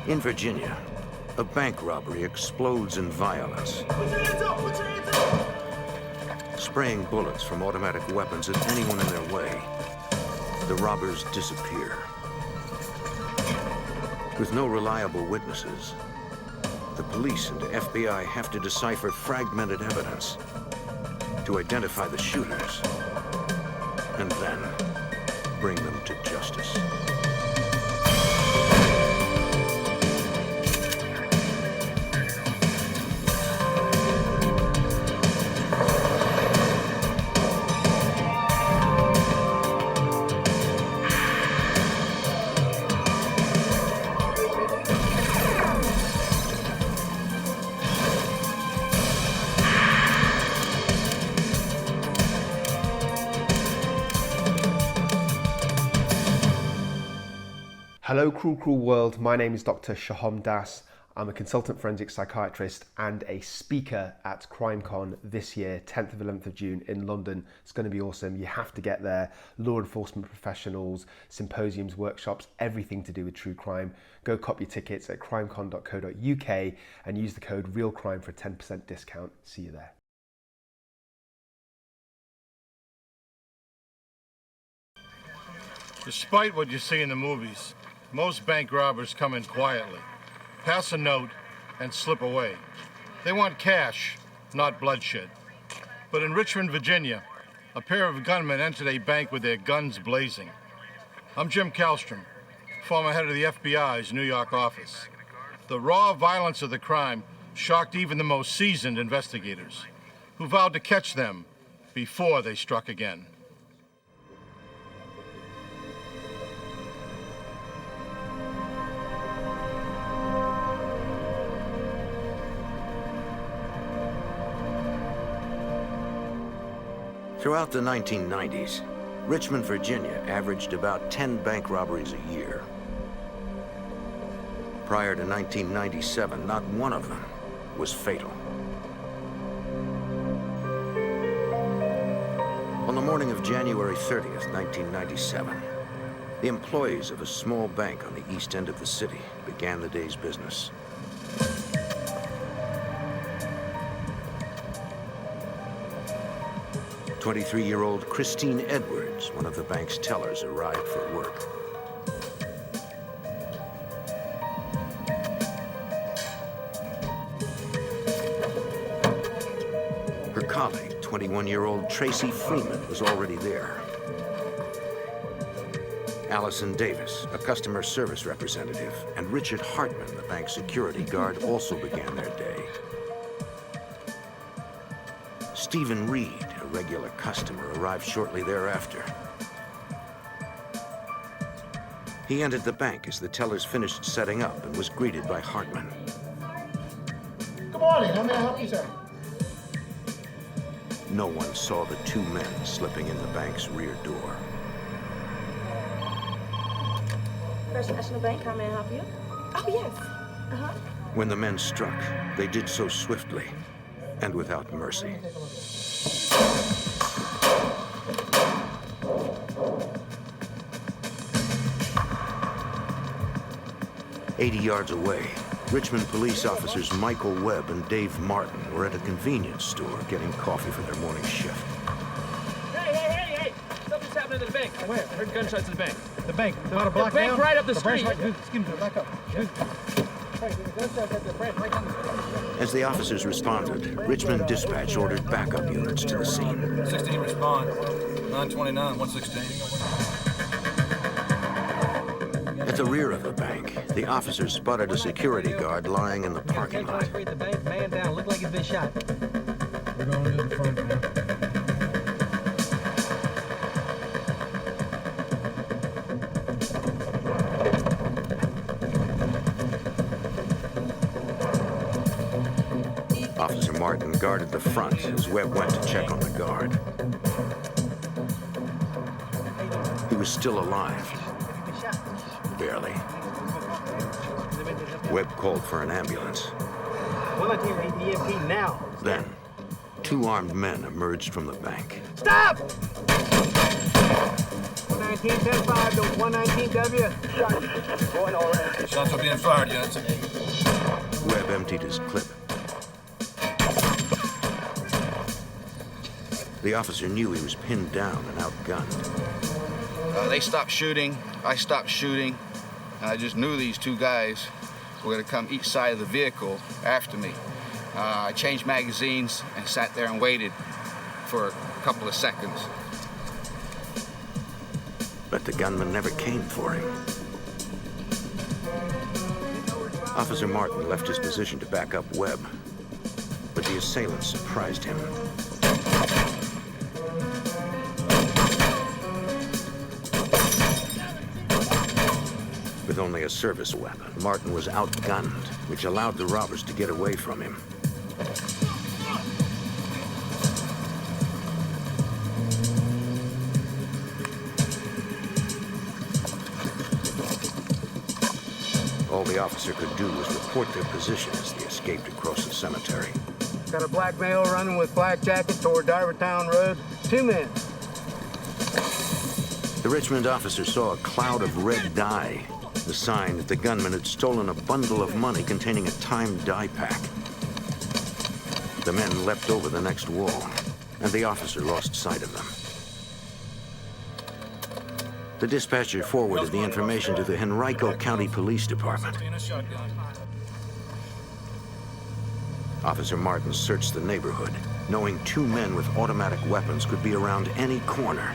In Virginia, a bank robbery explodes in violence. Put your hands up! Put your hands up! Spraying bullets from automatic weapons at anyone in their way, the robbers disappear. With no reliable witnesses, the police and the FBI have to decipher fragmented evidence to identify the shooters and then bring them to justice. Hello, cruel world. My name is Dr. Shaham Das. I'm a consultant forensic psychiatrist and a speaker at CrimeCon this year, 10th and 11th of June in London. It's going to be awesome. You have to get there. Law enforcement professionals, symposiums, workshops, everything to do with true crime. Go cop your tickets at crimecon.co.uk and use the code REALCRIME for a 10% discount. See you there. Despite what you see in the movies, most bank robbers come in quietly, pass a note, and slip away. They want cash, not bloodshed. But in Richmond, Virginia, a pair of gunmen entered a bank with their guns blazing. I'm Jim Kallstrom, former head of the FBI's New York office. The raw violence of the crime shocked even the most seasoned investigators, who vowed to catch them before they struck again. Throughout the 1990s, Richmond, Virginia averaged about 10 bank robberies a year. Prior to 1997, not one of them was fatal. On the morning of January 30th, 1997, the employees of a small bank on the east end of the city began the day's business. "23-year-old Christine Edwards, one of the bank's tellers, arrived for work. Her colleague, 21-year-old Tracy Freeman, was already there. Allison Davis, a customer service representative, and Richard Hartman, the bank's security guard, also began their day. Stephen Reed, a regular customer, arrived shortly thereafter. He entered the bank as the tellers finished setting up and was greeted by Hartman. Good morning. How may I help you, sir? No one saw the two men slipping in the bank's rear door. First National Bank, how may I help you? Oh, yes. When the men struck, they did so swiftly and without mercy. "80 yards away, Richmond police officers Michael Webb and Dave Martin were at a convenience store getting coffee for their morning shift. Hey! Something's happening to the bank. Where? I heard gunshots in the bank. The bank. About a block The bank down? right up the street. Excuse me, back up. As the officers responded, Richmond Dispatch ordered backup units to the scene. 16 respond. 929, 116. At the rear of the bank, the officers spotted a security guard lying in the parking lot. The bank, man down. Looked like he'd been shot. We're going to the front now. Officer Martin guarded the front as Webb went to check on the guard. He was still alive. Barely. Webb called for an ambulance. 119 EMP now. Then, two armed men emerged from the bank. Stop! 119, 10-5 to 119W. Going all right. Shots are being fired, Johnson. Webb emptied his clip. The officer knew he was pinned down and outgunned. They stopped shooting, I stopped shooting, and I just knew these two guys were gonna come each side of the vehicle after me. I changed magazines and sat there and waited for a couple of seconds. But the gunman never came for him. Officer Martin left his position to back up Webb, but the assailant surprised him. With only a service weapon, Martin was outgunned, which allowed the robbers to get away from him. All the officer could do was report their position as they escaped across the cemetery. Got a black male running with black jacket toward Divertown Road. 2 men. The Richmond officer saw a cloud of red dye, the sign that the gunman had stolen a bundle of money containing a timed dye pack. The men leapt over the next wall, and the officer lost sight of them. The dispatcher forwarded the information to the Henrico County Police Department. Officer Martin searched the neighborhood, knowing 2 men with automatic weapons could be around any corner,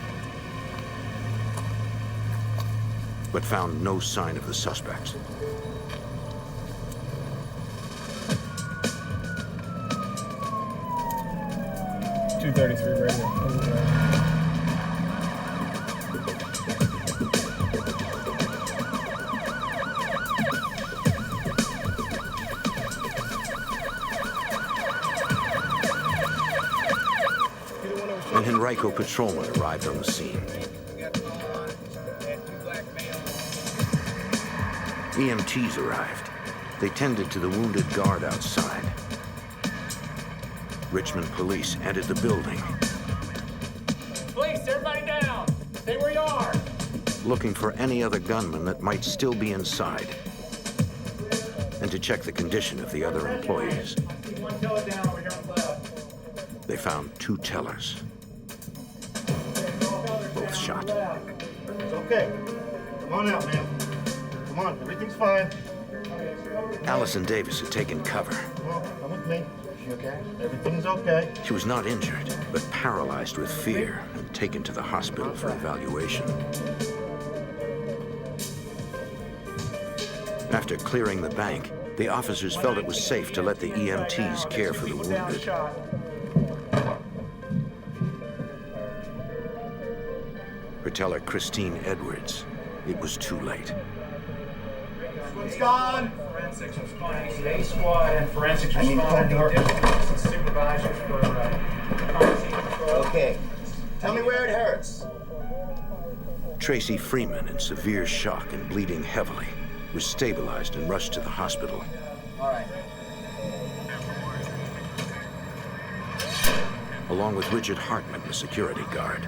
but found no sign of the suspects. .233 radio. An Henrico patrolman arrived on the scene. EMTs arrived. They tended to the wounded guard outside. Richmond police entered the building, Police, everybody down. Stay where you are. looking for any other gunman that might still be inside, and to check the condition of the other employees. Keep one teller down over here on the left. They found 2 tellers, both shot. It's okay. Come on out, man. Come on, everything's fine. Allison Davis had taken cover. Come on, come with me. You okay? Everything's okay. She was not injured, but paralyzed with fear and taken to the hospital for evaluation. After clearing the bank, the officers felt it was safe to let the EMTs care for the wounded. For teller Christine Edwards, it was too late. It's gone. Forensics responding to A squad and forensics responding to supervisors for crime scene control. Okay. Tell me where it hurts. Tracy Freeman, in severe shock and bleeding heavily, was stabilized and rushed to the hospital. All right. Along with Richard Hartman, the security guard.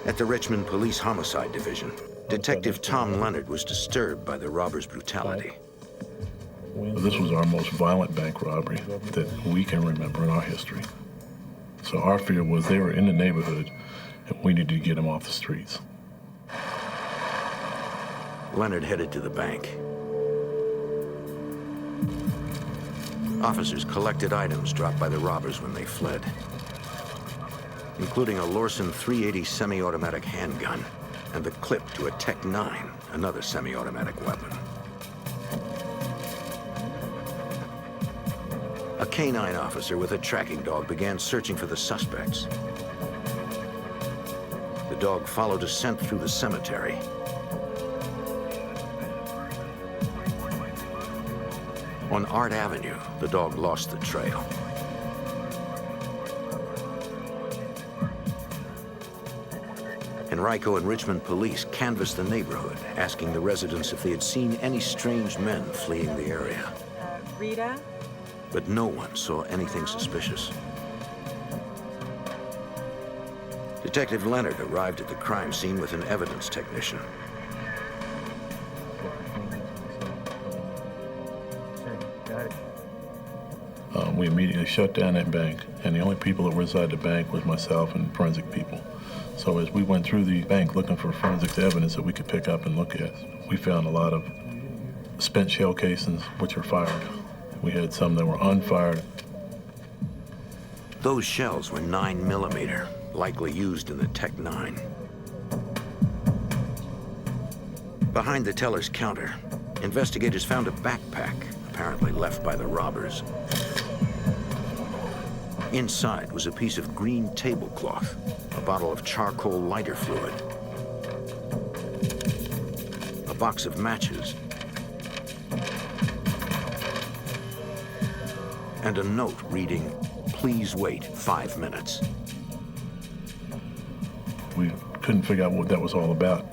At the Richmond Police Homicide Division, Detective Tom Leonard was disturbed by the robbers' brutality. This was our most violent bank robbery that we can remember in our history. So our fear was they were in the neighborhood and we needed to get them off the streets. Leonard headed to the bank. Officers collected items dropped by the robbers when they fled, including a Lorson 380 semi-automatic handgun and the clip to a Tech 9, another semi-automatic weapon. A K-9 officer with a tracking dog began searching for the suspects. The dog followed a scent through the cemetery. On Art Avenue, the dog lost the trail. Henrico and Richmond police canvassed the neighborhood, asking the residents if they had seen any strange men fleeing the area. Rita? But no one saw anything suspicious. Detective Leonard arrived at the crime scene with an evidence technician. We immediately shut down that bank, and the only people that were inside the bank was myself and forensic people. So as we went through the bank looking for forensic evidence that we could pick up and look at, we found a lot of spent shell casings, which were fired. We had some that were unfired. Those shells were 9mm, likely used in the Tech 9. Behind the teller's counter, investigators found a backpack, apparently left by the robbers. Inside was a piece of green tablecloth, a bottle of charcoal lighter fluid, a box of matches, and a note reading, "Please wait 5 minutes." We couldn't figure out what that was all about.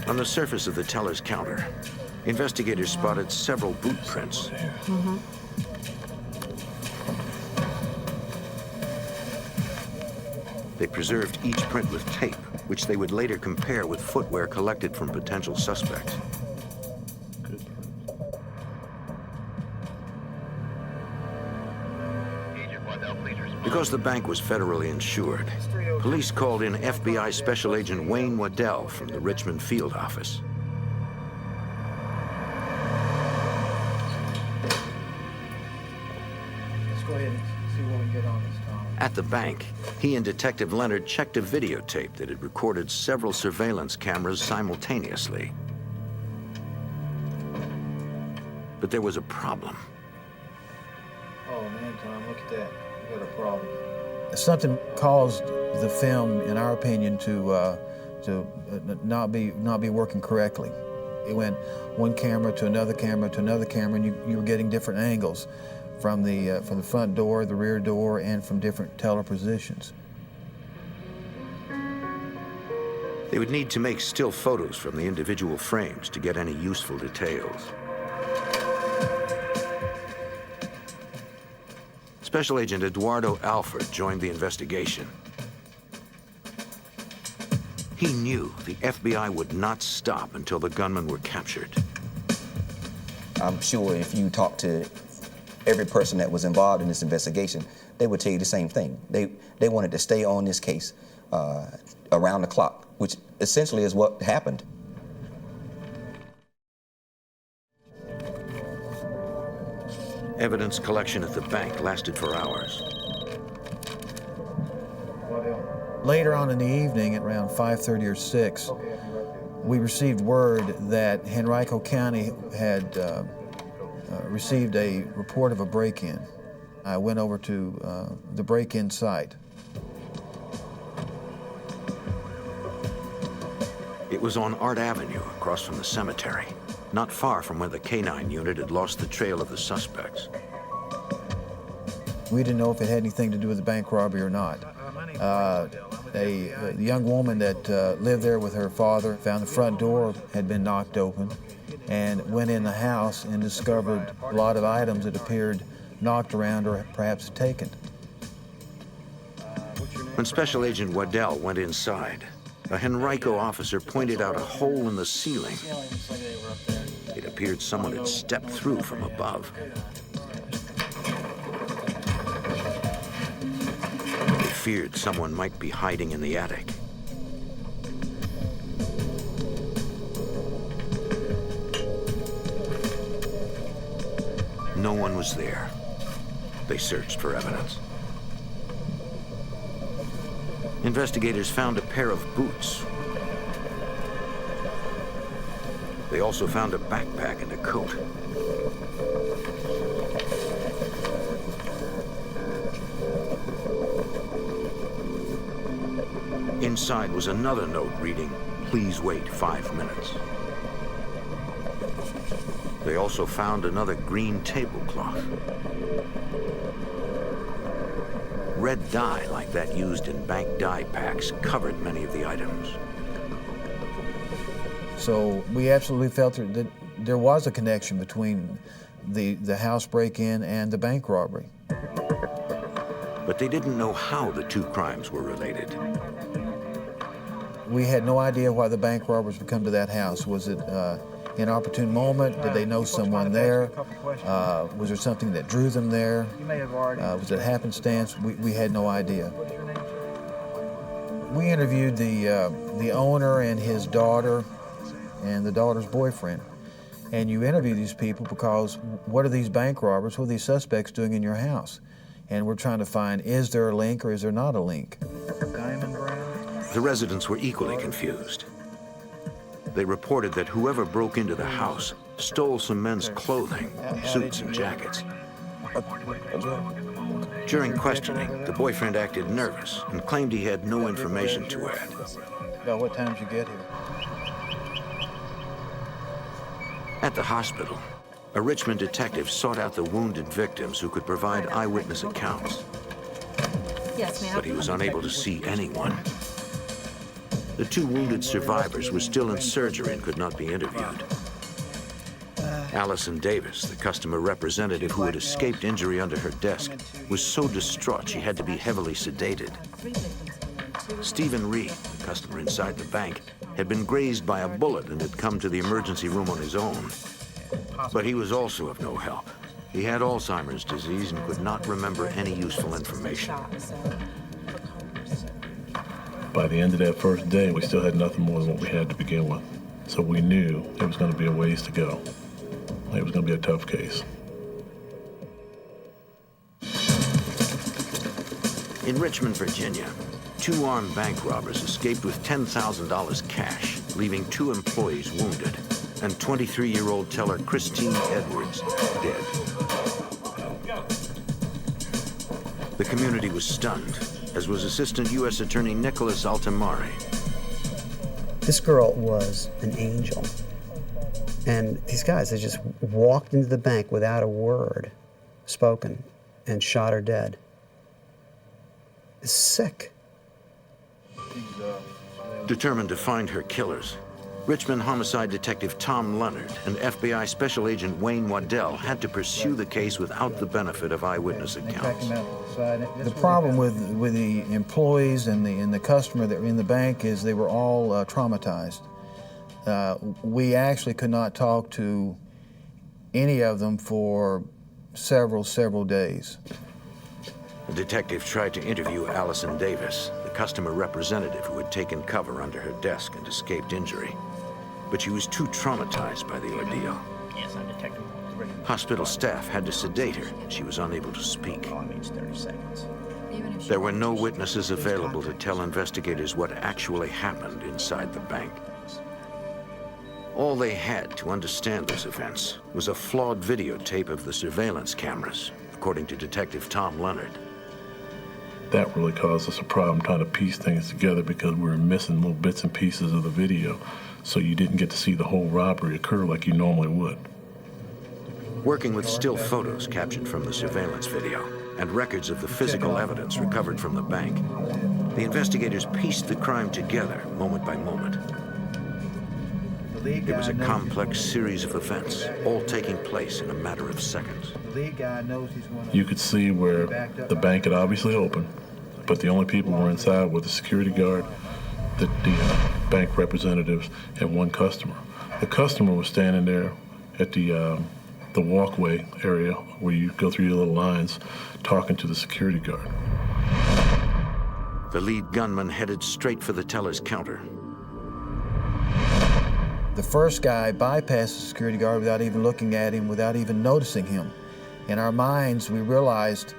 On the surface of the teller's counter, investigators spotted several boot prints. They preserved each print with tape, which they would later compare with footwear collected from potential suspects. Because the bank was federally insured, police called in FBI Special Agent Wayne Waddell from the Richmond field office. Let's go ahead and see what we can get on this, Tom. At the bank, he and Detective Leonard checked a videotape that had recorded several surveillance cameras simultaneously. But there was a problem. Oh man, Tom, look at that. We got a problem. Something caused the film, in our opinion, to not be working correctly. It went one camera to another camera to another camera, and you were getting different angles from the front door, the rear door, and from different teller positions. They would need to make still photos from the individual frames to get any useful details. Special Agent Eduardo Alford joined the investigation. He knew the FBI would not stop until the gunmen were captured. I'm sure if you talk to every person that was involved in this investigation, they would tell you the same thing. They wanted to stay on this case around the clock, which essentially is what happened. Evidence collection at the bank lasted for hours. Later on in the evening, at around 5:30 or 6, we received word that Henrico County had received a report of a break-in. I went over to the break-in site. It was on Art Avenue, across from the cemetery, not far from where the K-9 unit had lost the trail of the suspects. We didn't know if it had anything to do with the bank robbery or not. A young woman that lived there with her father found the front door had been knocked open and went in the house and discovered a lot of items that appeared knocked around or perhaps taken. When Special Agent Waddell went inside, a Henrico officer pointed out a hole in the ceiling. It appeared someone had stepped through from above. They feared someone might be hiding in the attic. No one was there. They searched for evidence. Investigators found a pair of boots. They also found a backpack and a coat. Inside was another note reading, "Please wait 5 minutes." They also found another green tablecloth. Red dye, like that used in bank dye packs, covered many of the items. So we absolutely felt that there was a connection between the house break-in and the bank robbery. But they didn't know how the two crimes were related. We had no idea why the bank robbers would come to that house. Was it an opportune moment? Did they know someone there? Was there something that drew them there? Was it happenstance? We had no idea. We interviewed the owner and his daughter and the daughter's boyfriend. And you interview these people because what are these bank robbers, what are these suspects doing in your house? And we're trying to find, is there a link or is there not a link? Diamond brown? The residents were equally confused. They reported that whoever broke into the house stole some men's clothing, suits and jackets. During questioning, the boyfriend acted nervous and claimed he had no information to add. About what time did you get here? At the hospital, a Richmond detective sought out the wounded victims who could provide eyewitness accounts. Yes, ma'am. But he was unable to see anyone. The two wounded survivors were still in surgery and could not be interviewed. Allison Davis, the customer representative who had escaped injury under her desk, was so distraught she had to be heavily sedated. Stephen Reed, the customer inside the bank, had been grazed by a bullet and had come to the emergency room on his own. But he was also of no help. He had Alzheimer's disease and could not remember any useful information. By the end of that first day, we still had nothing more than what we had to begin with. So we knew it was going to be a ways to go. It was going to be a tough case. In Richmond, Virginia, two armed bank robbers escaped with $10,000 cash, leaving two employees wounded, and 23-year-old teller Christine Edwards dead. The community was stunned, as was Assistant U.S. Attorney Nicholas Altamari. This girl was an angel. And these guys, they just walked into the bank without a word spoken and shot her dead. It's sick. Determined to find her killers, Richmond homicide detective Tom Leonard and FBI Special Agent Wayne Waddell had to pursue the case without the benefit of eyewitness accounts. The problem with the employees and the customer that were in the bank is they were all traumatized. We actually could not talk to any of them for several days. The detective tried to interview Allison Davis, the customer representative who had taken cover under her desk and escaped injury. But she was too traumatized by the ordeal. Yes, I'm Detective. Hospital staff had to sedate her. She was unable to speak. 30 seconds. There were no witnesses available to tell investigators what actually happened inside the bank. All they had to understand those events was a flawed videotape of the surveillance cameras, according to Detective Tom Leonard. That really caused us a problem trying to piece things together because we were missing little bits and pieces of the video, so you didn't get to see the whole robbery occur like you normally would. Working with still photos captured from the surveillance video and records of the physical evidence recovered from the bank, the investigators pieced the crime together moment by moment. It was a complex series of events, all taking place in a matter of seconds. You could see where the bank had obviously opened, but the only people who were inside were the security guard, the bank representatives, and one customer. The customer was standing there at the walkway area where you go through your little lines, talking to the security guard. The lead gunman headed straight for the teller's counter. The first guy bypassed the security guard without even looking at him, without even noticing him. In our minds, we realized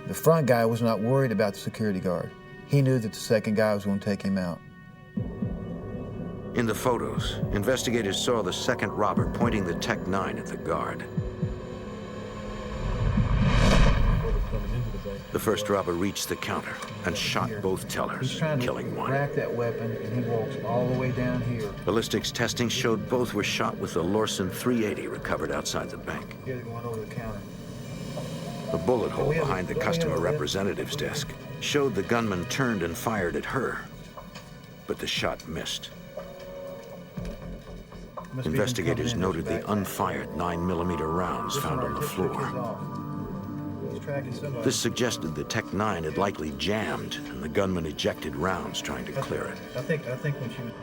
the front guy was not worried about the security guard. He knew that the second guy was going to take him out. In the photos, investigators saw the second robber pointing the Tech-9 at the guard. The first robber reached the counter and shot both tellers, killing one. Rack that weapon, and he walks all the way down here. Ballistics testing showed both were shot with the Lorsen 380 recovered outside the bank. Here they're going over the counter. A bullet hole behind the customer representative's desk showed the gunman turned and fired at her, but the shot missed. Investigators noted the unfired 9mm rounds found on the floor. This suggested the Tech-9 had likely jammed, and the gunman ejected rounds trying to clear it. I think when she was...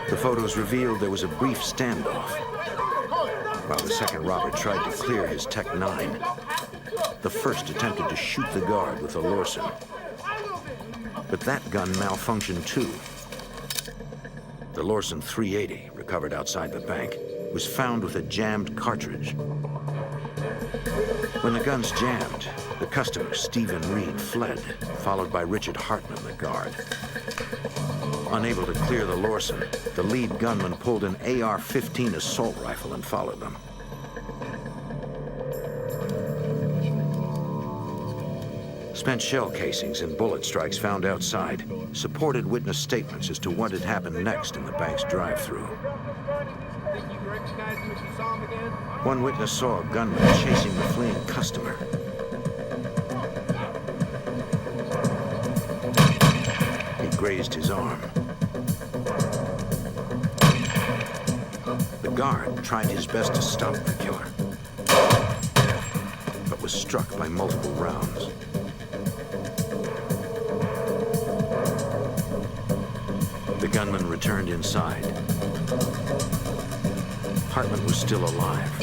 The photos revealed there was a brief standoff. While the second robber tried to clear his Tech-9, the first attempted to shoot the guard with a Lorsen. But that gun malfunctioned too. The Lorsen 380, recovered outside the bank, was found with a jammed cartridge. When the guns jammed, the customer, Stephen Reed, fled, followed by Richard Hartman, the guard. Unable to clear the Lorsen, the lead gunman pulled an AR-15 assault rifle and followed them. Spent shell casings and bullet strikes found outside supported witness statements as to what had happened next in the bank's drive-thru. One witness saw a gunman chasing the fleeing customer. He grazed his arm. The guard tried his best to stop the killer, but was struck by multiple rounds. The gunman returned inside. Hartman was still alive.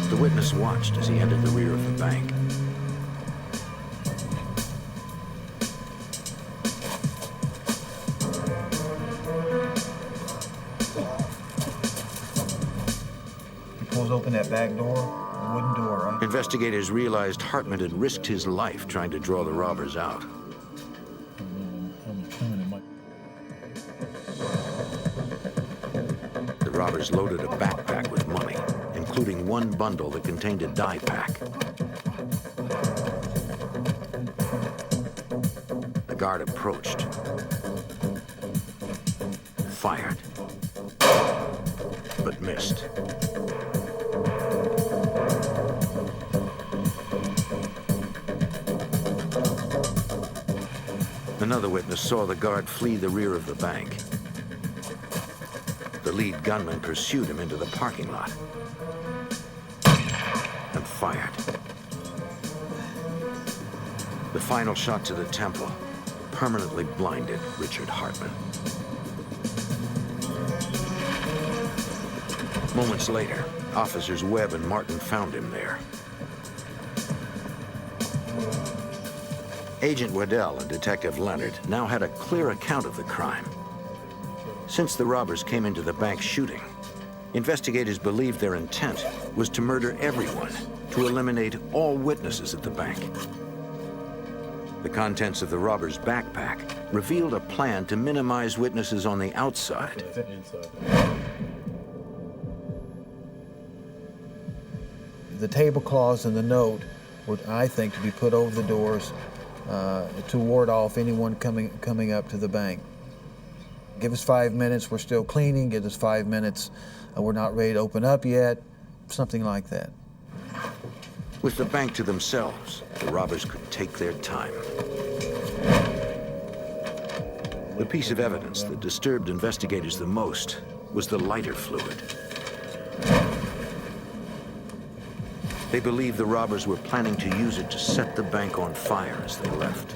The witness watched as he entered the rear of the bank. He pulls open that back door, the wooden door, right? Investigators realized Hartman had risked his life trying to draw the robbers out. The robbers loaded a backpack with money, including one bundle that contained a dye pack. The guard approached, fired, but missed. Another witness saw the guard flee the rear of the bank. The lead gunman pursued him into the parking lot and fired. The final shot to the temple permanently blinded Richard Hartman. Moments later, officers Webb and Martin found him there. Agent Waddell and Detective Leonard now had a clear account of the crime. Since the robbers came into the bank shooting, investigators believed their intent was to murder everyone, to eliminate all witnesses at the bank. The contents of the robbers' backpack revealed a plan to minimize witnesses on the outside. The tablecloths and the note were, I think, to be put over the doors to ward off anyone coming up to the bank. Give us 5 minutes, we're still cleaning. Give us 5 minutes, we're not ready to open up yet. Something like that. With the bank to themselves, the robbers could take their time. The piece of evidence that disturbed investigators the most was the lighter fluid. They believed the robbers were planning to use it to set the bank on fire as they left.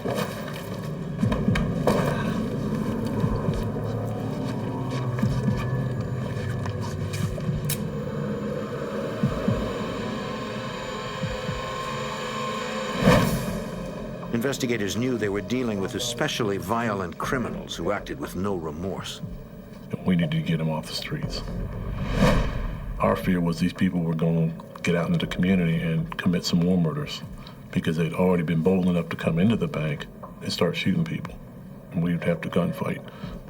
Investigators knew they were dealing with especially violent criminals who acted with no remorse. We needed to get them off the streets. Our fear was these people were going to get out into the community and commit some more murders because they'd already been bold enough to come into the bank and start shooting people. And we'd have to gunfight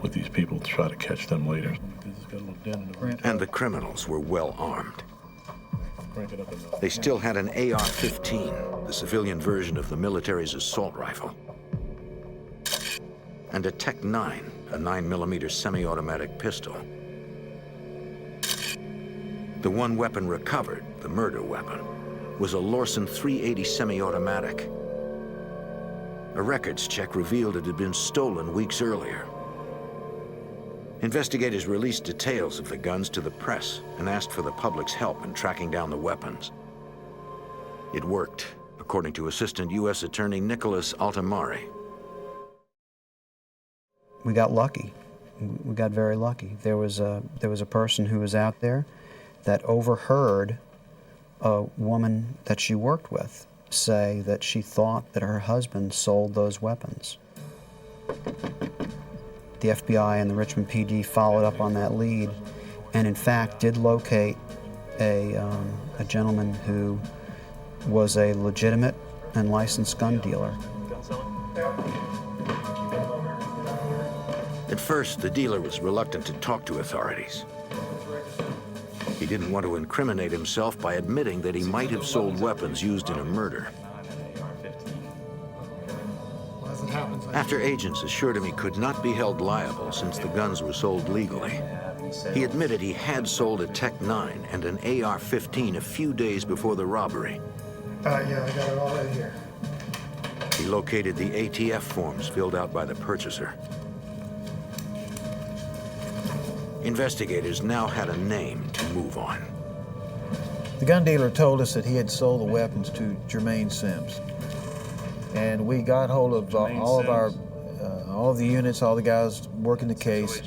with these people to try to catch them later. And the criminals were well armed. They still had an AR-15, the civilian version of the military's assault rifle, and a Tech-9, a 9mm semi-automatic pistol. The one weapon recovered, the murder weapon, was a Lorsen 380 semi-automatic. A records check revealed it had been stolen weeks earlier. Investigators released details of the guns to the press and asked for the public's help in tracking down the weapons. It worked, according to Assistant U.S. Attorney Nicholas Altamari. We got lucky. We got very lucky. There was a person who was out there that overheard a woman that she worked with say that she thought that her husband sold those weapons. The FBI and the Richmond PD followed up on that lead and in fact did locate a gentleman who was a legitimate and licensed gun dealer. At first, the dealer was reluctant to talk to authorities. He didn't want to incriminate himself by admitting that he might have sold weapons used in a murder. After agents assured him he could not be held liable since the guns were sold legally, he admitted he had sold a Tech-9 and an AR-15 a few days before the robbery. Yeah, I got it all right here. He located the ATF forms filled out by the purchaser. Investigators now had a name to move on. The gun dealer told us that he had sold the weapons to Jermaine Sims. And we got hold of all of the units, all the guys working the case.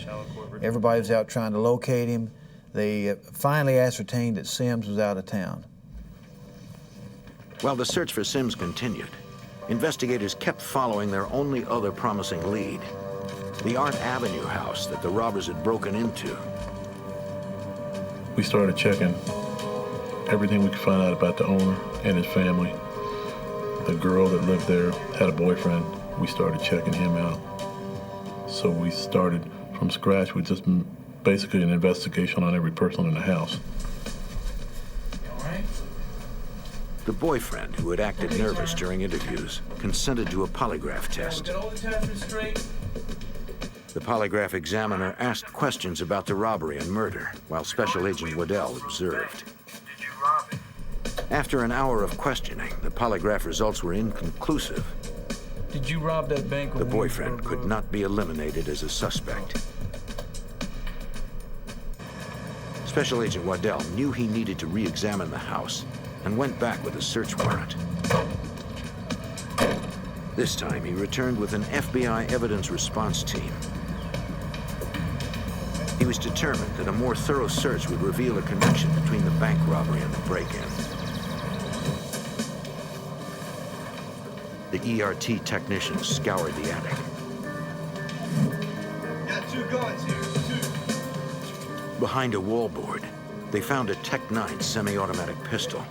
Everybody was out trying to locate him. They finally ascertained that Sims was out of town. While the search for Sims continued, investigators kept following their only other promising lead, the Art Avenue house that the robbers had broken into. We started checking everything we could find out about the owner and his family. The girl that lived there had a boyfriend. We started checking him out. So we started from scratch with just basically an investigation on every person in the house. The boyfriend, who had acted nervous during interviews, consented to a polygraph test. The polygraph examiner asked questions about the robbery and murder, while Special Agent Waddell observed. After an hour of questioning, the polygraph results were inconclusive. Did you rob that bank? The boyfriend could not be eliminated as a suspect. Special Agent Waddell knew he needed to re-examine the house and went back with a search warrant. This time, he returned with an FBI evidence response team. He was determined that a more thorough search would reveal a connection between the bank robbery and the break-in. The ERT technicians scoured the attic. Got two guns here, two. Behind a wallboard, they found a Tech-9 semi-automatic pistol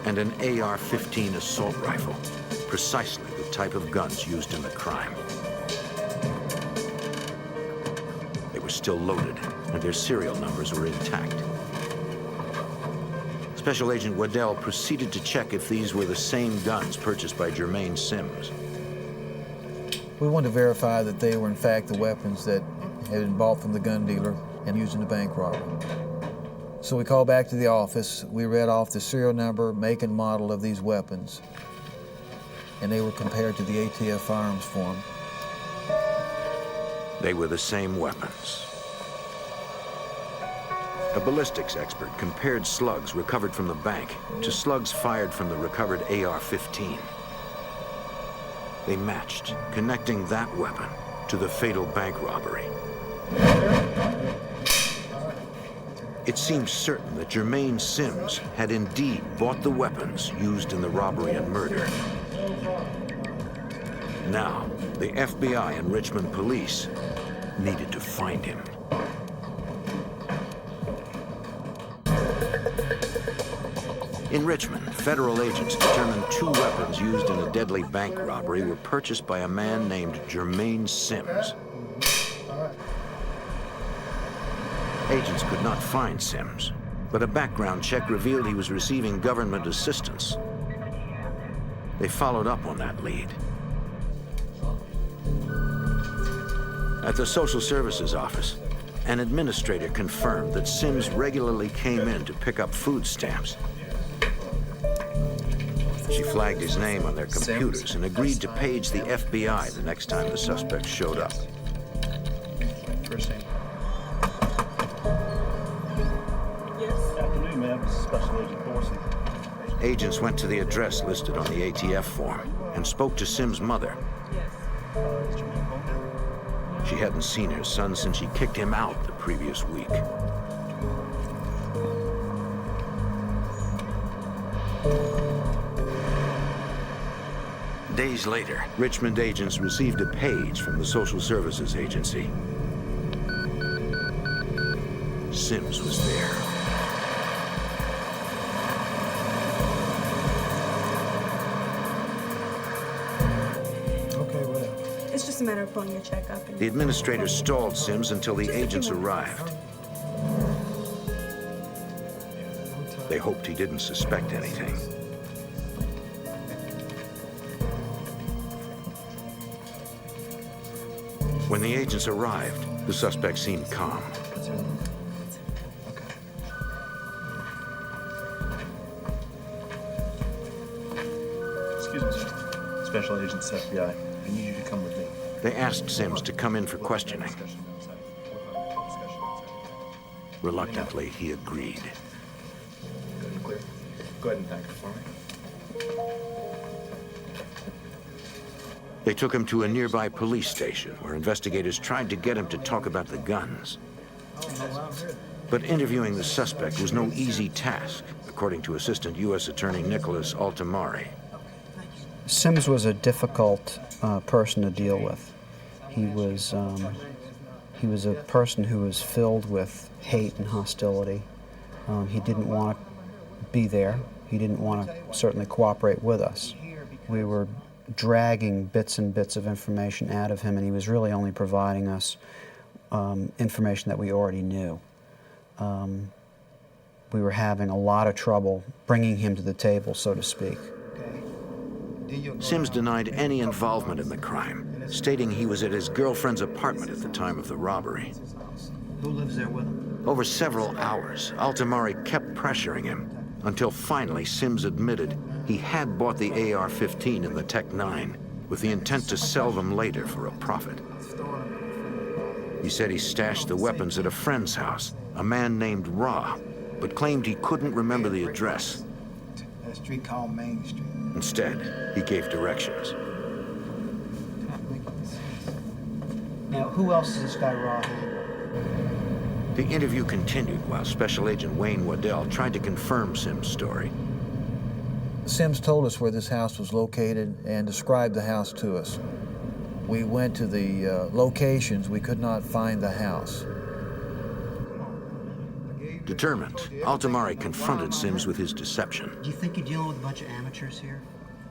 and an AR-15 assault rifle, precisely the type of guns used in the crime. They were still loaded, and their serial numbers were intact. Special Agent Waddell proceeded to check if these were the same guns purchased by Jermaine Sims. We wanted to verify that they were in fact the weapons that had been bought from the gun dealer and used in the bank robbery. So we called back to the office. We read off the serial number, make, and model of these weapons, and they were compared to the ATF firearms form. They were the same weapons. A ballistics expert compared slugs recovered from the bank to slugs fired from the recovered AR-15. They matched, connecting that weapon to the fatal bank robbery. It seemed certain that Jermaine Sims had indeed bought the weapons used in the robbery and murder. Now, the FBI and Richmond police needed to find him. In Richmond, federal agents determined 2 weapons used in a deadly bank robbery were purchased by a man named Jermaine Sims. Agents could not find Sims, but a background check revealed he was receiving government assistance. They followed up on that lead. At the Social Services office, an administrator confirmed that Sims regularly came in to pick up food stamps. She flagged his name on their computers and agreed to page the FBI the next time the suspect showed up. First name. Yes. Afternoon, ma'am. This is Special Agent Thorson. Agents went to the address listed on the ATF form and spoke to Sim's mother. Yes. Is your man home? She hadn't seen her son since she kicked him out the previous week. Days later, Richmond agents received a page from the Social Services Agency. Sims was there. Okay, whatever. It's just a matter of pulling your check up. And The administrator stalled Sims until the agents arrived. They hoped he didn't suspect anything. When the agents arrived, the suspect seemed calm. Excuse me, sir. Special Agents FBI. I need you to come with me. They asked Sims to come in for questioning. Reluctantly, he agreed. Good and clear. Go ahead and thank her for me. They took him to a nearby police station where investigators tried to get him to talk about the guns. But interviewing the suspect was no easy task, according to Assistant U.S. Attorney Nicholas Altamari. Sims was a difficult person to deal with. He was a person who was filled with hate and hostility. He didn't want to be there. He didn't want to certainly cooperate with us. We were dragging bits and bits of information out of him, and he was really only providing us information that we already knew. We were having a lot of trouble bringing him to the table, so to speak. Sims denied any involvement in the crime, stating he was at his girlfriend's apartment at the time of the robbery. Who lives there with him? Over several hours, Altamari kept pressuring him until finally Sims admitted he had bought the AR-15 and the Tech-9 with the intent to sell them later for a profit. He said he stashed the weapons at a friend's house, a man named Ra, but claimed he couldn't remember the address. That street called Main Street. Instead, he gave directions. Now, who else is this guy Ra? The interview continued while Special Agent Wayne Waddell tried to confirm Sims' story. Sims told us where this house was located and described the house to us. We went to the locations. We could not find the house. Determined, Altamari confronted Sims with his deception. Do you think you're dealing with a bunch of amateurs here?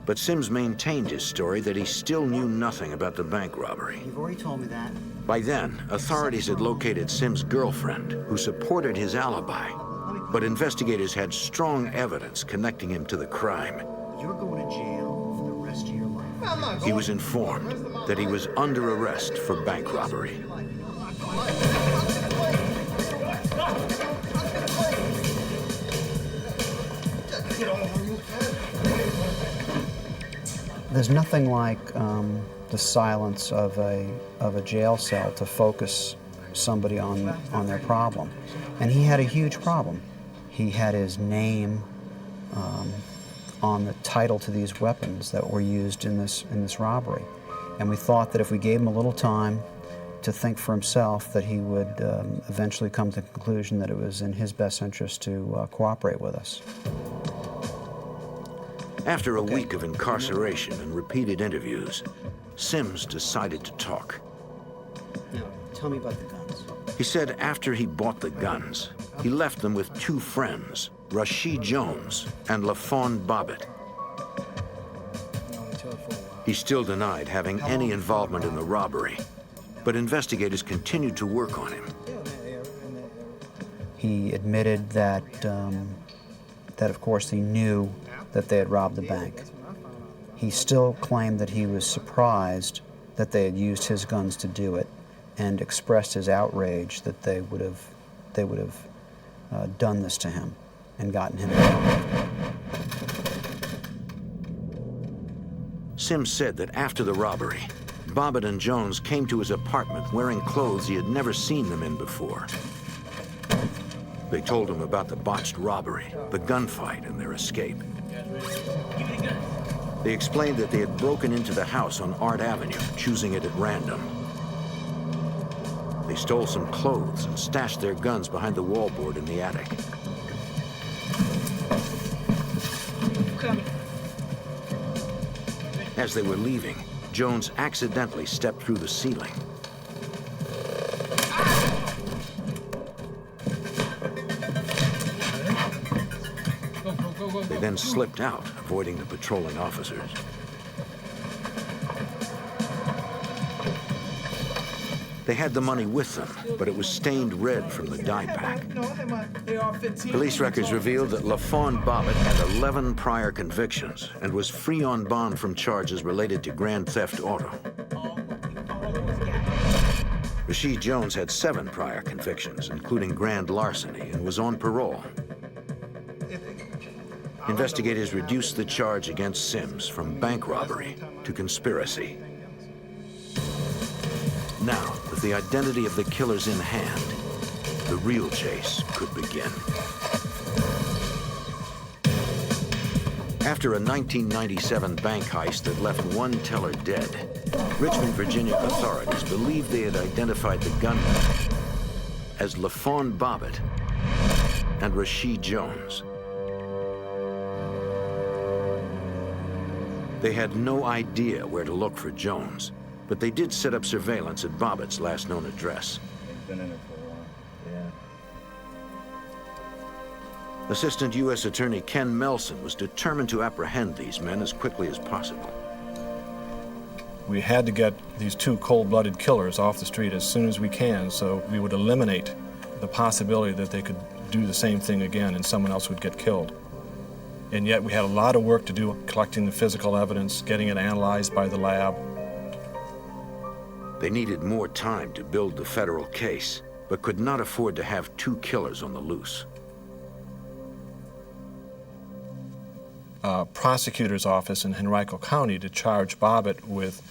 But Sims maintained his story that he still knew nothing about the bank robbery. You've already told me that. By then, authorities had located Sims' girlfriend, who supported his alibi. But investigators had strong evidence connecting him to the crime. You're going to jail for the rest of your life. He was informed that he was under arrest for bank robbery. There's nothing like the silence of a jail cell to focus somebody on their problem. And he had a huge problem. He had his name on the title to these weapons that were used in this robbery. And we thought that if we gave him a little time to think for himself, that he would eventually come to the conclusion that it was in his best interest to cooperate with us. After a week of incarceration and repeated interviews, Sims decided to talk. Now, tell me about the guns. He said after he bought the guns, he left them with two friends, Rashid Jones and LaFawn Bobbitt. He still denied having any involvement in the robbery, but investigators continued to work on him. He admitted that, that of course he knew that they had robbed the bank. He still claimed that he was surprised that they had used his guns to do it, and expressed his outrage that they would have done this to him and gotten him involved. Sims said that after the robbery, Bobbitt and Jones came to his apartment wearing clothes he had never seen them in before. They told him about the botched robbery, the gunfight, and their escape. They explained that they had broken into the house on Art Avenue, choosing it at random. They stole some clothes and stashed their guns behind the wallboard in the attic. As they were leaving, Jones accidentally stepped through the ceiling. They then slipped out, avoiding the patrolling officers. They had the money with them, but it was stained red from the dye pack. Police records revealed that LaFawn Bobbitt had 11 prior convictions and was free on bond from charges related to grand theft auto. Rashid Jones had 7 prior convictions, including grand larceny, and was on parole. Investigators reduced the charge against Sims from bank robbery to conspiracy. Now, with the identity of the killers in hand, the real chase could begin. After a 1997 bank heist that left one teller dead, Richmond, Virginia authorities believed they had identified the gunmen as LaFawn Bobbitt and Rashid Jones. They had no idea where to look for Jones, but they did set up surveillance at Bobbitt's last known address. Been in it for a while. Yeah. Assistant U.S. Attorney Ken Melson was determined to apprehend these men as quickly as possible. We had to get these 2 cold-blooded killers off the street as soon as we can, so we would eliminate the possibility that they could do the same thing again and someone else would get killed. And yet we had a lot of work to do collecting the physical evidence, getting it analyzed by the lab. They needed more time to build the federal case, but could not afford to have 2 killers on the loose. Prosecutor's office in Henrico County to charge Bobbitt with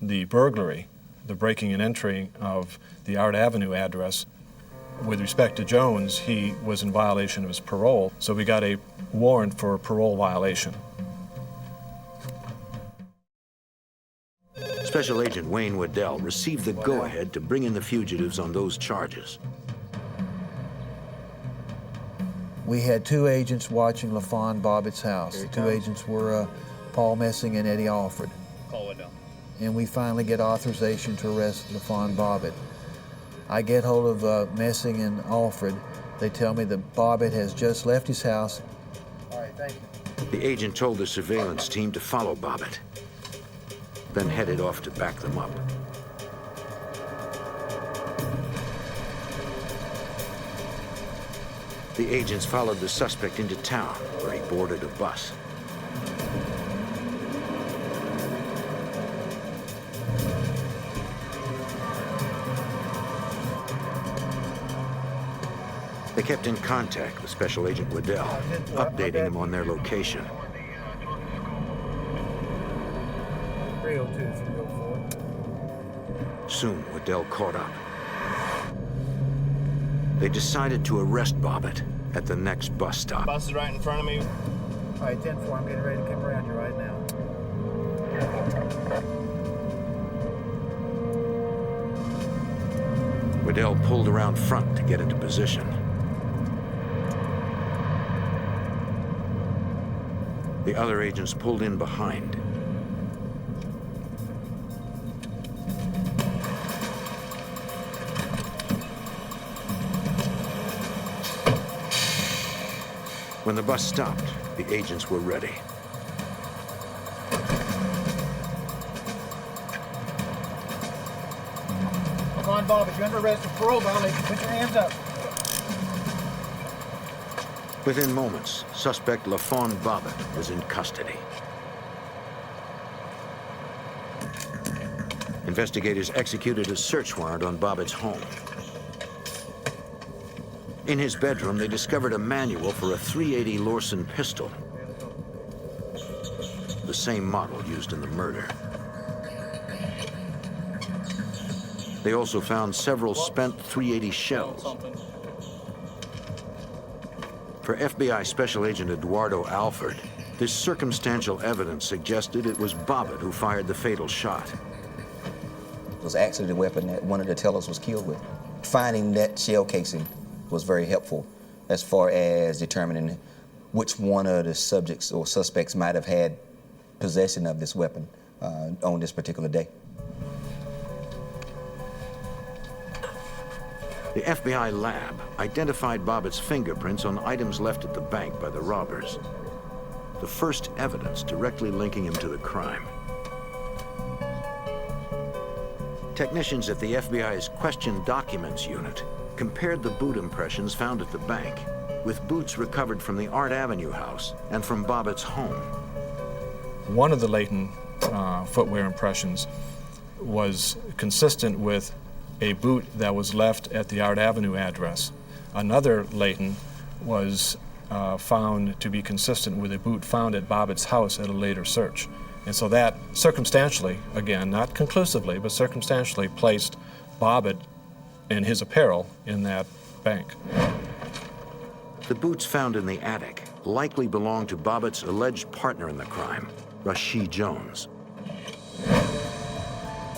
the burglary, the breaking and entering of the Art Avenue address. With respect to Jones, he was in violation of his parole, so we got a warrant for a parole violation. Special Agent Wayne Waddell received the go-ahead to bring in the fugitives on those charges. We had 2 agents watching LaFawn Bobbitt's house. The 2 agents were Paul Messing and Eddie Alford. Call Waddell. And we finally get authorization to arrest LaFawn Bobbitt. I get hold of Messing and Alford. They tell me that Bobbitt has just left his house. All right, thank you. The agent told the surveillance team to follow Bobbitt, then headed off to back them up. The agents followed the suspect into town, where he boarded a bus. They kept in contact with Special Agent Waddell, updating him on their location. 302, 304. Soon, Waddell caught up. They decided to arrest Bobbitt at the next bus stop. Bus is right in front of me. All right, 10-4, I'm getting ready to come around you right now. Waddell pulled around front to get into position. The other agents pulled in behind. When the bus stopped, the agents were ready. Come on, Bob, if you're under arrest for parole violation, put your hands up. Within moments, suspect LaFawn Bobbitt was in custody. Investigators executed a search warrant on Bobbitt's home. In his bedroom, they discovered a manual for a .380 Lorson pistol. The same model used in the murder. They also found several spent .380 shells. For FBI Special Agent Eduardo Alford, this circumstantial evidence suggested it was Bobbitt who fired the fatal shot. It was actually the weapon that one of the tellers was killed with. Finding that shell casing was very helpful as far as determining which one of the subjects or suspects might have had possession of this weapon on this particular day. The FBI lab identified Bobbitt's fingerprints on items left at the bank by the robbers. The first evidence directly linking him to the crime. Technicians at the FBI's Question Documents Unit compared the boot impressions found at the bank with boots recovered from the Art Avenue house and from Bobbitt's home. One of the latent footwear impressions was consistent with a boot that was left at the Art Avenue address. Another latent was found to be consistent with a boot found at Bobbitt's house at a later search. And so that circumstantially, again, not conclusively, but circumstantially placed Bobbitt and his apparel in that bank. The boots found in the attic likely belonged to Bobbitt's alleged partner in the crime, Rashid Jones.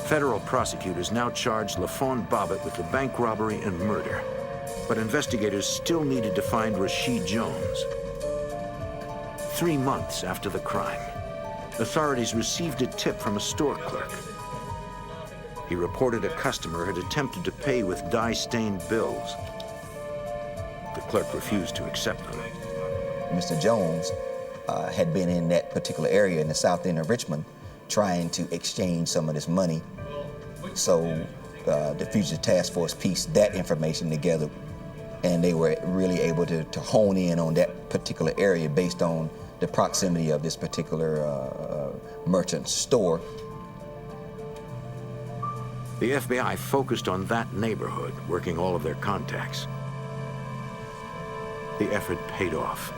Federal prosecutors now charged LaFawn Bobbitt with the bank robbery and murder, but investigators still needed to find Rashid Jones. 3 months after the crime, authorities received a tip from a store clerk. He reported a customer had attempted to pay with dye-stained bills. The clerk refused to accept them. Mr. Jones had been in that particular area in the south end of Richmond trying to exchange some of this money. So the Fugitive Task Force pieced that information together, and they were really able to hone in on that particular area based on the proximity of this particular merchant store. The FBI focused on that neighborhood, working all of their contacts. The effort paid off.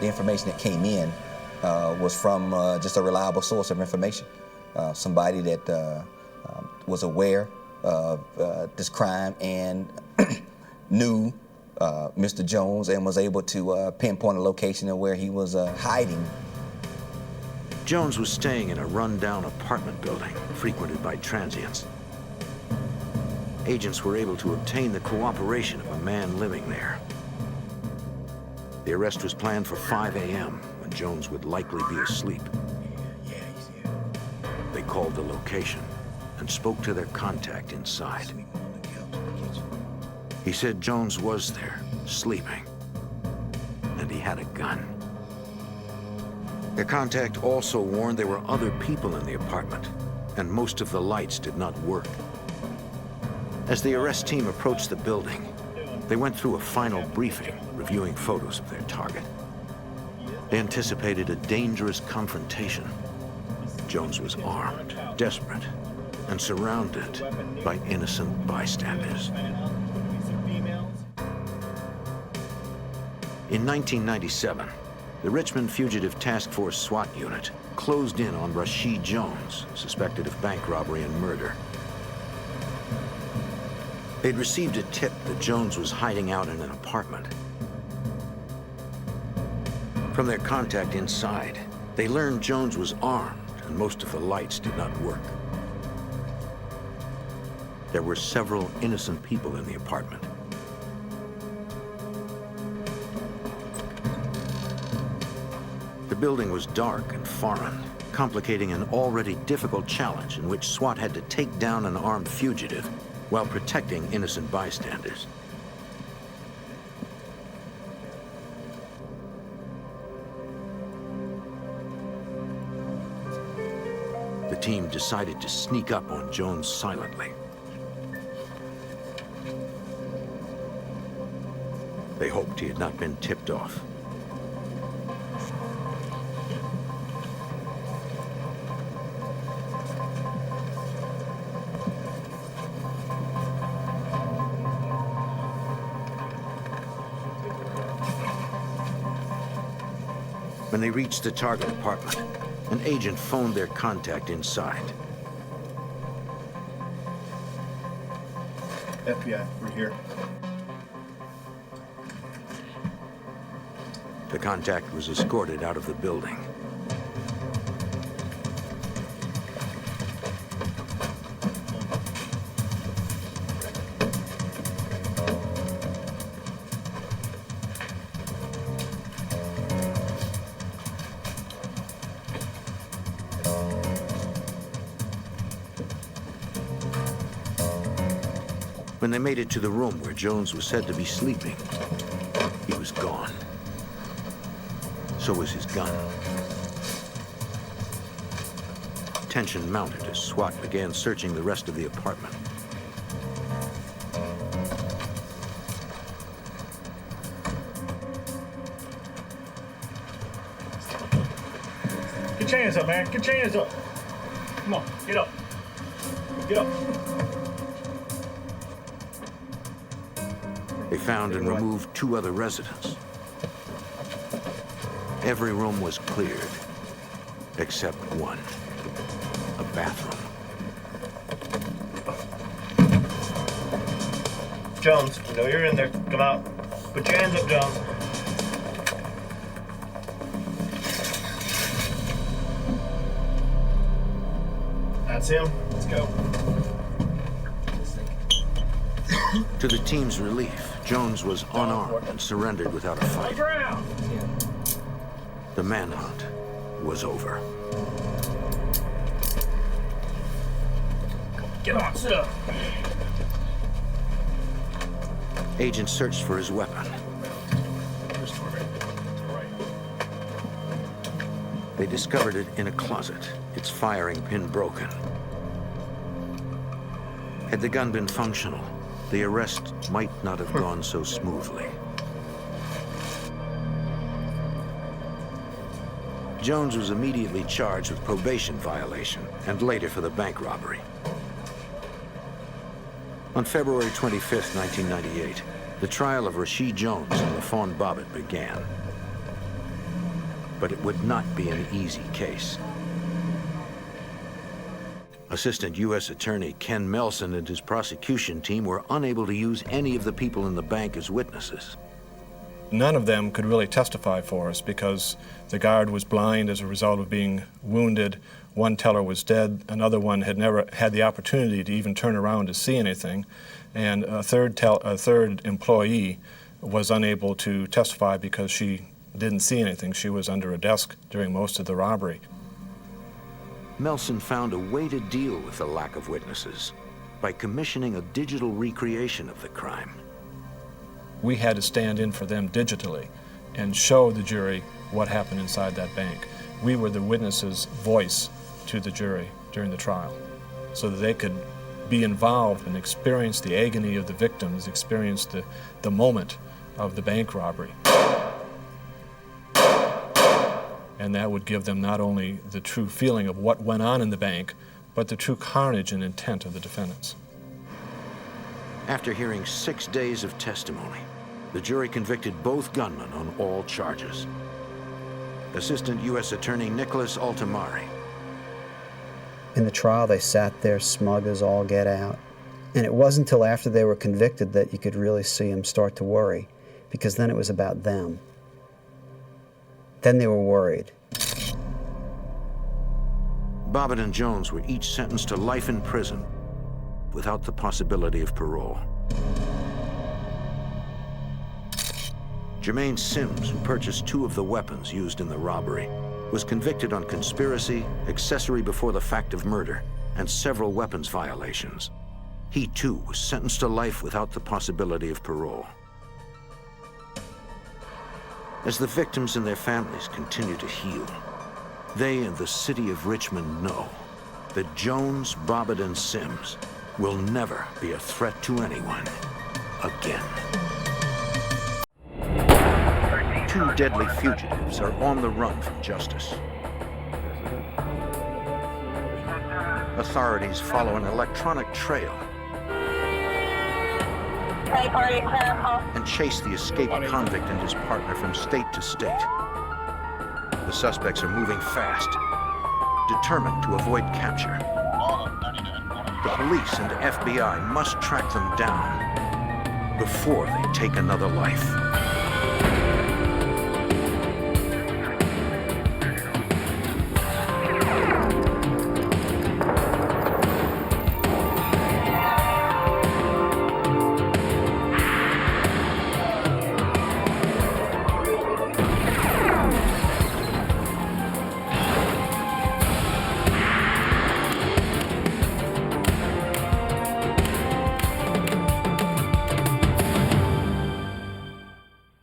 The information that came in was from just a reliable source of information. Somebody that was aware of this crime and knew Mr. Jones and was able to pinpoint a location of where he was hiding. Jones was staying in a run-down apartment building frequented by transients. Agents were able to obtain the cooperation of a man living there. The arrest was planned for 5 a.m. when Jones would likely be asleep. They called the location and spoke to their contact inside. He said Jones was there, sleeping, and he had a gun. Their contact also warned there were other people in the apartment, and most of the lights did not work. As the arrest team approached the building, they went through a final briefing, reviewing photos of their target. They anticipated a dangerous confrontation. Jones was armed, desperate, and surrounded by innocent bystanders. In 1997, the Richmond Fugitive Task Force SWAT unit closed in on Rashid Jones, suspected of bank robbery and murder. They'd received a tip that Jones was hiding out in an apartment. From their contact inside, they learned Jones was armed and most of the lights did not work. There were several innocent people in the apartment. The building was dark and foreign, complicating an already difficult challenge in which SWAT had to take down an armed fugitive while protecting innocent bystanders. The team decided to sneak up on Jones silently. They hoped he had not been tipped off. When they reached the target apartment, an agent phoned their contact inside. FBI, we're here. The contact was escorted out of the building. When they made it to the room where Jones was said to be sleeping, he was gone. So was his gun. Tension mounted as SWAT began searching the rest of the apartment. Get your hands up, man. Get your hands up. Come on, get up. Get up. They found and removed 2 other residents. Every room was cleared, except one, a bathroom. Jones, you know you're in there. Come out. Put your hands up, Jones. That's him. Let's go. To the team's relief, Jones was unarmed and surrendered without a fight. The manhunt was over. Get on, sit up. Agents searched for his weapon. They discovered it in a closet, its firing pin broken. Had the gun been functional, the arrest might not have gone so smoothly. Jones was immediately charged with probation violation and later for the bank robbery. On February 25, 1998, the trial of Rashid Jones and LaFawn Bobbitt began. But it would not be an easy case. Assistant U.S. Attorney Ken Melson and his prosecution team were unable to use any of the people in the bank as witnesses. None of them could really testify for us because the guard was blind as a result of being wounded. One teller was dead. Another one had never had the opportunity to even turn around to see anything. And a third employee was unable to testify because she didn't see anything. She was under a desk during most of the robbery. Melson found a way to deal with the lack of witnesses by commissioning a digital recreation of the crime. We had to stand in for them digitally and show the jury what happened inside that bank. We were the witnesses' voice to the jury during the trial so that they could be involved and experience the agony of the victims, experience the moment of the bank robbery. And that would give them not only the true feeling of what went on in the bank, but the true carnage and intent of the defendants. After hearing 6 days of testimony, the jury convicted both gunmen on all charges. Assistant U.S. Attorney Nicholas Altamari. In the trial, they sat there smug as all get out. And it wasn't until after they were convicted that you could really see them start to worry, because then it was about them. Then they were worried. Bobbitt and Jones were each sentenced to life in prison without the possibility of parole. Jermaine Sims, who purchased 2 of the weapons used in the robbery, was convicted on conspiracy, accessory before the fact of murder, and several weapons violations. He too was sentenced to life without the possibility of parole. As the victims and their families continue to heal, they and the city of Richmond know that Jones, Bobbitt, and Sims will never be a threat to anyone again. 2 deadly fugitives are on the run from justice. Authorities follow an electronic trail and chase the escaped convict and his partner from state to state. The suspects are moving fast, determined to avoid capture. The police and FBI must track them down before they take another life.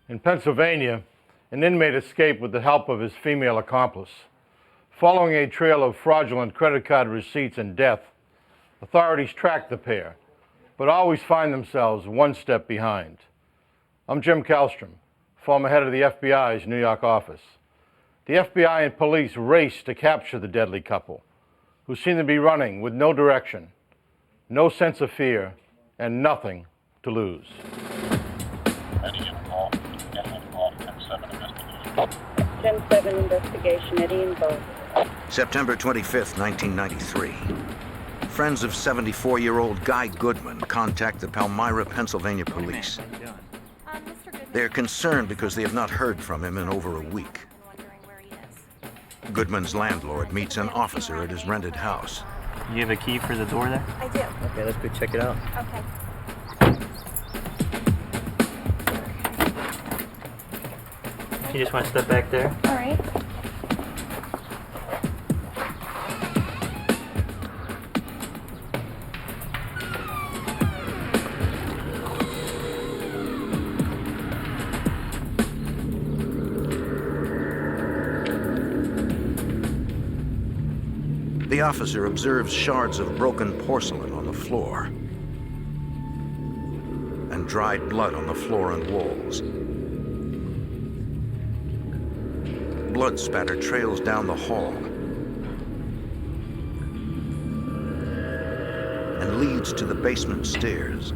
In Pennsylvania, an inmate escaped with the help of his female accomplice. Following a trail of fraudulent credit card receipts and death, authorities track the pair, but always find themselves one step behind. I'm Jim Kallstrom, former head of the FBI's New York office. The FBI and police race to capture the deadly couple, who seem to be running with no direction, no sense of fear, and nothing to lose. 10-7 investigation, Eddie involved. September 25th, 1993. Friends of 74-year-old Guy Goodman contact the Palmyra, Pennsylvania police. They're concerned because they have not heard from him in over a week. Goodman's landlord meets an officer at his rented house. You have a key for the door there? I do. Okay, let's go check it out. Okay. You just want to step back there? All right. The officer observes shards of broken porcelain on the floor and dried blood on the floor and walls. Blood spatter trails down the hall and leads to the basement stairs.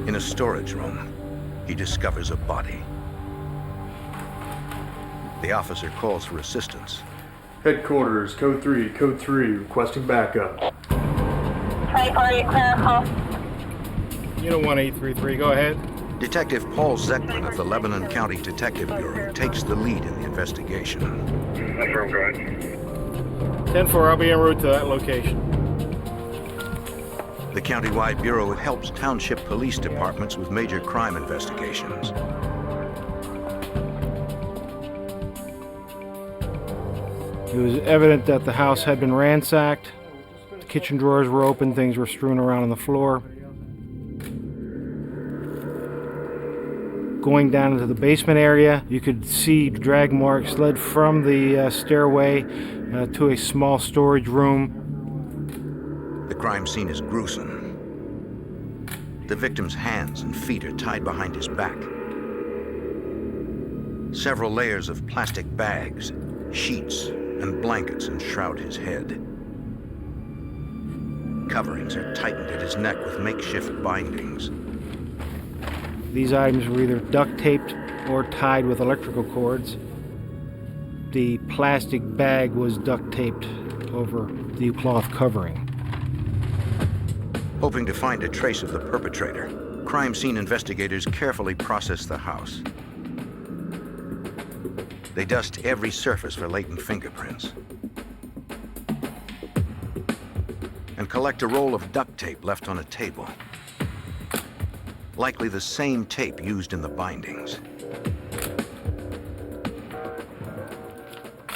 In a storage room, he discovers a body. The officer calls for assistance. Headquarters, code 3, requesting backup. Tri-party clerical. Unit 1833, go ahead. Detective Paul Zeckman of the Lebanon County Detective Bureau takes the lead in the investigation. Affirm, go ahead. 10-4, I'll be en route to that location. The countywide bureau helps township police departments with major crime investigations. It was evident that the house had been ransacked. The kitchen drawers were open, things were strewn around on the floor. Going down into the basement area, you could see drag marks led from the stairway to a small storage room. The crime scene is gruesome. The victim's hands and feet are tied behind his back. Several layers of plastic bags, sheets, and blankets enshroud his head. Coverings are tightened at his neck with makeshift bindings. These items were either duct taped or tied with electrical cords. The plastic bag was duct taped over the cloth covering. Hoping to find a trace of the perpetrator, crime scene investigators carefully process the house. They dust every surface for latent fingerprints and collect a roll of duct tape left on a table. Likely the same tape used in the bindings.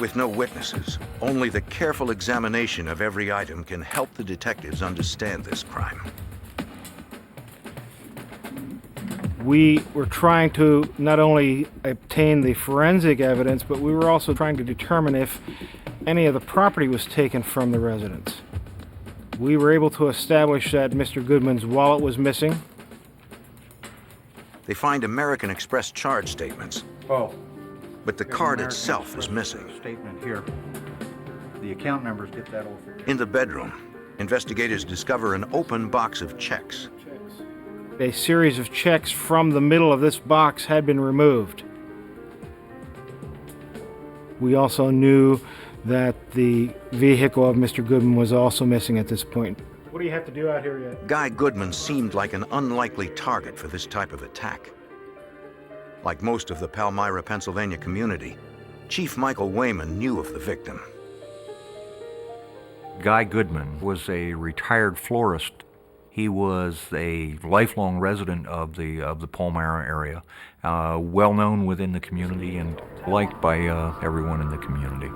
With no witnesses, only the careful examination of every item can help the detectives understand this crime. We were trying to not only obtain the forensic evidence, but we were also trying to determine if any of the property was taken from the residence. We were able to establish that Mr. Goodman's wallet was missing. They find American Express charge statements but the card itself is missing. Statement here. The account numbers get that all figured. In the bedroom, investigators discover an open box of checks. A series of checks from the middle of this box had been removed. We also knew that the vehicle of Mr. Goodman was also missing at this point. What do you have to do out here yet? Guy Goodman seemed like an unlikely target for this type of attack. Like most of the Palmyra, Pennsylvania community, Chief Michael Wayman knew of the victim. Guy Goodman was a retired florist. He was a lifelong resident of the Palmyra area, well known within the community and liked by everyone in the community.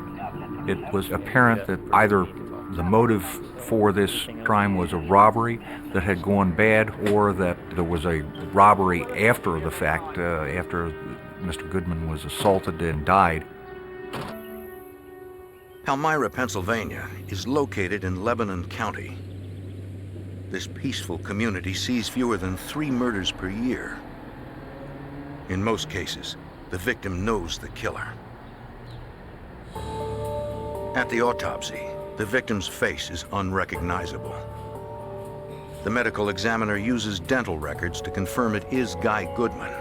It was apparent that either the motive for this crime was a robbery that had gone bad, or that there was a robbery after the fact, after Mr. Goodman was assaulted and died. Palmyra, Pennsylvania is located in Lebanon County. This peaceful community sees fewer than 3 murders per year. In most cases, the victim knows the killer. At the autopsy, the victim's face is unrecognizable. The medical examiner uses dental records to confirm it is Guy Goodman.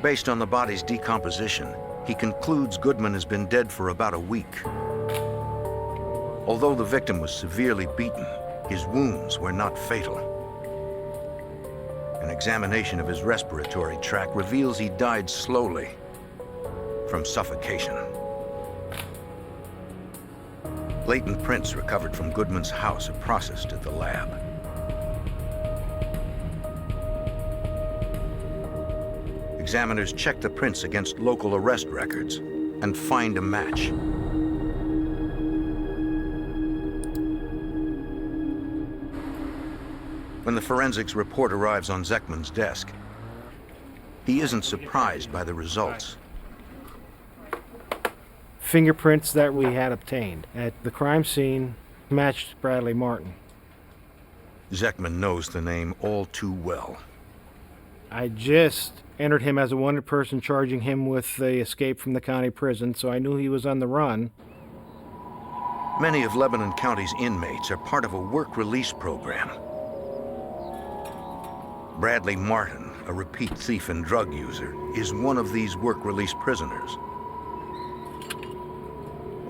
Based on the body's decomposition, he concludes Goodman has been dead for about a week. Although the victim was severely beaten, his wounds were not fatal. An examination of his respiratory tract reveals he died slowly from suffocation. Latent prints recovered from Goodman's house are processed at the lab. Examiners check the prints against local arrest records and find a match. When the forensics report arrives on Zekman's desk, he isn't surprised by the results. Fingerprints that we had obtained at the crime scene matched Bradley Martin. Zekman knows the name all too well. I just entered him as a wanted person, charging him with the escape from the county prison, so I knew he was on the run. Many of Lebanon County's inmates are part of a work release program. Bradley Martin, a repeat thief and drug user, is one of these work release prisoners.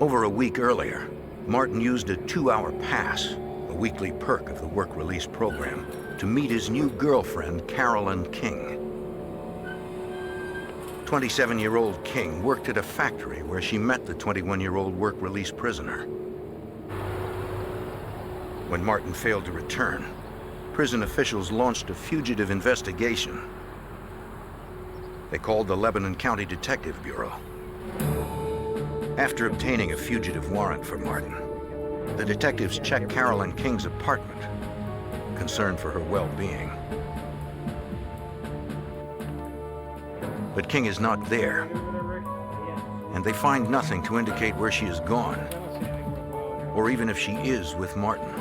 Over a week earlier, Martin used a 2-hour pass, a weekly perk of the work release program, to meet his new girlfriend, Carolyn King. 27-year-old King worked at a factory where she met the 21-year-old work release prisoner. When Martin failed to return, prison officials launched a fugitive investigation. They called the Lebanon County Detective Bureau. After obtaining a fugitive warrant for Martin, the detectives checked Carolyn King's apartment, concerned for her well-being. But King is not there, and they find nothing to indicate where she has gone, or even if she is with Martin.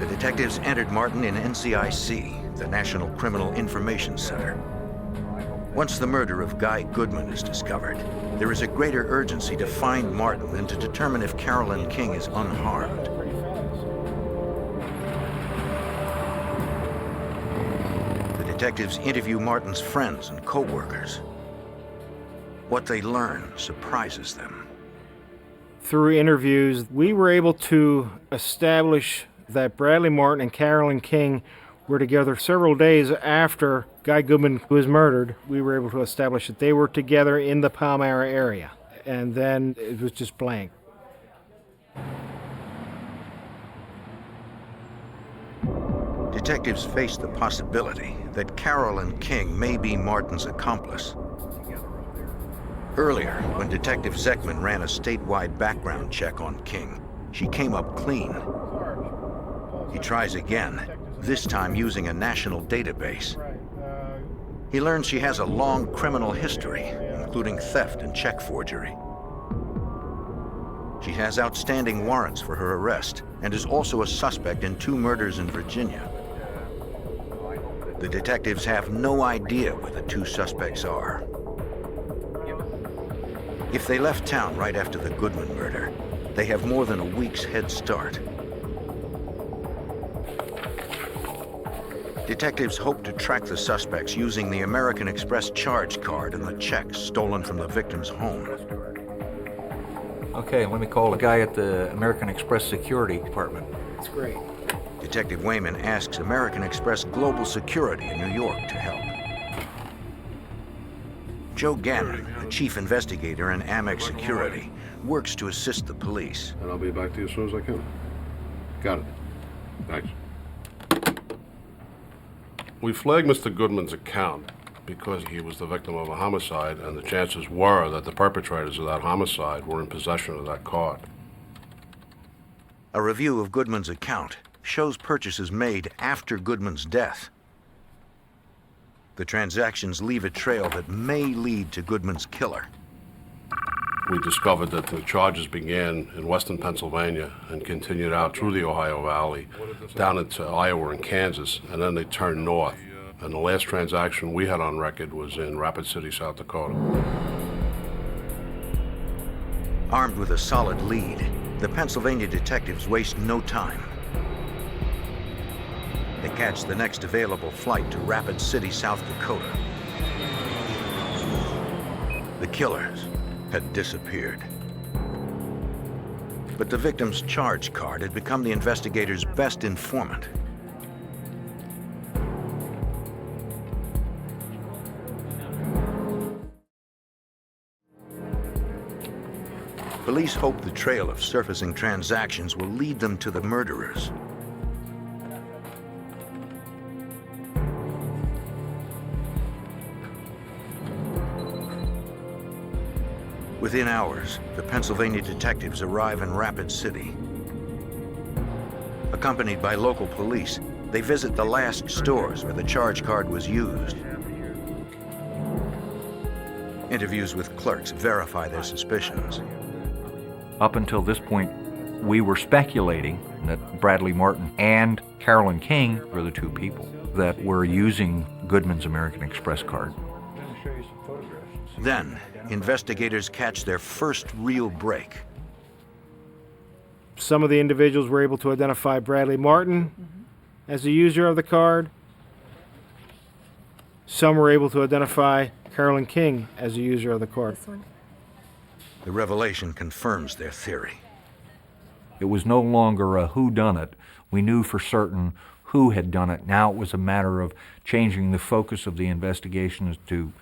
The detectives entered Martin in NCIC, the National Criminal Information Center. Once the murder of Guy Goodman is discovered, there is a greater urgency to find Martin than to determine if Carolyn King is unharmed. The detectives interview Martin's friends and co-workers. What they learn surprises them. Through interviews, we were able to establish that Bradley Martin and Carolyn King were together several days after Guy Goodman was murdered. We were able to establish that they were together in the Palmyra area, and then it was just blank. Detectives face the possibility that Carolyn King may be Martin's accomplice. Earlier, when Detective Zekman ran a statewide background check on King, she came up clean. He tries again, this time using a national database. He learns she has a long criminal history, including theft and check forgery. She has outstanding warrants for her arrest and is also a suspect in 2 murders in Virginia. The detectives have no idea where the two suspects are. If they left town right after the Goodman murder, they have more than a week's head start. Detectives hope to track the suspects using the American Express charge card and the checks stolen from the victim's home. Okay, let me call the guy at the American Express Security Department. That's great. Detective Wayman asks American Express Global Security in New York to help. Joe Gannon, the chief investigator in Amex Security, works to assist the police. And I'll be back to you as soon as I can. Got it. Thanks. We flagged Mr. Goodman's account because he was the victim of a homicide, and the chances were that the perpetrators of that homicide were in possession of that card. A review of Goodman's account shows purchases made after Goodman's death. The transactions leave a trail that may lead to Goodman's killer. We discovered that the charges began in western Pennsylvania and continued out through the Ohio Valley, down into Iowa and Kansas, and then they turned north. And the last transaction we had on record was in Rapid City, South Dakota. Armed with a solid lead, the Pennsylvania detectives waste no time. They catch the next available flight to Rapid City, South Dakota. The killers had disappeared. But the victim's charge card had become the investigators' best informant. Police hope the trail of surfacing transactions will lead them to the murderers. Within hours, the Pennsylvania detectives arrive in Rapid City. Accompanied by local police, they visit the last stores where the charge card was used. Interviews with clerks verify their suspicions. Up until this point, we were speculating that Bradley Martin and Carolyn King were the two people that were using Goodman's American Express card. Then, investigators catch their first real break. Some of the individuals were able to identify Bradley Martin as the user of the card. Some were able to identify Carolyn King as the user of the card. The revelation confirms their theory. It was no longer a whodunit. We knew for certain who had done it. Now it was a matter of changing the focus of the investigation to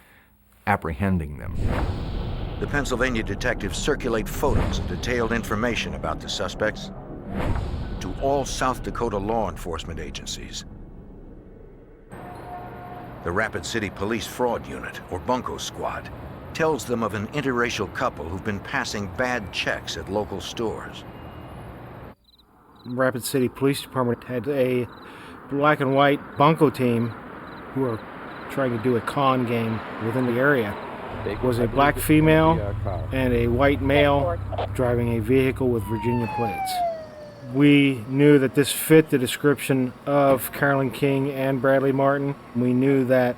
apprehending them. The Pennsylvania detectives circulate photos and detailed information about the suspects to all South Dakota law enforcement agencies. The Rapid City Police Fraud Unit, or Bunko Squad, tells them of an interracial couple who've been passing bad checks at local stores. Rapid City Police Department had a black and white bunco team who were trying to do a con game within the area. It was a black female and a white male driving a vehicle with Virginia plates. We knew that this fit the description of Carolyn King and Bradley Martin. We knew that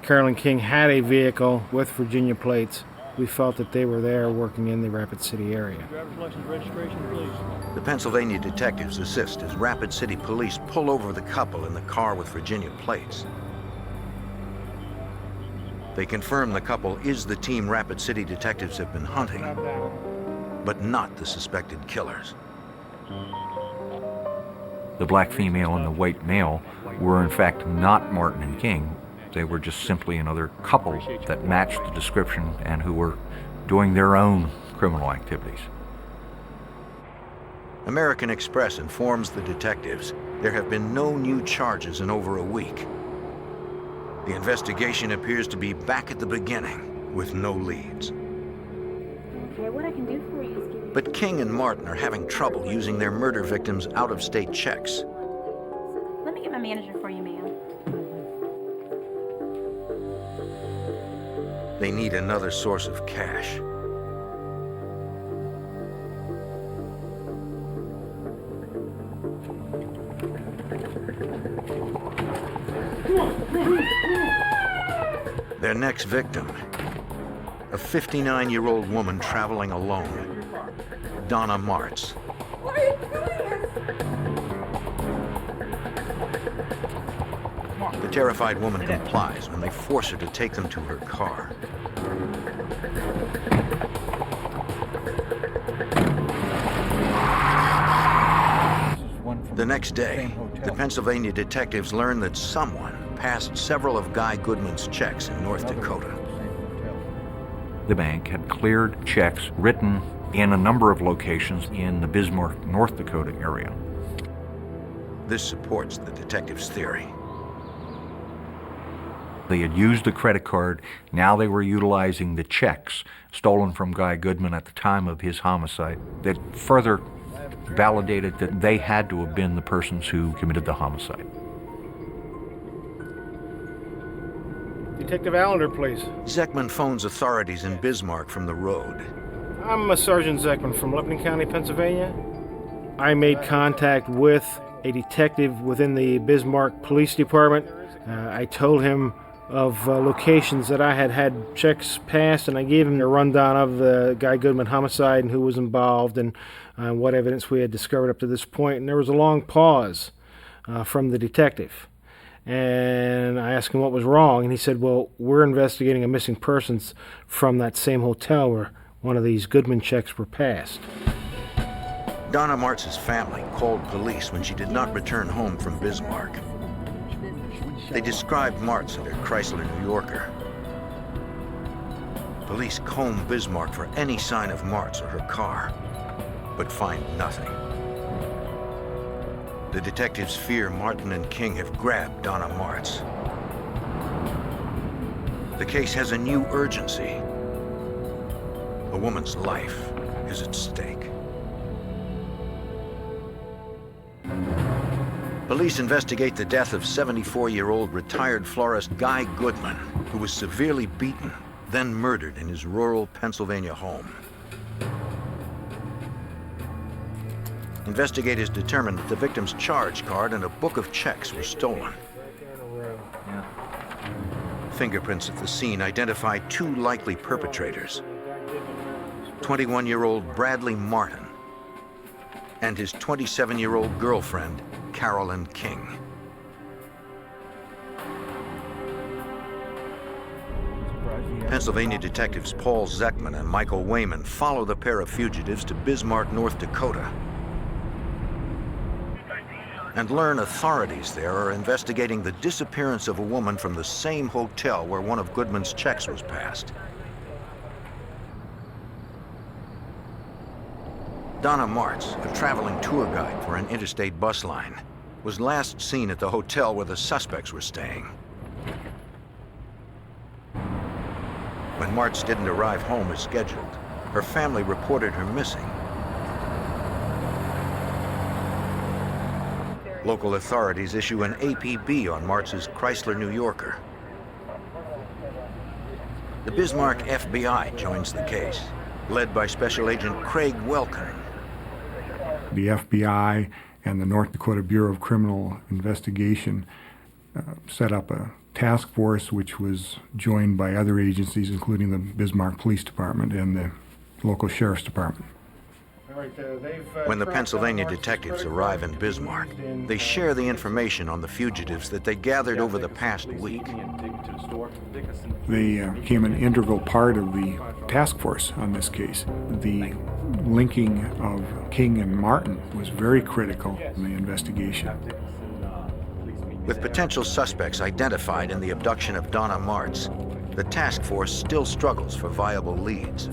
Carolyn King had a vehicle with Virginia plates. We felt that they were there working in the Rapid City area. Driver's license registration, please. The Pennsylvania detectives assist as Rapid City Police pull over the couple in the car with Virginia plates. They confirm the couple is the team Rapid City detectives have been hunting, but not the suspected killers. The black female and the white male were in fact not Martin and King. They were just simply another couple that matched the description and who were doing their own criminal activities. American Express informs the detectives there have been no new charges in over a week. The investigation appears to be back at the beginning with no leads. Okay, what I can do for you is give you... But King and Martin are having trouble using their murder victims' out-of-state checks. Let me get my manager for you, ma'am. They need another source of cash. Their next victim, a 59-year-old woman traveling alone, Donna Martz. The terrified woman complies when they force her to take them to her car. The next day, the Pennsylvania detectives learn that someone passed several of Guy Goodman's checks in North Dakota. The bank had cleared checks written in a number of locations in the Bismarck, North Dakota area. This supports the detective's theory. They had used the credit card. Now they were utilizing the checks stolen from Guy Goodman at the time of his homicide that further validated that they had to have been the persons who committed the homicide. Detective Allender, please. Zeckman phones authorities in Bismarck from the road. I'm Sergeant Zeckman from Lebanon County, Pennsylvania. I made contact with a detective within the Bismarck Police Department. I told him of locations that I had had checks passed, and I gave him a rundown of the Guy Goodman homicide and who was involved and what evidence we had discovered up to this point. And there was a long pause from the detective. And I asked him what was wrong, and he said, well, we're investigating a missing persons from that same hotel where one of these Goodman checks were passed. Donna Martz's family called police when she did not return home from Bismarck. They described Martz and her Chrysler New Yorker. Police comb Bismarck for any sign of Martz or her car, but find nothing. The detectives fear Martin and King have grabbed Donna Martz. The case has a new urgency. A woman's life is at stake. Police investigate the death of 74-year-old retired florist Guy Goodman, who was severely beaten, then murdered in his rural Pennsylvania home. Investigators determined that the victim's charge card and a book of checks were stolen. Fingerprints at the scene identified two likely perpetrators: 21-year-old Bradley Martin and his 27-year-old girlfriend, Carolyn King. Pennsylvania detectives Paul Zeckman and Michael Wayman follow the pair of fugitives to Bismarck, North Dakota, and learn authorities there are investigating the disappearance of a woman from the same hotel where one of Goodman's checks was passed. Donna Martz, a traveling tour guide for an interstate bus line, was last seen at the hotel where the suspects were staying. When Martz didn't arrive home as scheduled, her family reported her missing. Local authorities issue an APB on Martz's Chrysler New Yorker. The Bismarck FBI joins the case, led by Special Agent Craig Welkin. The FBI and the North Dakota Bureau of Criminal Investigation set up a task force which was joined by other agencies, including the Bismarck Police Department and the local Sheriff's Department. When the Pennsylvania detectives arrive in Bismarck, they share the information on the fugitives that they gathered over the past week. They became an integral part of the task force on this case. The linking of King and Martin was very critical in the investigation. With potential suspects identified in the abduction of Donna Martz, the task force still struggles for viable leads.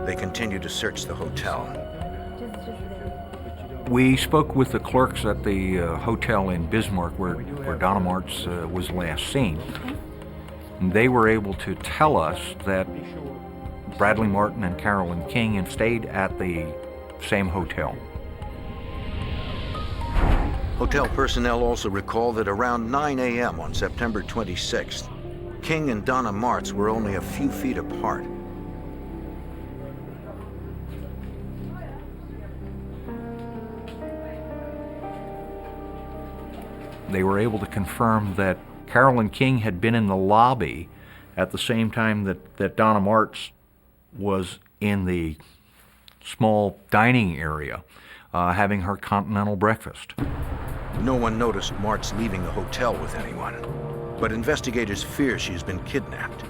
They continue to search the hotel. We spoke with the clerks at the hotel in Bismarck where Donna Martz was last seen. And they were able to tell us that Bradley Martin and Carolyn King had stayed at the same hotel. Hotel personnel also recall that around 9 a.m. on September 26th, King and Donna Martz were only a few feet apart. They were able to confirm that Carolyn King had been in the lobby at the same time that Donna Martz was in the small dining area having her continental breakfast. No one noticed Martz leaving the hotel with anyone, but investigators fear she's been kidnapped.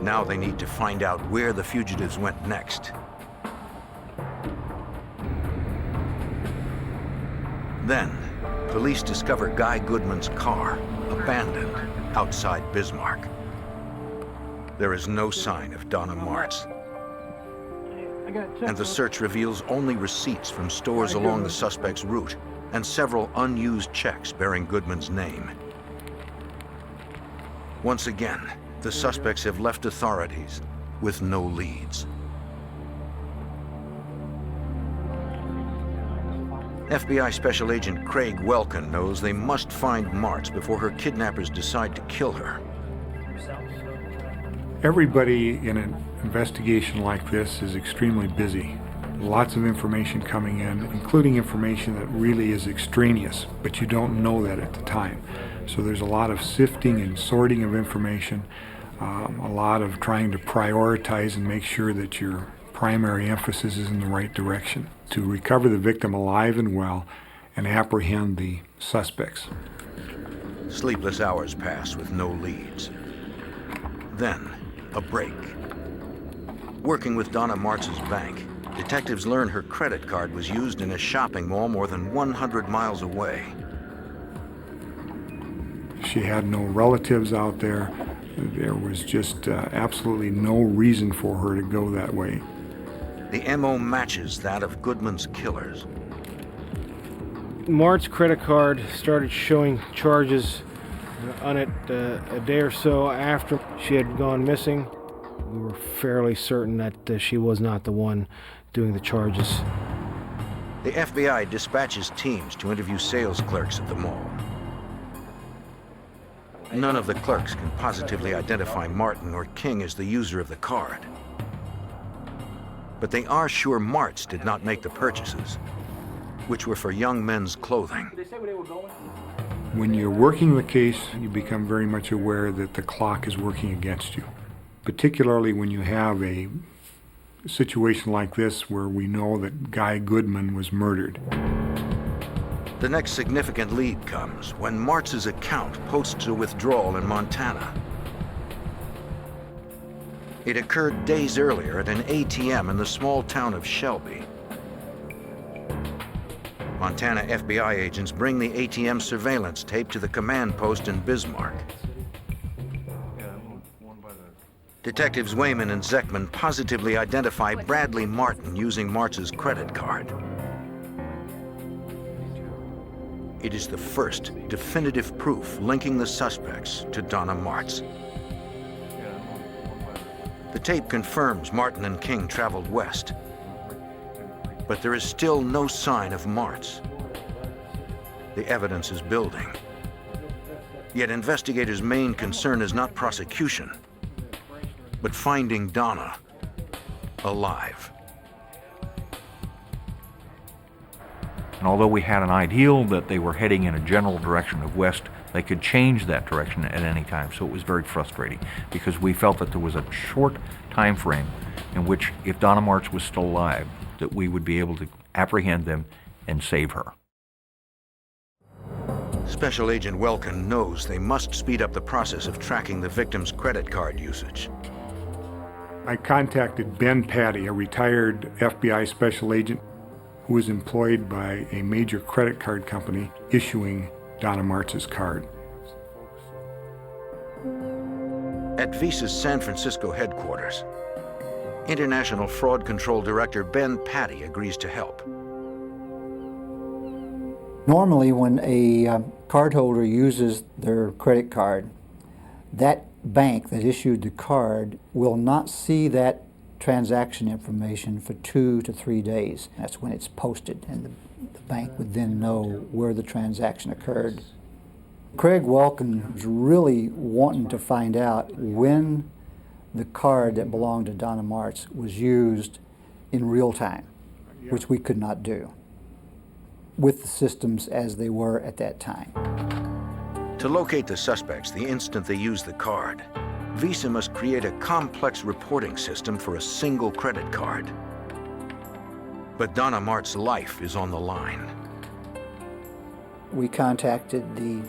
Now they need to find out where the fugitives went next. Then, police discover Guy Goodman's car, abandoned, outside Bismarck. There is no sign of Donna Martz. And the search reveals only receipts from stores along the suspect's route and several unused checks bearing Goodman's name. Once again, the suspects have left authorities with no leads. FBI Special Agent Craig Welkin knows they must find Martz before her kidnappers decide to kill her. Everybody in an investigation like this is extremely busy. Lots of information coming in, including information that really is extraneous, but you don't know that at the time. So there's a lot of sifting and sorting of information, a lot of trying to prioritize and make sure that your primary emphasis is in the right direction to recover the victim alive and well and apprehend the suspects. Sleepless hours pass with no leads. Then, a break. Working with Donna Martz's bank, detectives learn her credit card was used in a shopping mall more than 100 miles away. She had no relatives out there. There was just absolutely no reason for her to go that way. The MO matches that of Goodman's killers. Martz's credit card started showing charges on it a day or so after she had gone missing. We were fairly certain that she was not the one doing the charges. The FBI dispatches teams to interview sales clerks at the mall. None of the clerks can positively identify Martin or King as the user of the card. But they are sure Martz did not make the purchases, which were for young men's clothing. When you're working the case, you become very much aware that the clock is working against you, particularly when you have a situation like this where we know that Guy Goodman was murdered. The next significant lead comes when Martz's account posts a withdrawal in Montana. It occurred days earlier at an ATM in the small town of Shelby. Montana FBI agents bring the ATM surveillance tape to the command post in Bismarck. Detectives Wayman and Zeckman positively identify Bradley Martin using Martz's credit card. It is the first definitive proof linking the suspects to Donna Martz. The tape confirms Martin and King traveled west, but there is still no sign of Martz. The evidence is building. Yet investigators' main concern is not prosecution, but finding Donna alive. And although we had an ideal that they were heading in a general direction of west, they could change that direction at any time. So it was very frustrating because we felt that there was a short time frame in which, if Donna Martz was still alive, that we would be able to apprehend them and save her. Special Agent Welkin knows they must speed up the process of tracking the victim's credit card usage. I contacted Ben Patty, a retired FBI special agent who was employed by a major credit card company issuing Donna Martz's card. At Visa's San Francisco headquarters, International Fraud Control Director Ben Patty agrees to help. Normally, when a cardholder uses their credit card, that bank that issued the card will not see that transaction information for 2 to 3 days. That's when it's posted, and the bank would then know where the transaction occurred. Craig Welkin was really wanting to find out when the card that belonged to Donna Martz was used in real time, which we could not do. with the systems as they were at that time. To locate the suspects the instant they use the card, Visa must create a complex reporting system for a single credit card. But Donna Mart's life is on the line. We contacted the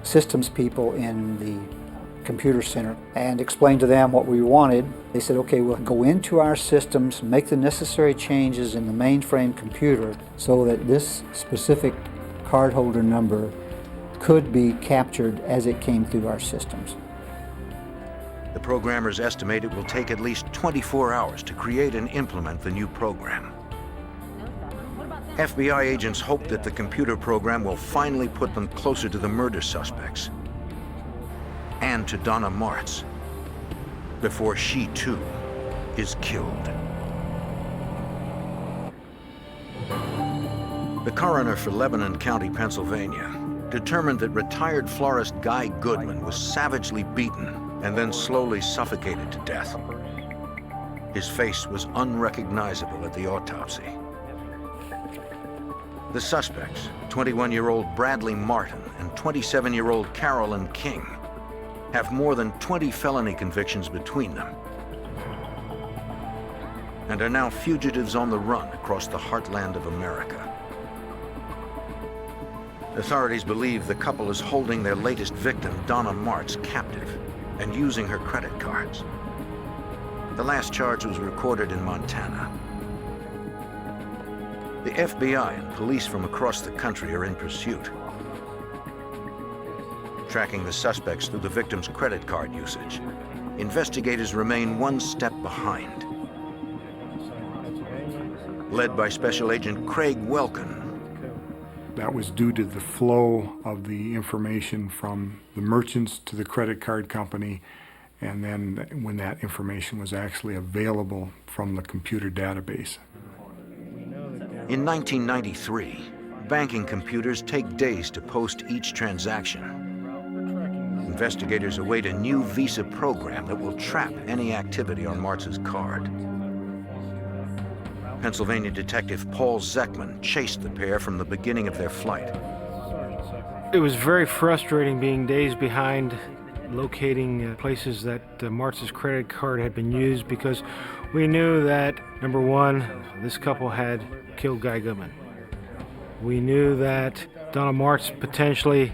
systems people in the computer center and explained to them what we wanted. They said, okay, we'll go into our systems, make the necessary changes in the mainframe computer so that this specific cardholder number could be captured as it came through our systems. The programmers estimate it will take at least 24 hours to create and implement the new program. FBI agents hope that the computer program will finally put them closer to the murder suspects and to Donna Martz before she too is killed. The coroner for Lebanon County, Pennsylvania, determined that retired florist Guy Goodman was savagely beaten and then slowly suffocated to death. His face was unrecognizable at the autopsy. The suspects, 21-year-old Bradley Martin and 27-year-old Carolyn King, have more than 20 felony convictions between them and are now fugitives on the run across the heartland of America. Authorities believe the couple is holding their latest victim, Donna Martz, captive and using her credit cards. The last charge was recorded in Montana. The FBI and police from across the country are in pursuit, tracking the suspects through the victim's credit card usage. Investigators remain one step behind. Led by Special Agent Craig Welkin. That was due to the flow of the information from the merchants to the credit card company, and then when that information was actually available from the computer database. In 1993, banking computers take days to post each transaction. Investigators await a new Visa program that will trap any activity on Martz's card. Pennsylvania detective Paul Zeckman chased the pair from the beginning of their flight. It was very frustrating being days behind locating places that Martz's credit card had been used, because we knew that, number one, this couple had killed Guy Goodman. We knew that Donna Martz potentially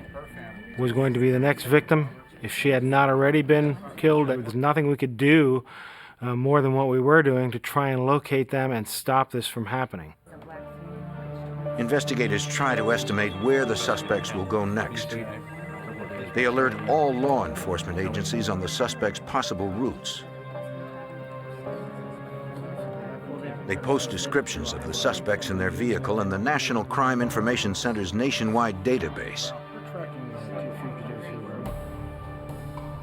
was going to be the next victim. If she had not already been killed, there was nothing we could do more than what we were doing to try and locate them and stop this from happening. Investigators try to estimate where the suspects will go next. They alert all law enforcement agencies on the suspects' possible routes. They post descriptions of the suspects in their vehicle in the National Crime Information Center's nationwide database.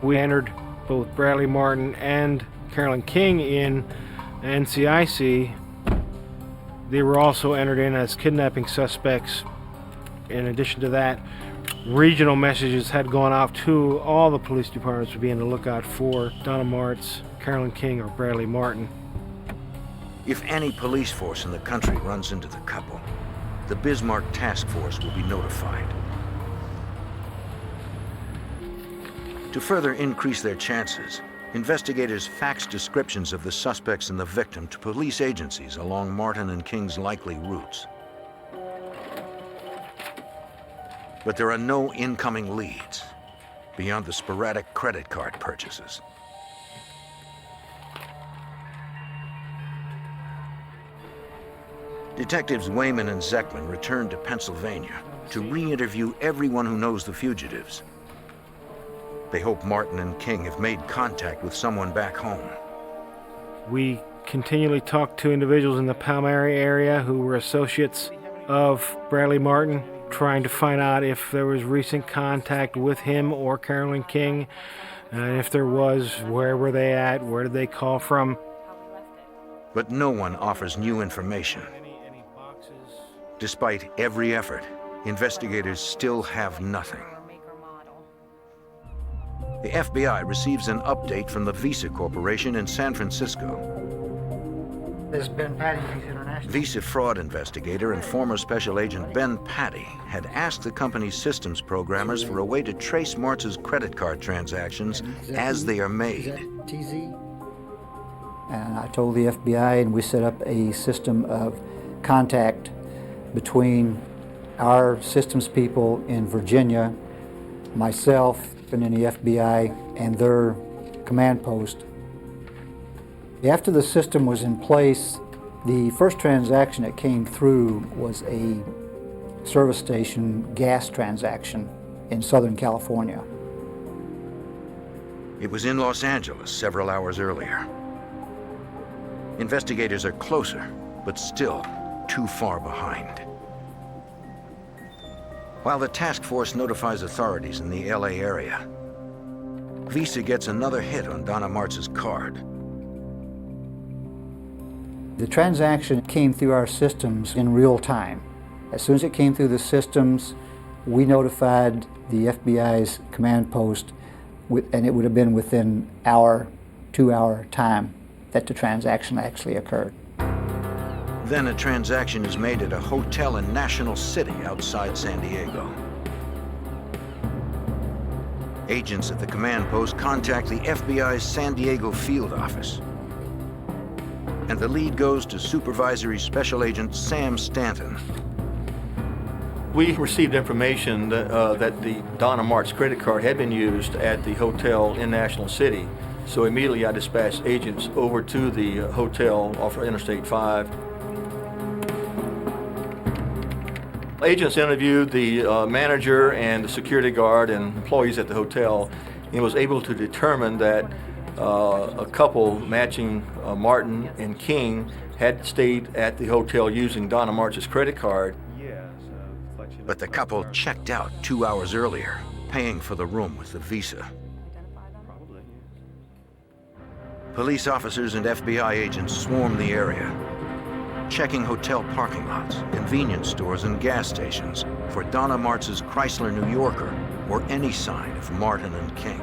We entered both Bradley Martin and Carolyn King in NCIC. They were also entered in as kidnapping suspects. In addition to that, regional messages had gone out to all the police departments to be on the lookout for Donna Martz, Carolyn King, or Bradley Martin. If any police force in the country runs into the couple, the Bismarck Task Force will be notified. To further increase their chances, investigators fax descriptions of the suspects and the victim to police agencies along Martin and King's likely routes. But there are no incoming leads beyond the sporadic credit card purchases. Detectives Wayman and Zeckman returned to Pennsylvania to re-interview everyone who knows the fugitives. They hope Martin and King have made contact with someone back home. We continually talked to individuals in the Palmyra area who were associates of Bradley Martin, trying to find out if there was recent contact with him or Carolyn King, and if there was, where were they at, where did they call from. But no one offers new information. Despite every effort, investigators still have nothing. The FBI receives an update from the Visa Corporation in San Francisco. This is Ben Patty, Visa International. Visa fraud investigator and former special agent Ben Patty had asked the company's systems programmers for a way to trace Martz's credit card transactions as they are made. TZ? And I told the FBI, and we set up a system of contact between our systems people in Virginia, myself, and then the FBI, and their command post. After the system was in place, the first transaction that came through was a service station gas transaction in Southern California. It was in Los Angeles several hours earlier. Investigators are closer, but still too far behind. While the task force notifies authorities in the LA area, Visa gets another hit on Donna Martz's card. The transaction came through our systems in real time. As soon as it came through the systems, we notified the FBI's command post, and it would have been within our 2-hour time that the transaction actually occurred. Then a transaction is made at a hotel in National City outside San Diego. Agents at the command post contact the FBI's San Diego field office. And the lead goes to Supervisory Special Agent Sam Stanton. We received information that the Donna Martz credit card had been used at the hotel in National City. So immediately I dispatched agents over to the hotel off Interstate 5. Agents interviewed the manager and the security guard and employees at the hotel and was able to determine that a couple matching Martin and King had stayed at the hotel using Donna Martz's credit card. But the couple checked out 2 hours earlier, paying for the room with the Visa. Police officers and FBI agents swarmed the area, checking hotel parking lots, convenience stores, and gas stations for Donna Martz's Chrysler New Yorker or any sign of Martin and King.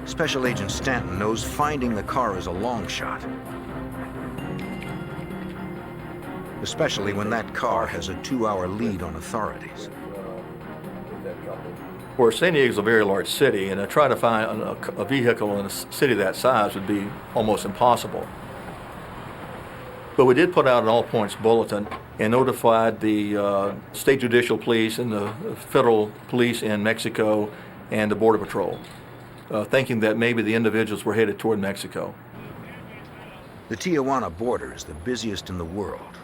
Special Agent Stanton knows finding the car is a long shot, especially when that car has a 2-hour lead on authorities. Of course, San Diego's a very large city, and to try to find a vehicle in a city that size would be almost impossible. But we did put out an all-points bulletin and notified the state judicial police and the federal police in Mexico and the Border Patrol, thinking that maybe the individuals were headed toward Mexico. The Tijuana border is the busiest in the world.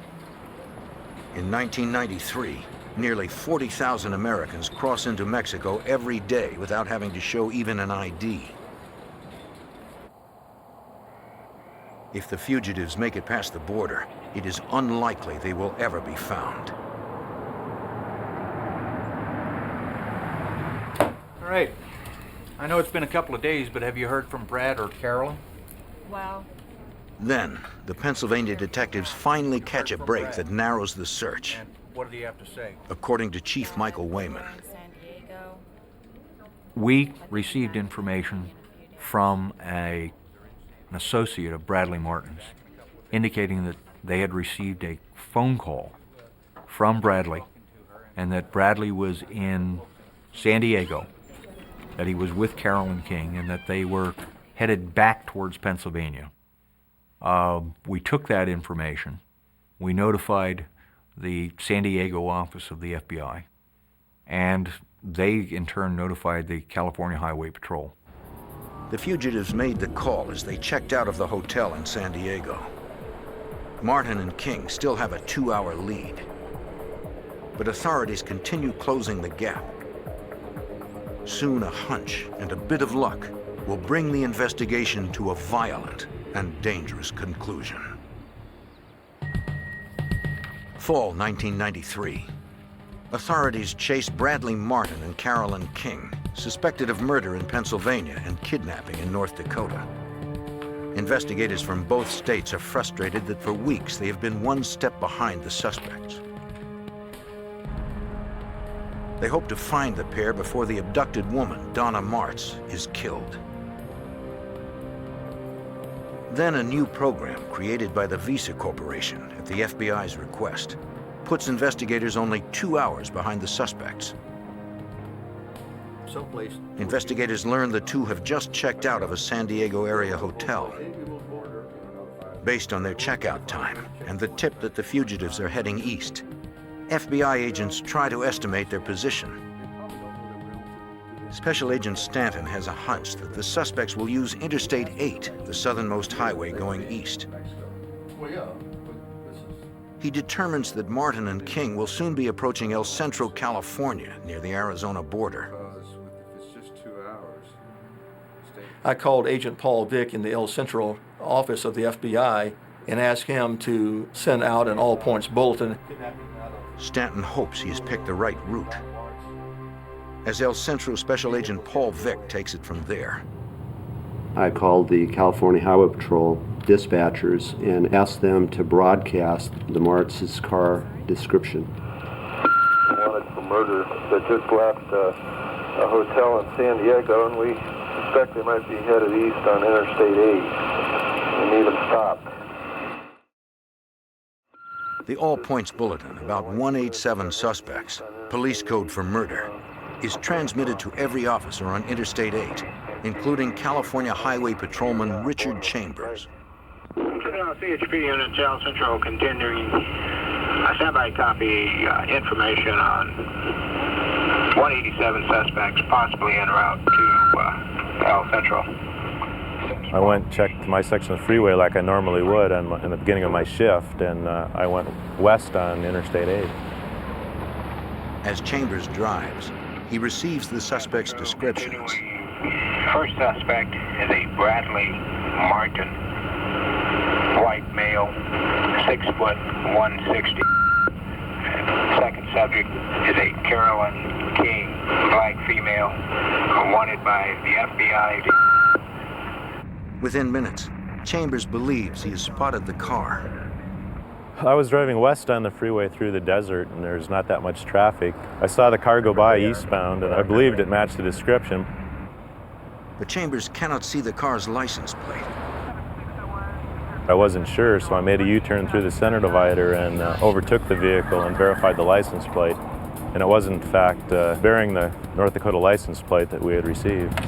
In 1993, nearly 40,000 Americans cross into Mexico every day without having to show even an ID. If the fugitives make it past the border, it is unlikely they will ever be found. All right. I know it's been a couple of days, but have you heard from Brad or Carolyn? Wow. Then, the Pennsylvania detectives finally catch a break that narrows the search. What did he have to say? According to Chief Michael Wayman. We received information from an associate of Bradley Martin's, indicating that they had received a phone call from Bradley, and that Bradley was in San Diego, that he was with Carolyn King, and that they were headed back towards Pennsylvania. We took that information. We notified the San Diego office of the FBI, and they in turn notified the California Highway Patrol. The fugitives made the call as they checked out of the hotel in San Diego. Martin and King still have a 2-hour lead, but authorities continue closing the gap. Soon a hunch and a bit of luck will bring the investigation to a violent and dangerous conclusion. Fall 1993. Authorities chase Bradley Martin and Carolyn King, suspected of murder in Pennsylvania and kidnapping in North Dakota. Investigators from both states are frustrated that for weeks they have been one step behind the suspects. They hope to find the pair before the abducted woman, Donna Martz, is killed. Then a new program created by the Visa Corporation at the FBI's request puts investigators only 2 hours behind the suspects. Someplace. Investigators learn the two have just checked out of a San Diego area hotel. Based on their checkout time and the tip that the fugitives are heading east, FBI agents try to estimate their position. Special Agent Stanton has a hunch that the suspects will use Interstate 8, the southernmost highway going east. He determines that Martin and King will soon be approaching El Centro, California, near the Arizona border. I called Agent Paul Vick in the El Centro office of the FBI and asked him to send out an all-points bulletin. Stanton hopes he has picked the right route, as El Centro Special Agent Paul Vick takes it from there. I called the California Highway Patrol dispatchers and asked them to broadcast the Martz's car description. Wanted for murder that just left a hotel in San Diego, and we suspect they might be headed east on Interstate 8 and even stopped. The all-points bulletin about 187 suspects, police code for murder, is transmitted to every officer on Interstate 8, including California Highway Patrolman Richard Chambers. CHP unit, El Centro, continuing standby copy information on 187 suspects possibly en route to El Centro. I went and checked my section of the freeway like I normally would in the beginning of my shift, and I went west on Interstate 8. As Chambers drives, he receives the suspect's descriptions. First suspect is a Bradley Martin, white male, 6 foot 160. Second subject is a Carolyn King, black female, wanted by the FBI. Within minutes, Chambers believes he has spotted the car. I was driving west on the freeway through the desert, and there's not that much traffic. I saw the car go by eastbound, and I believed it matched the description. But Chambers cannot see the car's license plate. I wasn't sure, so I made a U-turn through the center divider and overtook the vehicle and verified the license plate. And it was, in fact, bearing the North Dakota license plate that we had received.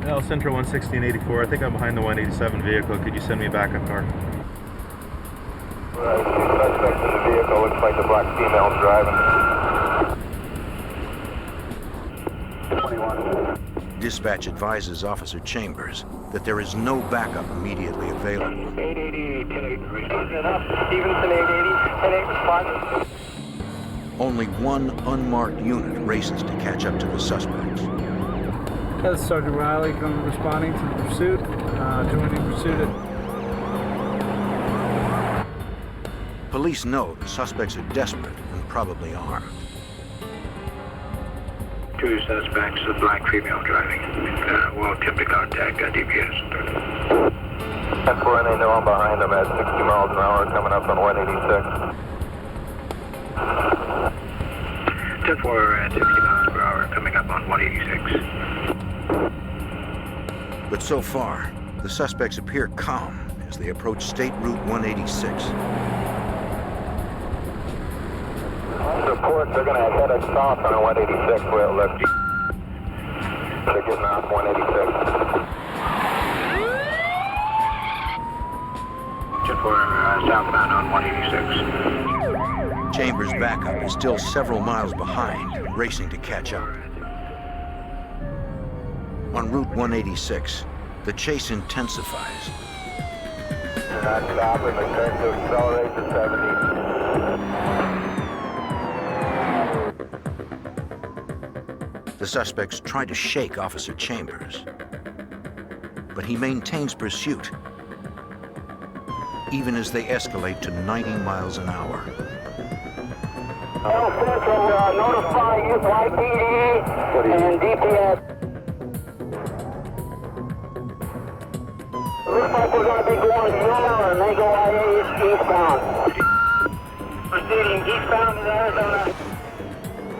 El Centro 160 and 84. I think I'm behind the 187 vehicle. Could you send me a backup car? Suspect in the vehicle looks like the black female driving. Dispatch advises Officer Chambers that there is no backup immediately available. 880, 10-8, Stevenson 880, 10-8 responding. Only one unmarked unit races to catch up to the suspects. That's Sergeant Riley responding to the pursuit, joining pursuit. Police know the suspects are desperate and probably armed. Two suspects, the black female driving. We'll attempt to contact DPS. 10-4, and they know I'm behind them at 60 miles an hour coming up on 186. 10-4 at 60 miles per hour coming up on 186. But so far, the suspects appear calm as they approach State Route 186. Report, they're going to head us south on 186 where it left. They're getting off 186. 10-4 southbound on 186. Chambers' backup is still several miles behind, racing to catch up. On Route 186, the chase intensifies. They're not stopping, they're starting to accelerate to 70. The suspects try to shake Officer Chambers, but he maintains pursuit, even as they escalate to 90 miles an hour. El Centro, notify YPD and DPS. Looks like we're going to be going Yuma and they go IA eastbound. Proceeding eastbound in Arizona.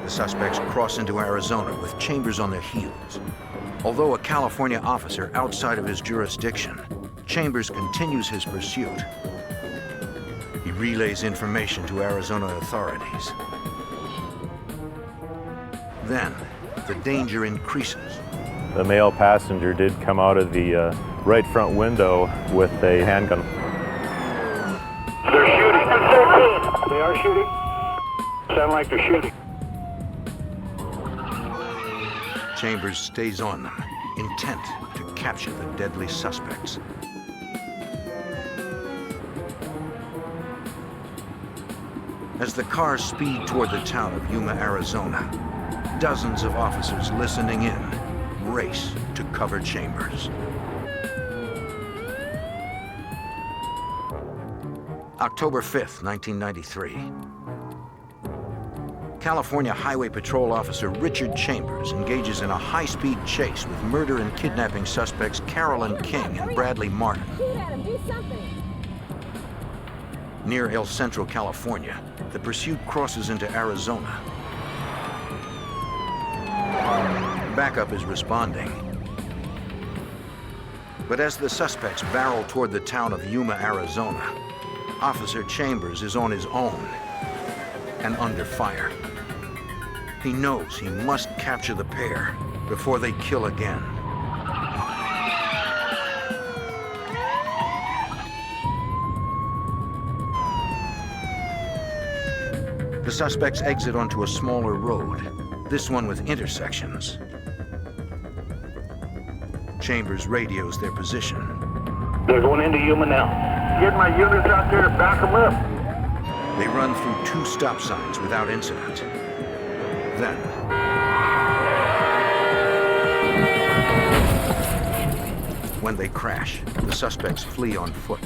The suspects cross into Arizona with Chambers on their heels. Although a California officer outside of his jurisdiction, Chambers continues his pursuit. He relays information to Arizona authorities. Then, the danger increases. The male passenger did come out of the right front window with a handgun. They're shooting. They are shooting. Sound like they're shooting. Chambers stays on them, intent to capture the deadly suspects. As the cars speed toward the town of Yuma, Arizona, dozens of officers listening in race to cover Chambers. October 5th, 1993. California Highway Patrol Officer Richard Chambers engages in a high-speed chase with murder and kidnapping suspects Carolyn King and Bradley Martin. Near El Centro, California, the pursuit crosses into Arizona. Backup is responding. But as the suspects barrel toward the town of Yuma, Arizona, Officer Chambers is on his own and under fire. He knows he must capture the pair before they kill again. The suspects exit onto a smaller road, this one with intersections. Chambers radios their position. They're going into Yuma now. Get my units out there, back them up. They run through 2 stop signs without incident. Then, when they crash, the suspects flee on foot.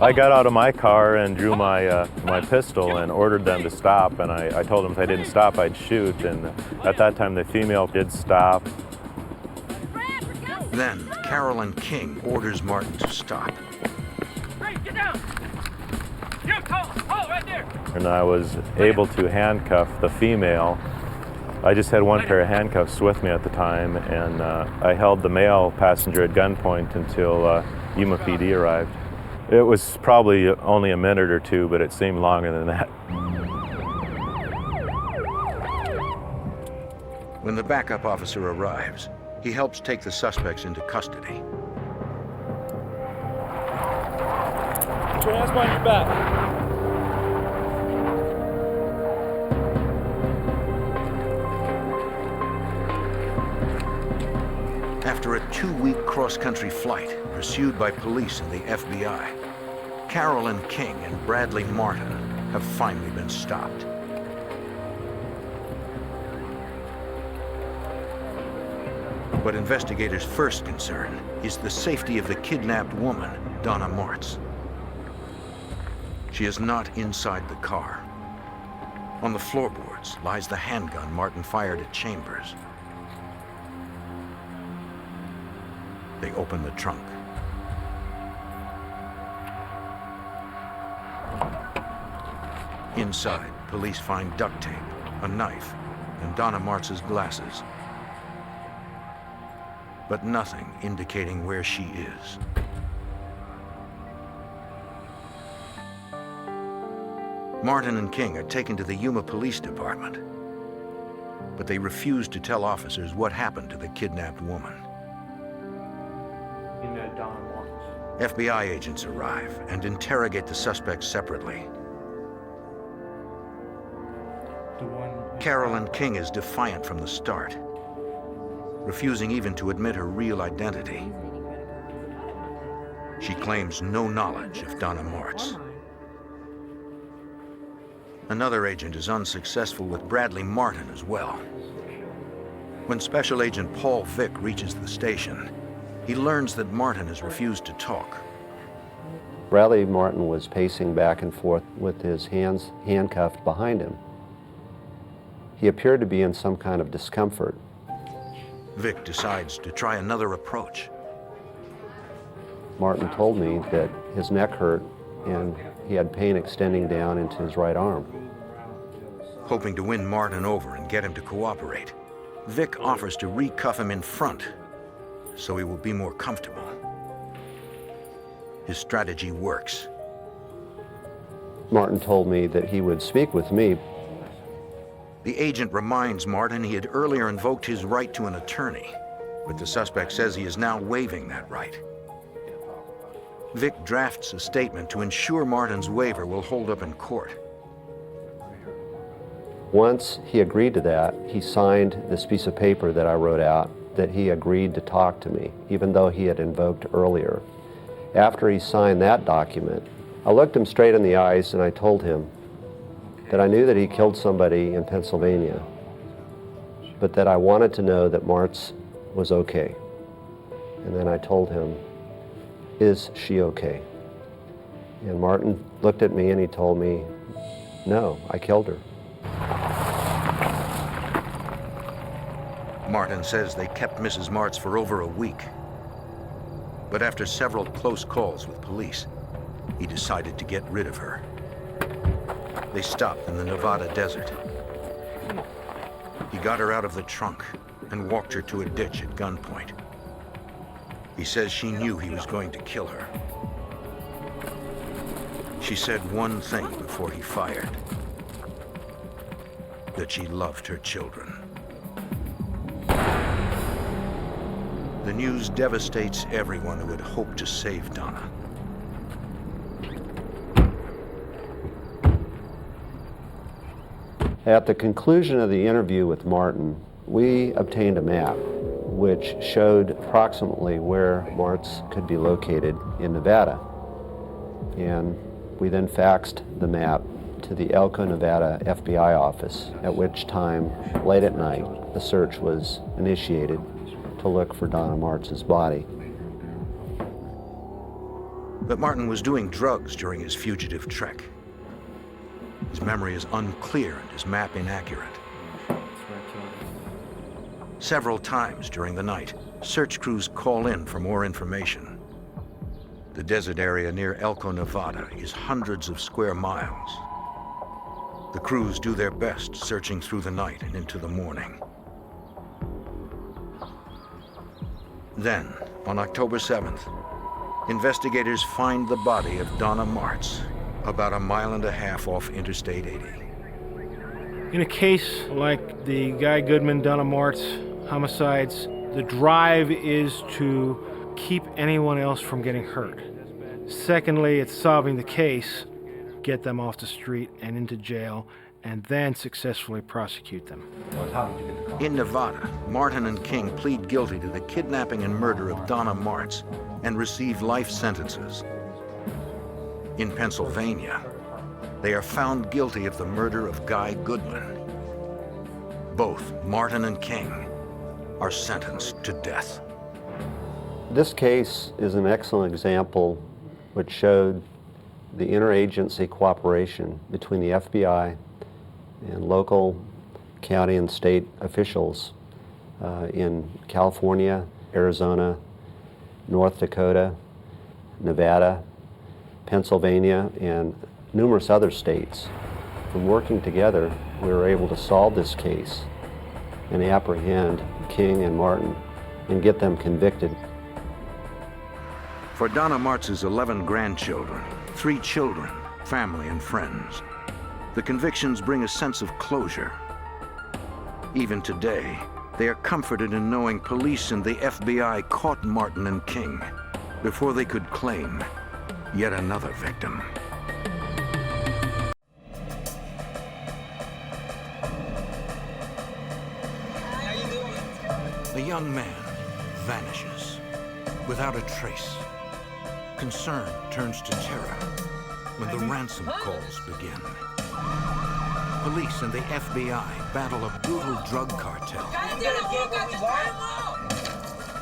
I got out of my car and drew my pistol and ordered them to stop, and I told them if they didn't stop, I'd shoot, and at that time the female did stop. Then, Carolyn King orders Martin to stop. Hey, get down! You, call right there! And I was able to handcuff the female. I just had one pair of handcuffs with me at the time, and I held the male passenger at gunpoint until Yuma PD arrived. It was probably only a minute or two, but it seemed longer than that. When the backup officer arrives, he helps take the suspects into custody. Put your hands behind your back. After a 2-week cross-country flight, pursued by police and the FBI, Carolyn King and Bradley Martin have finally been stopped. But investigators' first concern is the safety of the kidnapped woman, Donna Martz. She is not inside the car. On the floorboards lies the handgun Martin fired at Chambers. They open the trunk. Inside, police find duct tape, a knife, and Donna Martz's glasses. But nothing indicating where she is. Martin and King are taken to the Yuma Police Department, but they refuse to tell officers what happened to the kidnapped woman. FBI agents arrive and interrogate the suspects separately. Carolyn King is defiant from the start, refusing even to admit her real identity. She claims no knowledge of Donna Martz. Another agent is unsuccessful with Bradley Martin as well. When Special Agent Paul Vick reaches the station, he learns that Martin has refused to talk. Bradley Martin was pacing back and forth with his hands handcuffed behind him. He appeared to be in some kind of discomfort. Vick decides to try another approach. Martin told me that his neck hurt and he had pain extending down into his right arm. Hoping to win Martin over and get him to cooperate, Vick offers to recuff him in front so he will be more comfortable. His strategy works. Martin told me that he would speak with me. The agent reminds Martin he had earlier invoked his right to an attorney, but the suspect says he is now waiving that right. Vic drafts a statement to ensure Martin's waiver will hold up in court. Once he agreed to that, he signed this piece of paper that I wrote out that he agreed to talk to me, even though he had invoked earlier. After he signed that document, I looked him straight in the eyes and I told him that I knew that he killed somebody in Pennsylvania, but that I wanted to know that Martz was okay. And then I told him, "Is she okay?" And Martin looked at me and he told me, "No, I killed her." Martin says they kept Mrs. Martz for over a week. But after several close calls with police, he decided to get rid of her. They stopped in the Nevada desert. He got her out of the trunk and walked her to a ditch at gunpoint. He says she knew he was going to kill her. She said one thing before he fired: that she loved her children. The news devastates everyone who had hoped to save Donna. At the conclusion of the interview with Martin, we obtained a map which showed approximately where Martz could be located in Nevada. And we then faxed the map to the Elko, Nevada FBI office, at which time, late at night, the search was initiated to look for Donna Martz's body. But Martin was doing drugs during his fugitive trek. His memory is unclear and his map inaccurate. Several times during the night, search crews call in for more information. The desert area near Elko, Nevada is hundreds of square miles. The crews do their best searching through the night and into the morning. Then, on October 7th, investigators find the body of Donna Martz about 1.5 miles off Interstate 80. In a case like the Guy Goodman, Donna Martz homicides, the drive is to keep anyone else from getting hurt. Secondly, it's solving the case, get them off the street and into jail, and then successfully prosecute them. In Nevada, Martin and King plead guilty to the kidnapping and murder of Donna Martz and receive life sentences. In Pennsylvania, they are found guilty of the murder of Guy Goodman. Both Martin and King are sentenced to death. This case is an excellent example which showed the interagency cooperation between the FBI and local county and state officials in California, Arizona, North Dakota, Nevada, Pennsylvania, and numerous other states. From working together, we were able to solve this case and apprehend King and Martin and get them convicted. For Donna Martz's 11 grandchildren, 3 children, family, and friends, the convictions bring a sense of closure. Even today, they are comforted in knowing police and the FBI caught Martin and King before they could claim yet another victim. A young man vanishes without a trace. Concern turns to terror when the ransom calls begin. Police and the FBI battle a brutal drug cartel,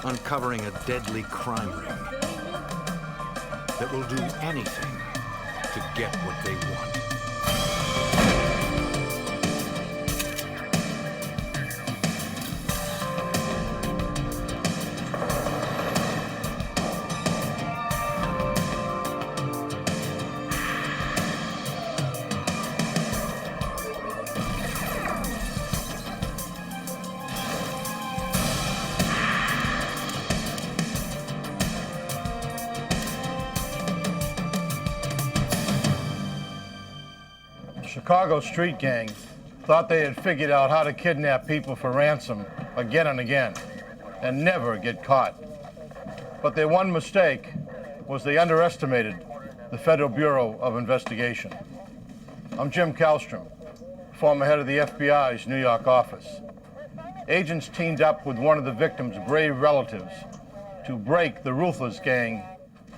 uncovering a deadly crime ring that will do anything to get what they want. Chicago street gang thought they had figured out how to kidnap people for ransom again and again and never get caught. But their one mistake was they underestimated the Federal Bureau of Investigation. I'm Jim Kallstrom, former head of the FBI's New York office. Agents teamed up with one of the victim's brave relatives to break the ruthless gang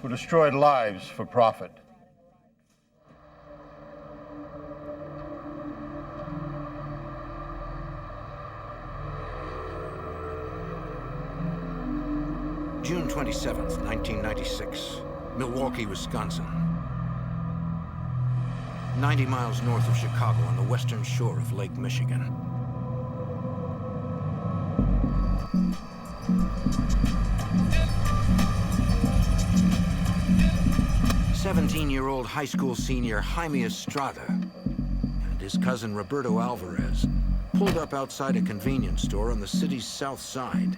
who destroyed lives for profit. June 27th, 1996, Milwaukee, Wisconsin. 90 miles north of Chicago on the western shore of Lake Michigan. "17-year-old high school senior Jaime Estrada and his cousin Roberto Alvarez pulled up outside a convenience store on the city's south side.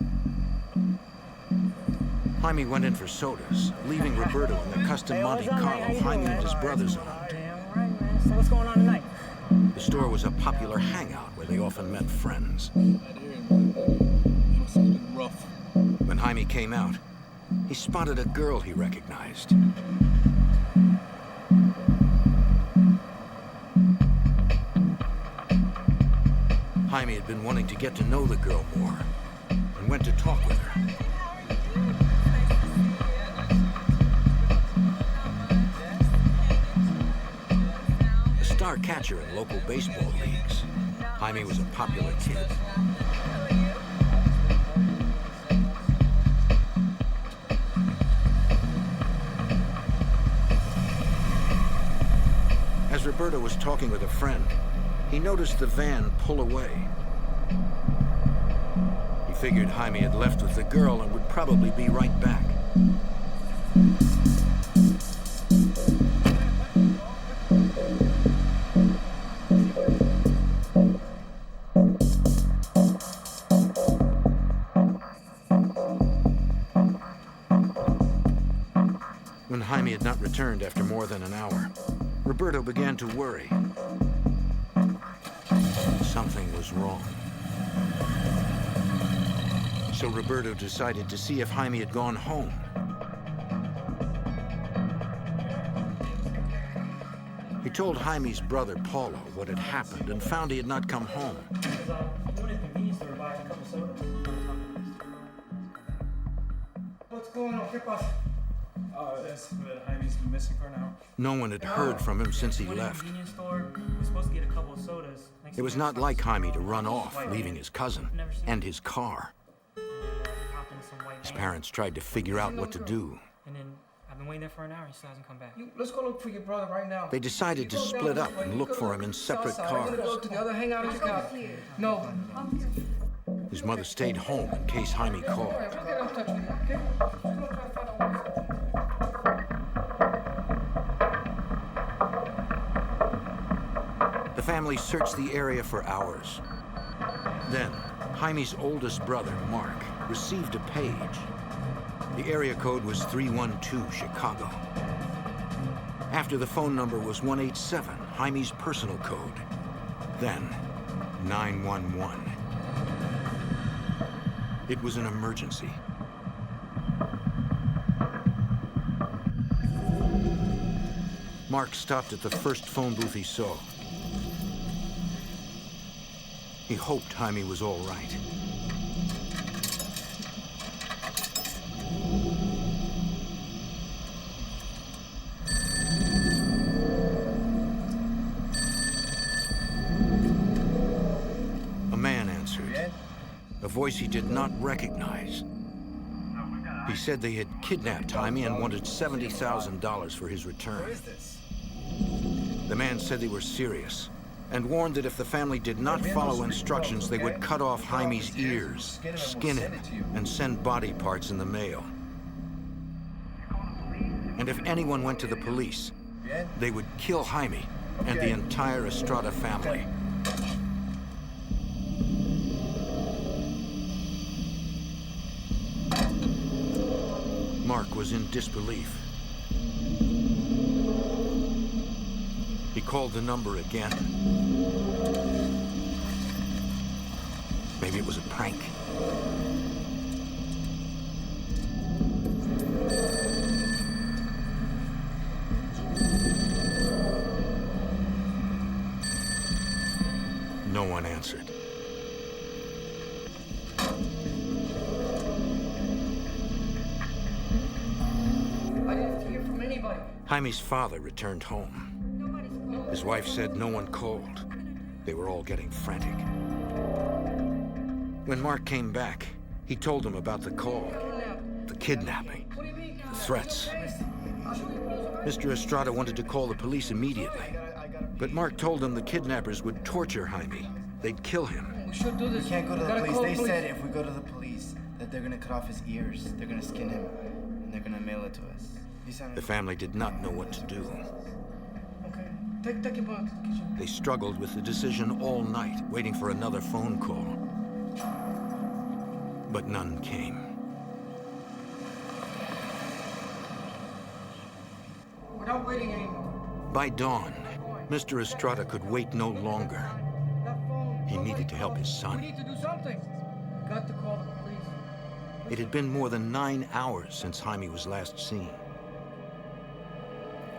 Jaime went in for sodas, leaving Roberto in the custom Monte Carlo Jaime and his brothers owned. So what's going on tonight? The store was a popular hangout where they often met friends. When Jaime came out, he spotted a girl he recognized. Jaime had been wanting to get to know the girl more and went to talk with her. A star catcher in local baseball leagues, Jaime was a popular kid. As Roberto was talking with a friend, he noticed the van pull away. He figured Jaime had left with the girl and would probably be right back. When Jaime had not returned after more than an hour, Roberto began to worry. Something was wrong. So Roberto decided to see if Jaime had gone home. He told Jaime's brother Paulo what had happened and found he had not come home. What's going on? ¿Qué pasa? Jaime's been missing for an hour. No one had heard from him since he left. We're supposed to get a couple of sodas. It was not like Jaime to run off, leaving his cousin and his car. His parents tried to figure out what to do. And then I've been waiting there for an hour. He still hasn't come back. Let's go look for your brother right now. They decided to split up and look for him in separate cars. We're gonna go to the other hangout in Chicago. No. His mother stayed home in case Jaime called. We'll get in touch with you, okay? Just gonna try to find out what's The family searched the area for hours. Then, Jaime's oldest brother, Mark, received a page. The area code was 312 Chicago. After the phone number was 187, Jaime's personal code. Then, 911. It was an emergency. Mark stopped at the first phone booth he saw. He hoped Jaime was all right. A man answered, a voice he did not recognize. He said they had kidnapped Jaime and wanted $70,000 for his return. The man said they were serious and warned that if the family did not follow instructions, they would cut off Jaime's ears, skin him, and send body parts in the mail. And if anyone went to the police, they would kill Jaime and the entire Estrada family. Mark was in disbelief. He called the number again. Maybe it was a prank. No one answered. I didn't hear from anybody. Jaime's father returned home. His wife said no one called. They were all getting frantic. When Mark came back, he told them about the call, the kidnapping, the threats. Mr. Estrada wanted to call the police immediately, but Mark told them the kidnappers would torture Jaime. They'd kill him. We should do this. We can't go to the police. They said if we go to the police, that they're gonna cut off his ears, they're gonna skin him, and they're gonna mail it to us. The family did not know what to do. Okay, take him back to the kitchen. They struggled with the decision all night, waiting for another phone call. But none came. We're not waiting anymore. By dawn, Mr. Estrada could wait no longer. He needed to help his We son. need to do something. We got to call the police. It had been more than 9 hours since Jaime was last seen.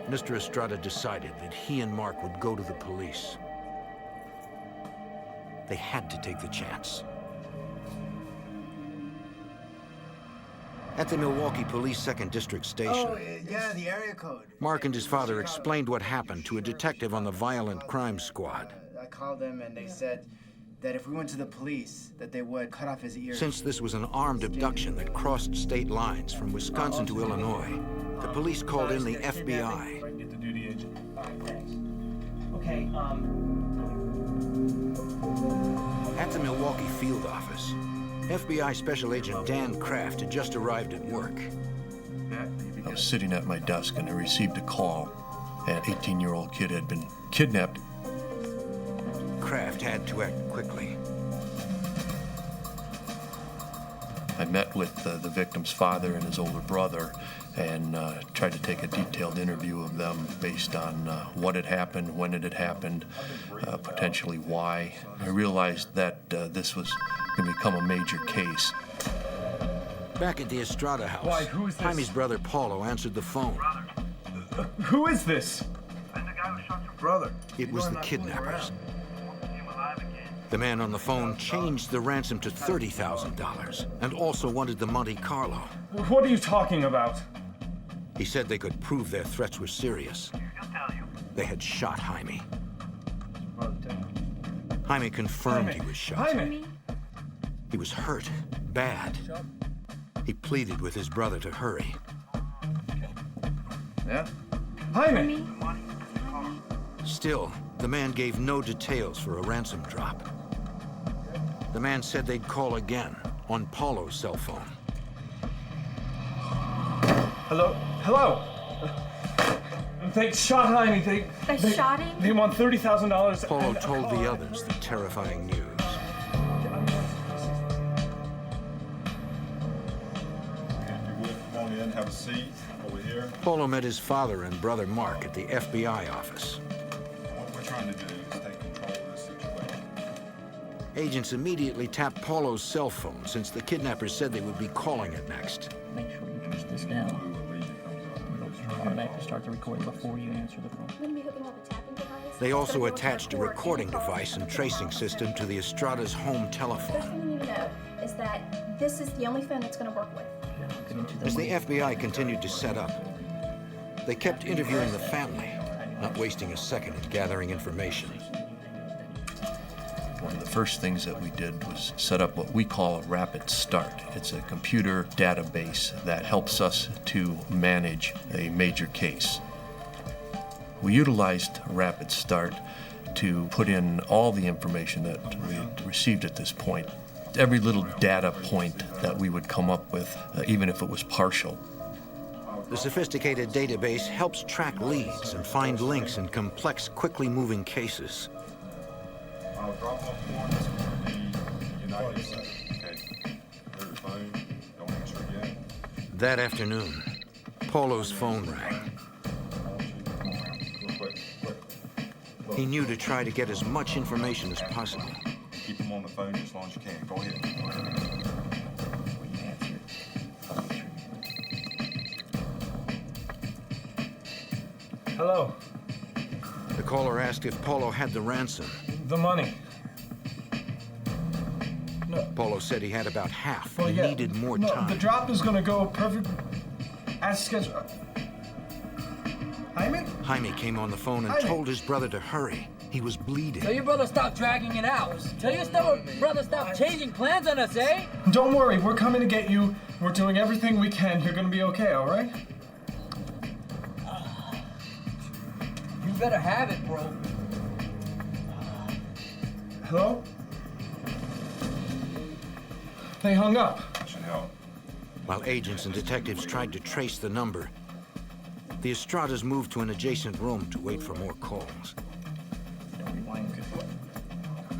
Mr. Estrada decided that he and Mark would go to the police. They had to take the chance. At the Milwaukee Police 2nd District Station, Oh, yeah, the area code. Mark and his father explained what happened to a detective on the Violent Crime Squad. I called them and they said that if we went to the police, that they would cut off his ears. Since this was an armed abduction that crossed state lines from Wisconsin to Illinois, the police called in the FBI. Get the duty agent. Thanks. Okay, At the Milwaukee field office, FBI Special Agent Dan Kraft had just arrived at work. I was sitting at my desk and I received a call. An 18-year-old kid had been kidnapped. Kraft had to act quickly. I met with the victim's father and his older brother and tried to take a detailed interview of them based on what had happened, when it had happened, potentially why. I realized that this was going to become a major case. Back at the Estrada house, Why, who is this? Jaime's brother Paulo answered the phone. Who is this? Brother. It was the kidnappers. The man on the phone changed the ransom to $30,000 and also wanted the Monte Carlo. What are you talking about? He said they could prove their threats were serious. They had shot Jaime. Jaime confirmed he was shot. Jaime! He was hurt, bad. He pleaded with his brother to hurry. Yeah? Jaime! Still, the man gave no details for a ransom drop. The man said they'd call again on Paulo's cell phone. Hello? Hello? They shot Jaime. They shot him? They want $30,000. Paulo told the others the terrifying news. Come on in, have a seat over here. Paulo met his father and brother Mark at the FBI office. What we're trying to do is take control of this situation. Agents immediately tapped Paulo's cell phone since the kidnappers said they would be calling it next. make sure you push this down. It'll automatically start the recording before you answer the phone. We're gonna be hooking up a tapping device. They also attached a recording device and tracing system to the Estrada's home First telephone. thing you need to know is that this is the only phone it's gonna work with. As the FBI continued to set up, they kept interviewing the family, not wasting a second in gathering information. One of the first things that we did was set up what we call a rapid start. It's a computer database that helps us to manage a major case. We utilized rapid start to put in all the information that we had received at this point. Every little data point that we would come up with, even if it was partial. The sophisticated database helps track leads and find links in complex, quickly moving cases. I'll drop off warrants for the United States. Okay. There's the phone. Don't answer yet. That afternoon, Paulo's phone rang. Real quick. He knew to try to get as much information as possible. Keep him on the phone as long as you can. Go ahead. Hello. The caller asked if Paulo had the ransom. The money. No. Paulo said he had about half. Well, He yeah. needed more No, time. the drop is gonna go perfect as scheduled. Jaime? Jaime came on the phone and Jaime. told his brother to hurry. He was bleeding. Tell your brother stop dragging it out. Tell your brother stop changing plans on us, eh? Don't worry, we're coming to get you. We're doing everything we can. You're gonna be okay, all right? You better have it, bro. Hello? They hung up. Should help. While agents and detectives tried to trace the number, the Estradas moved to an adjacent room to wait for more calls.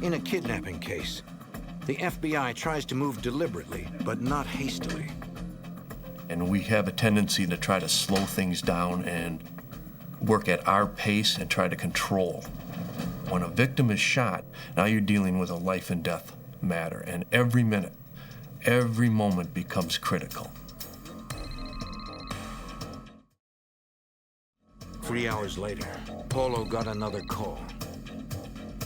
In a kidnapping case, the FBI tries to move deliberately, but not hastily. And we have a tendency to try to slow things down and work at our pace and try to control. When a victim is shot, now you're dealing with a life and death matter, and every minute, every moment becomes critical. 3 hours later, Paulo got another call.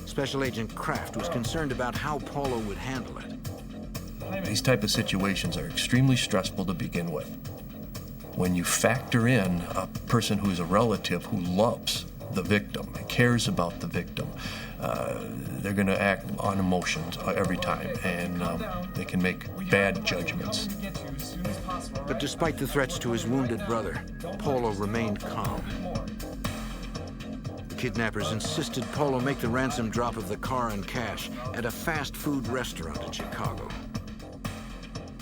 Special Agent Kraft was concerned about how Paulo would handle it. These type of situations are extremely stressful to begin with. When you factor in a person who is a relative who loves the victim, cares about the victim, they're going to act on emotions every time, and they can make bad judgments. But despite the threats to his wounded brother, Paulo remained calm. The kidnappers insisted Paulo make the ransom drop of the car and cash at a fast food restaurant in Chicago.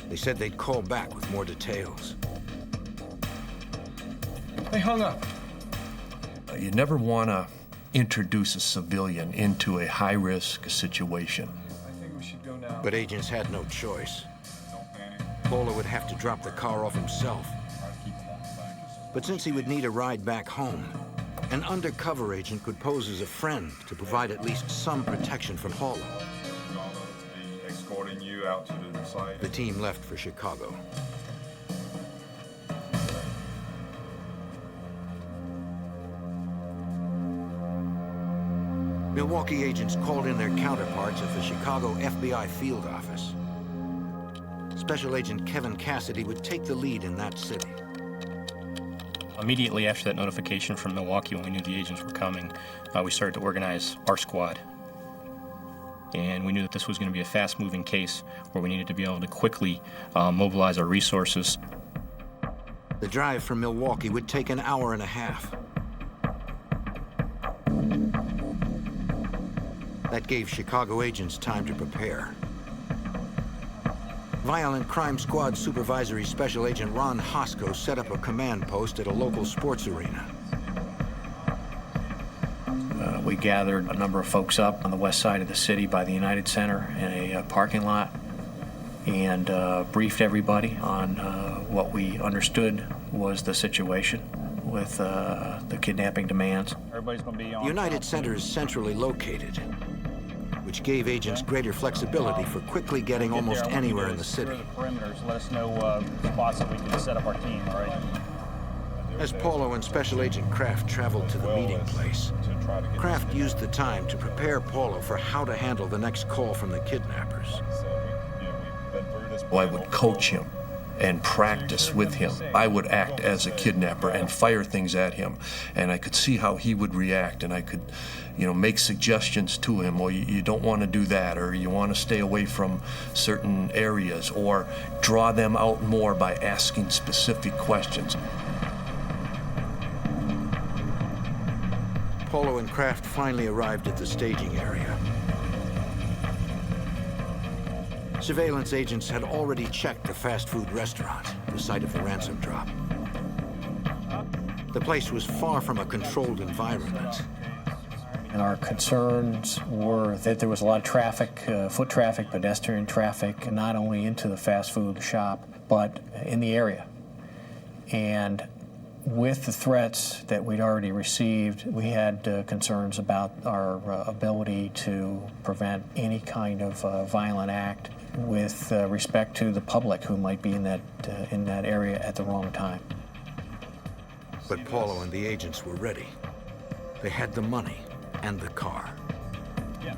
They said they'd call back with more details. They hung up. You never want to introduce a civilian into a high-risk situation. I think we should go now. But agents had no choice. Paulo would have to drop the car off himself. But since he would need a ride back home, an undercover agent could pose as a friend to provide at least some protection from Paulo. Escorting you out to the site. The team left for Chicago. Milwaukee agents called in their counterparts at the Chicago FBI field office. Special Agent Kevin Cassidy would take the lead in that city. Immediately after that notification from Milwaukee, when we knew the agents were coming, we started to organize our squad. And we knew that this was going to be a fast-moving case where we needed to be able to quickly mobilize our resources. The drive from Milwaukee would take an hour and a half. That gave Chicago agents time to prepare. Violent Crime Squad Supervisory Special Agent Ron Hosko set up a command post at a local sports arena. We gathered a number of folks up on the west side of the city by the United Center in a parking lot and briefed everybody on what we understood was the situation with the kidnapping demands. Everybody's going to be on. The United Center is centrally located, which gave agents greater flexibility for quickly getting almost anywhere in the city. The perimeters, let us know spots that we can set up our team, all right? As Paulo and Special Agent Kraft traveled to the meeting place, Kraft used the time to prepare Paulo for how to handle the next call from the kidnappers. I would coach him and practice with him. I would act as a kidnapper and fire things at him, and I could see how he would react, and I could, make suggestions to him. Well, you don't want to do that, or you want to stay away from certain areas, or draw them out more by asking specific questions. Paulo and Kraft finally arrived at the staging area. Surveillance agents had already checked the fast food restaurant, the site of the ransom drop. The place was far from a controlled environment. And our concerns were that there was a lot of traffic, foot traffic, pedestrian traffic, not only into the fast food shop, but in the area. And With the threats that we'd already received, we had concerns about our ability to prevent any kind of violent act with respect to the public who might be in that area at the wrong time. But Paulo and the agents were ready. They had the money and the car. Yeah.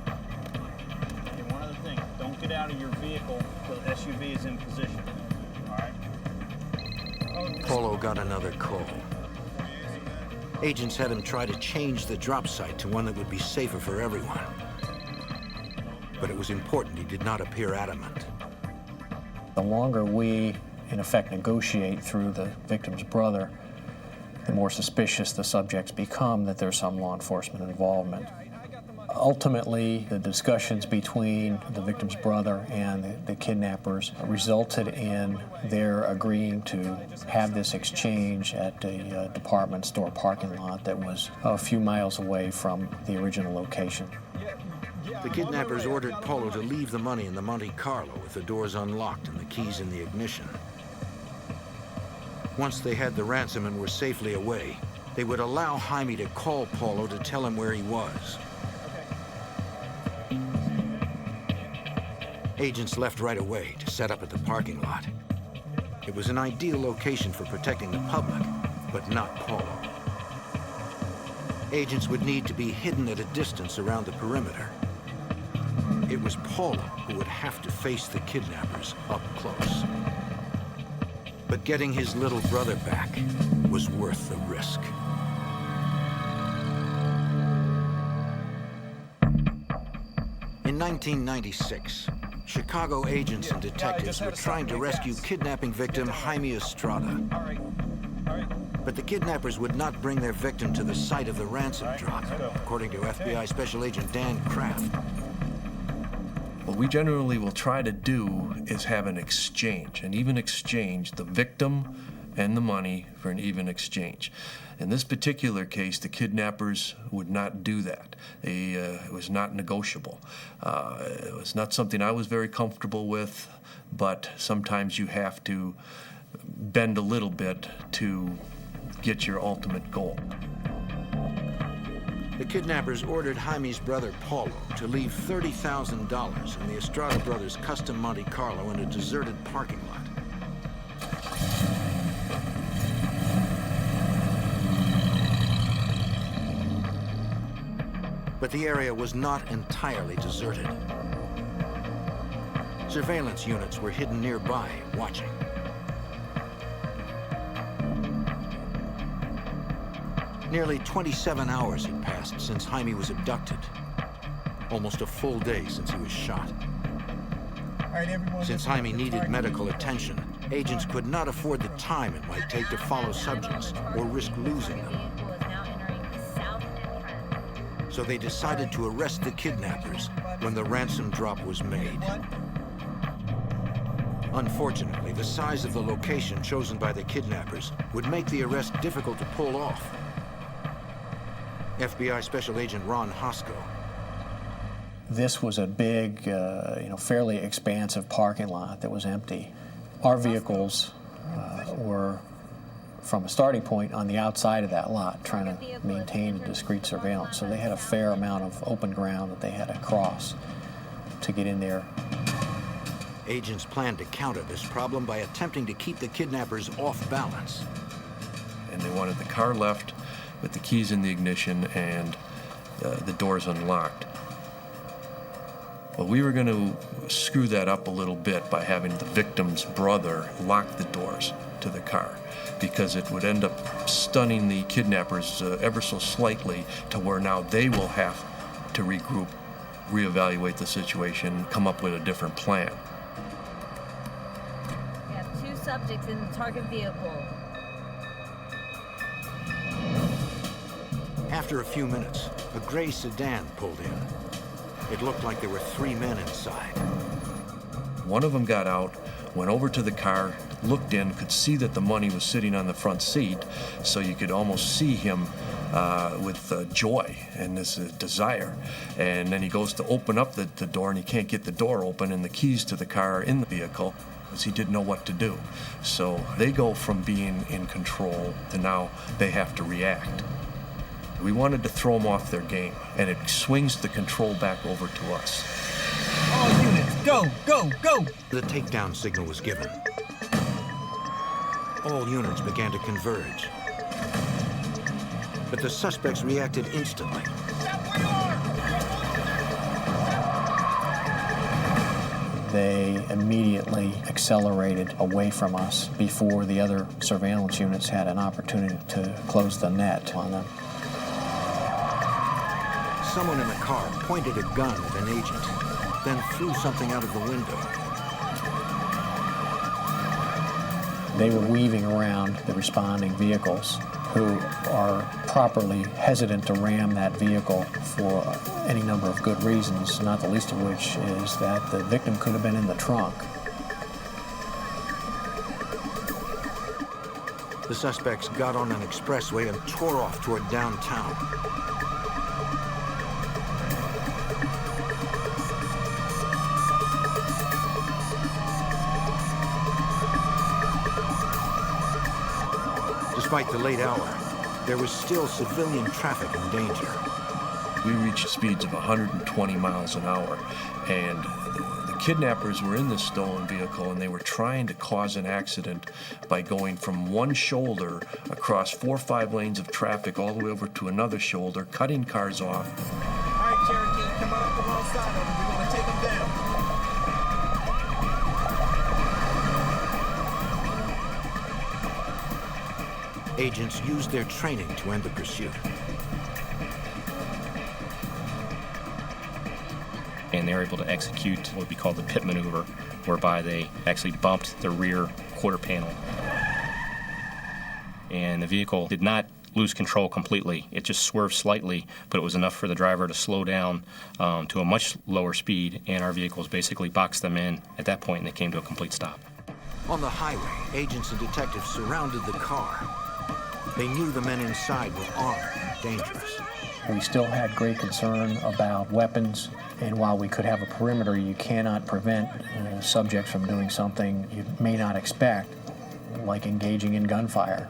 And one other thing, don't get out of your vehicle till the SUV is in position. All right? Paulo got another call. Agents had him try to change the drop site to one that would be safer for everyone. But it was important he did not appear adamant. The longer we, in effect, negotiate through the victim's brother, the more suspicious the subjects become that there's some law enforcement involvement. Ultimately, the discussions between the victim's brother and the kidnappers resulted in their agreeing to have this exchange at a department store parking lot that was a few miles away from the original location. The kidnappers ordered Paulo to leave the money in the Monte Carlo with the doors unlocked and the keys in the ignition. Once they had the ransom and were safely away, they would allow Jaime to call Paulo to tell him where he was. Agents left right away to set up at the parking lot. It was an ideal location for protecting the public, but not Paulo. Agents would need to be hidden at a distance around the perimeter. It was Paulo who would have to face the kidnappers up close. But getting his little brother back was worth the risk. In 1996, Chicago agents and detectives were trying to rescue kidnapping victim Jaime Estrada. But the kidnappers would not bring their victim to the site of the ransom drop, according to FBI Special Agent Dan Kraft. What we generally will try to do is have an exchange, an even exchange, the victim and the money for an even exchange. In this particular case, the kidnappers would not do that. It was not negotiable. It was not something I was very comfortable with, but sometimes you have to bend a little bit to get your ultimate goal. The kidnappers ordered Jaime's brother Paulo to leave $30,000 in the Estrada brothers' custom Monte Carlo in a deserted parking lot. But the area was not entirely deserted. Surveillance units were hidden nearby, watching. Nearly 27 hours had passed since Jaime was abducted. Almost a full day since he was shot. Since Jaime needed medical attention, agents could not afford the time it might take to follow subjects or risk losing them. So they decided to arrest the kidnappers when the ransom drop was made. Unfortunately, the size of the location chosen by the kidnappers would make the arrest difficult to pull off. FBI Special Agent Ron Hosko. This was a big, fairly expansive parking lot that was empty. Our vehicles were from a starting point on the outside of that lot, trying to maintain discreet surveillance. So they had a fair amount of open ground that they had to cross to get in there. Agents planned to counter this problem by attempting to keep the kidnappers off balance. And they wanted the car left with the keys in the ignition and the doors unlocked. Well, we were going to screw that up a little bit by having the victim's brother lock the doors to the car, because it would end up stunning the kidnappers ever so slightly to where now they will have to regroup, reevaluate the situation, come up with a different plan. We have 2 subjects in the target vehicle. After a few minutes, a gray sedan pulled in. It looked like there were 3 men inside. One of them got out, went over to the car, looked in, could see that the money was sitting on the front seat, so you could almost see him with joy and this desire. And then he goes to open up the door, and he can't get the door open, and the keys to the car are in the vehicle. He didn't know what to do. So they go from being in control to now they have to react. We wanted to throw them off their game, and it swings the control back over to us. All units, go, go, go! The takedown signal was given. All units began to converge. But the suspects reacted instantly. They immediately accelerated away from us before the other surveillance units had an opportunity to close the net on them. Someone in the car pointed a gun at an agent, then threw something out of the window. They were weaving around the responding vehicles, who are properly hesitant to ram that vehicle for any number of good reasons, not the least of which is that the victim could have been in the trunk. The suspects got on an expressway and tore off toward downtown. Despite the late hour, there was still civilian traffic in danger. We reached speeds of 120 miles an hour, and the kidnappers were in this stolen vehicle, and they were trying to cause an accident by going from one shoulder across 4 or 5 lanes of traffic all the way over to another shoulder, cutting cars off. All right, Cherokee, come on up alongside of them. We're going to take them down. Agents used their training to end the pursuit. And they were able to execute what we call the pit maneuver, whereby they actually bumped the rear quarter panel. And the vehicle did not lose control completely. It just swerved slightly, but it was enough for the driver to slow down to a much lower speed, and our vehicles basically boxed them in at that point, and they came to a complete stop. On the highway, agents and detectives surrounded the car. They knew the men inside were armed and dangerous. We still had great concern about weapons, and while we could have a perimeter, you cannot prevent subjects from doing something you may not expect, like engaging in gunfire.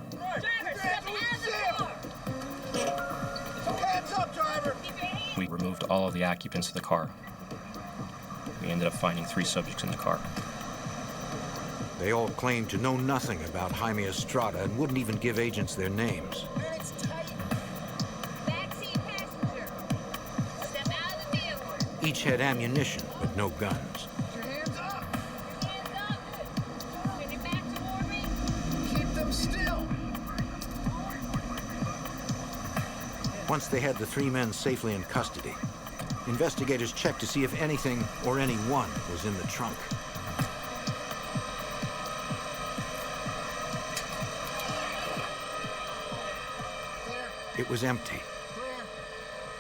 We removed all of the occupants of the car. We ended up finding 3 subjects in the car. They all claimed to know nothing about Jaime Estrada and wouldn't even give agents their names. Each had ammunition, but no guns. Keep them still. Once they had the 3 men safely in custody, investigators checked to see if anything or anyone was in the trunk. It was empty.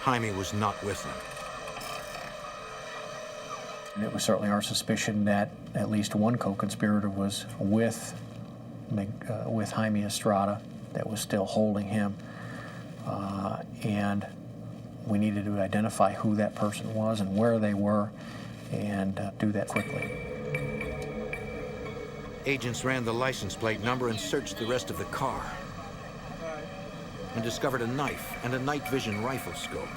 Jaime was not with them. And it was certainly our suspicion that at least one co-conspirator was with Jaime Estrada, that was still holding him, and we needed to identify who that person was and where they were, and do that quickly. Agents ran the license plate number and searched the rest of the car, and discovered a knife and a night vision rifle scope.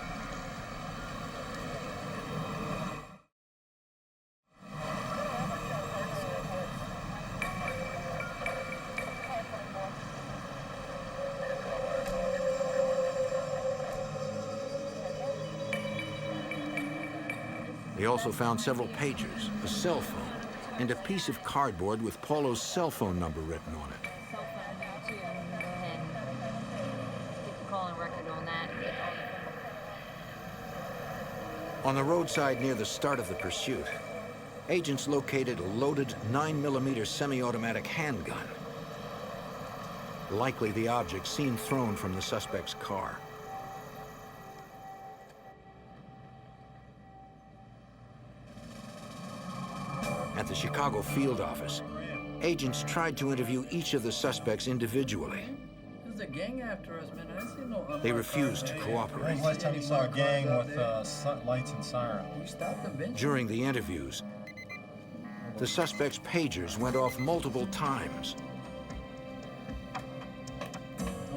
They also found several pagers, a cell phone, and a piece of cardboard with Paulo's cell phone number written on it. On the roadside near the start of the pursuit, agents located a loaded 9mm semi-automatic handgun. Likely the object seen thrown from the suspect's car. At the Chicago field office, agents tried to interview each of the suspects individually. There's a gang after us, man. I didn't see no. They refused to cooperate. When's the last time you saw a gang with lights and siren? We stopped them, During the interviews, the suspect's pagers went off multiple times.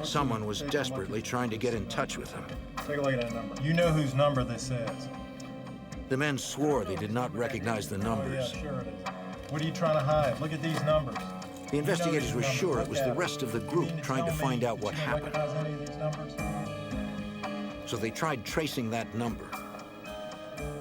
Someone was desperately trying to get in touch with him. Take a look at that number. You know whose number this is. The men swore they did not recognize the numbers. Oh, yeah, sure it is. What are you trying to hide? Look at these numbers. The investigators were sure it was the rest of the group trying to find out what happened. Any of these numbers? So they tried tracing that number.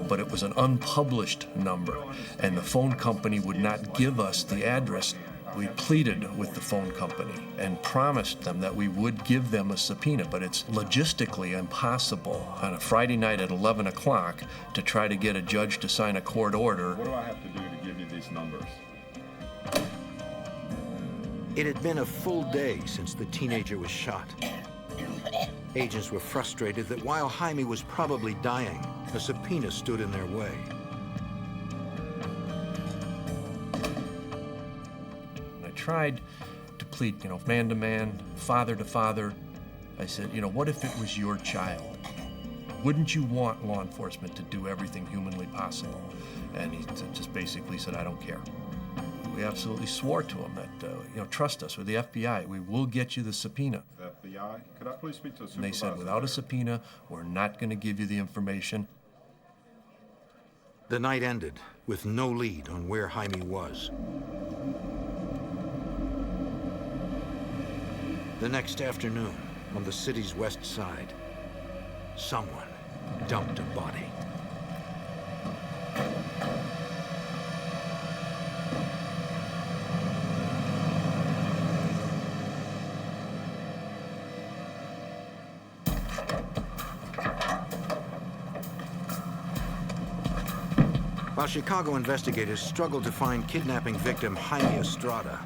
But it was an unpublished number, and the phone company would not give us the address. We pleaded with the phone company and promised them that we would give them a subpoena, but it's logistically impossible on a Friday night at 11 o'clock to try to get a judge to sign a court order. What do I have to do to give you these numbers? It had been a full day since the teenager was shot. Agents were frustrated that while Jaime was probably dying, a subpoena stood in their way. I tried to plead, man to man, father to father. I said, what if it was your child? Wouldn't you want law enforcement to do everything humanly possible? And he just basically said, I don't care. We absolutely swore to him that, trust us, with the FBI, we will get you the subpoena. The FBI? Could I please speak to a supervisor? And they said, without a subpoena, we're not going to give you the information. The night ended with no lead on where Jaime was. The next afternoon, on the city's west side, someone dumped a body. While Chicago investigators struggled to find kidnapping victim Jaime Estrada,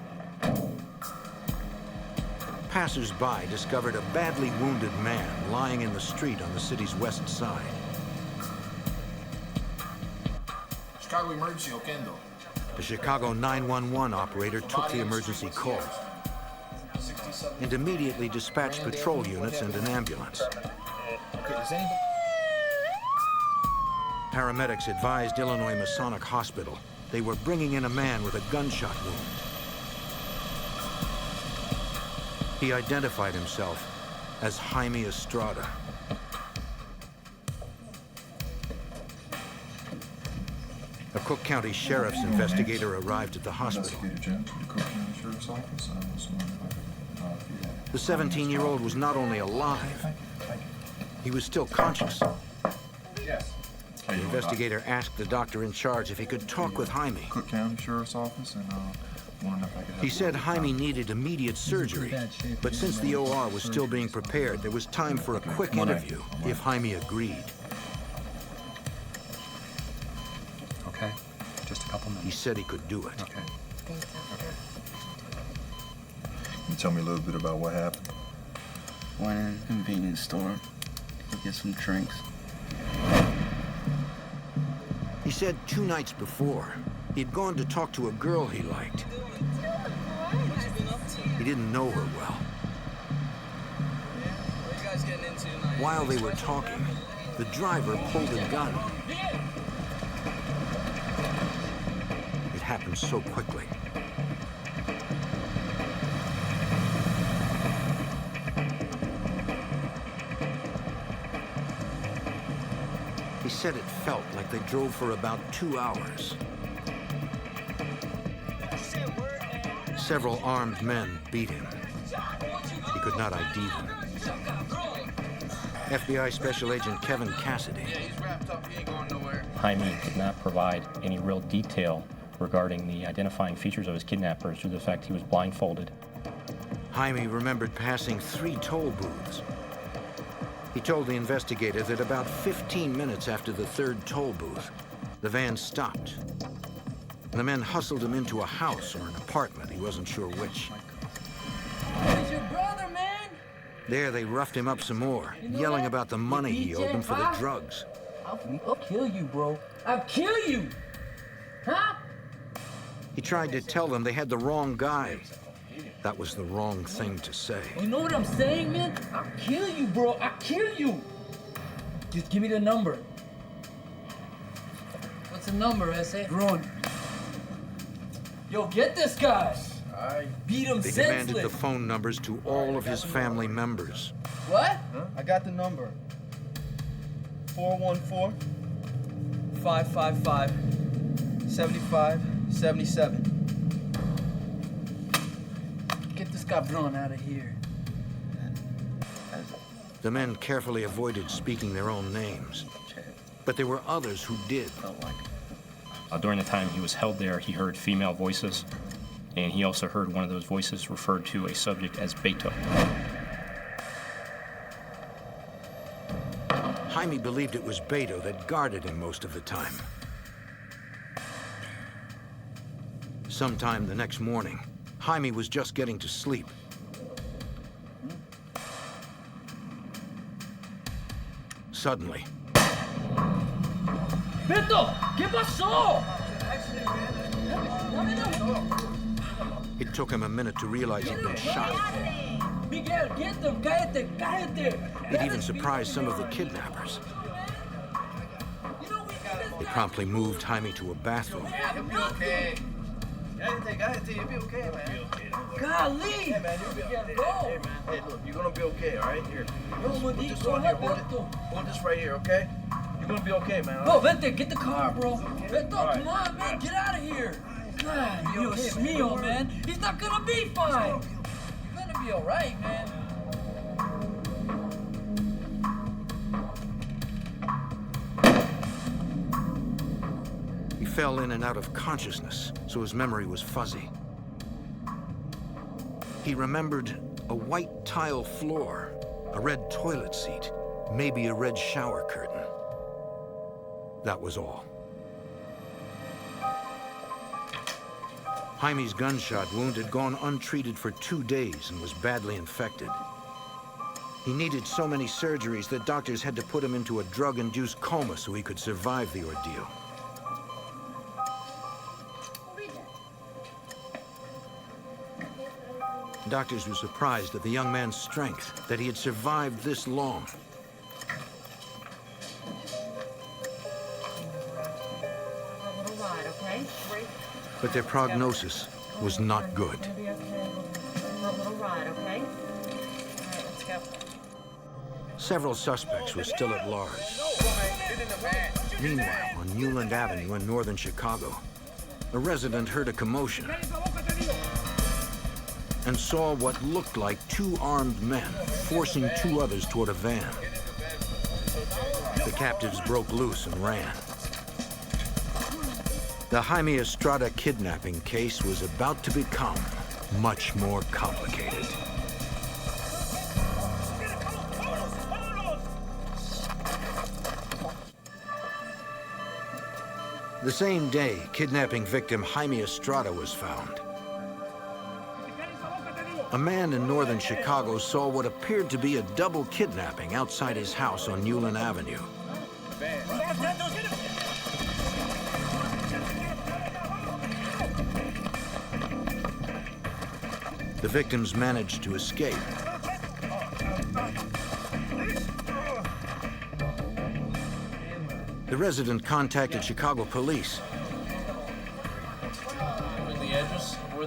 passers-by discovered a badly wounded man lying in the street on the city's west side. Chicago emergency, Okendo. The Chicago 911 operator took the emergency call and immediately dispatched patrol units and an ambulance. Okay, does anybody... Paramedics advised Illinois Masonic Hospital they were bringing in a man with a gunshot wound. He identified himself as Jaime Estrada. A Cook County Sheriff's investigator arrived at the hospital. The 17-year-old was not only alive, he was still conscious. Yes. The investigator asked the doctor in charge if he could talk with Jaime. Cook County Sheriff's Office, and wondering if I could have... He said Jaime needed immediate surgery, but since the OR was still being prepared, there was time for a quick interview if Jaime agreed. Okay, just a couple minutes. He said he could do it. Okay. Can you tell me a little bit about what happened? Went in a convenience store to get some drinks. He said 2 nights before, he'd gone to talk to a girl he liked. He didn't know her well. While they were talking, the driver pulled a gun. It happened so quickly. He said it felt like they drove for about 2 hours. Several armed men beat him. He could not ID them. FBI Special Agent Kevin Cassidy. Jaime did not provide any real detail regarding the identifying features of his kidnappers due to the fact he was blindfolded. Jaime remembered passing 3 toll booths. He told the investigator that about 15 minutes after the 3rd toll booth, the van stopped. The men hustled him into a house or an apartment, he wasn't sure which. It's your brother, man! There they roughed him up some more, yelling about the money he owed them for the drugs. I'll kill you, bro. I'll kill you! Huh? He tried to tell them they had the wrong guy. That was the wrong thing to say. You know what I'm saying, man? I'll kill you, bro. I'll kill you! Just give me the number. What's the number, S.A.? Bro, Yo, get this guy. Beat him They senseless. demanded the phone numbers to all of his family members. What? I got the number. 414-555-7577. Get this cabron out of here. The men carefully avoided speaking their own names, but there were others who did. During the time he was held there, he heard female voices, and he also heard one of those voices referred to a subject as Beto. Jaime believed it was Beto that guarded him most of the time. Sometime the next morning, Jaime was just getting to sleep. Suddenly, Beto, ¿qué pasó? it took him a minute to realize he'd been shot. Miguel, get them, cállate, cállate. It even surprised some of the kidnappers. They promptly moved Jaime to a bathroom. You'll be okay. Cállate, you'll be okay, man. Golly! Hey, man, you'll be okay. Go. Hey, man. Hey, look, you're gonna be okay, all right? Here. Yo, Put this go on here. ahead, Beto. Hold this right here, okay? You're gonna be okay, man. Go, Vente, get the car, bro. Beto, come on, man, get out of here. God, Dios mío, man. He's not gonna be fine. You're gonna be all right, man. He fell in and out of consciousness, so his memory was fuzzy. He remembered a white tile floor, a red toilet seat, maybe a red shower curtain. That was all. Jaime's gunshot wound had gone untreated for 2 days and was badly infected. He needed so many surgeries that doctors had to put him into a drug-induced coma so he could survive the ordeal. Doctors were surprised at the young man's strength, that he had survived this long. But their prognosis was not good. Several suspects were still at large. Meanwhile, on Newland Avenue in northern Chicago, a resident heard a commotion and saw what looked like 2 armed men forcing 2 others toward a van. The captives broke loose and ran. The Jaime Estrada kidnapping case was about to become much more complicated. The same day, kidnapping victim Jaime Estrada was found. A man in northern Chicago saw what appeared to be a double kidnapping outside his house on Newland Avenue. The victims managed to escape. The resident contacted Chicago police,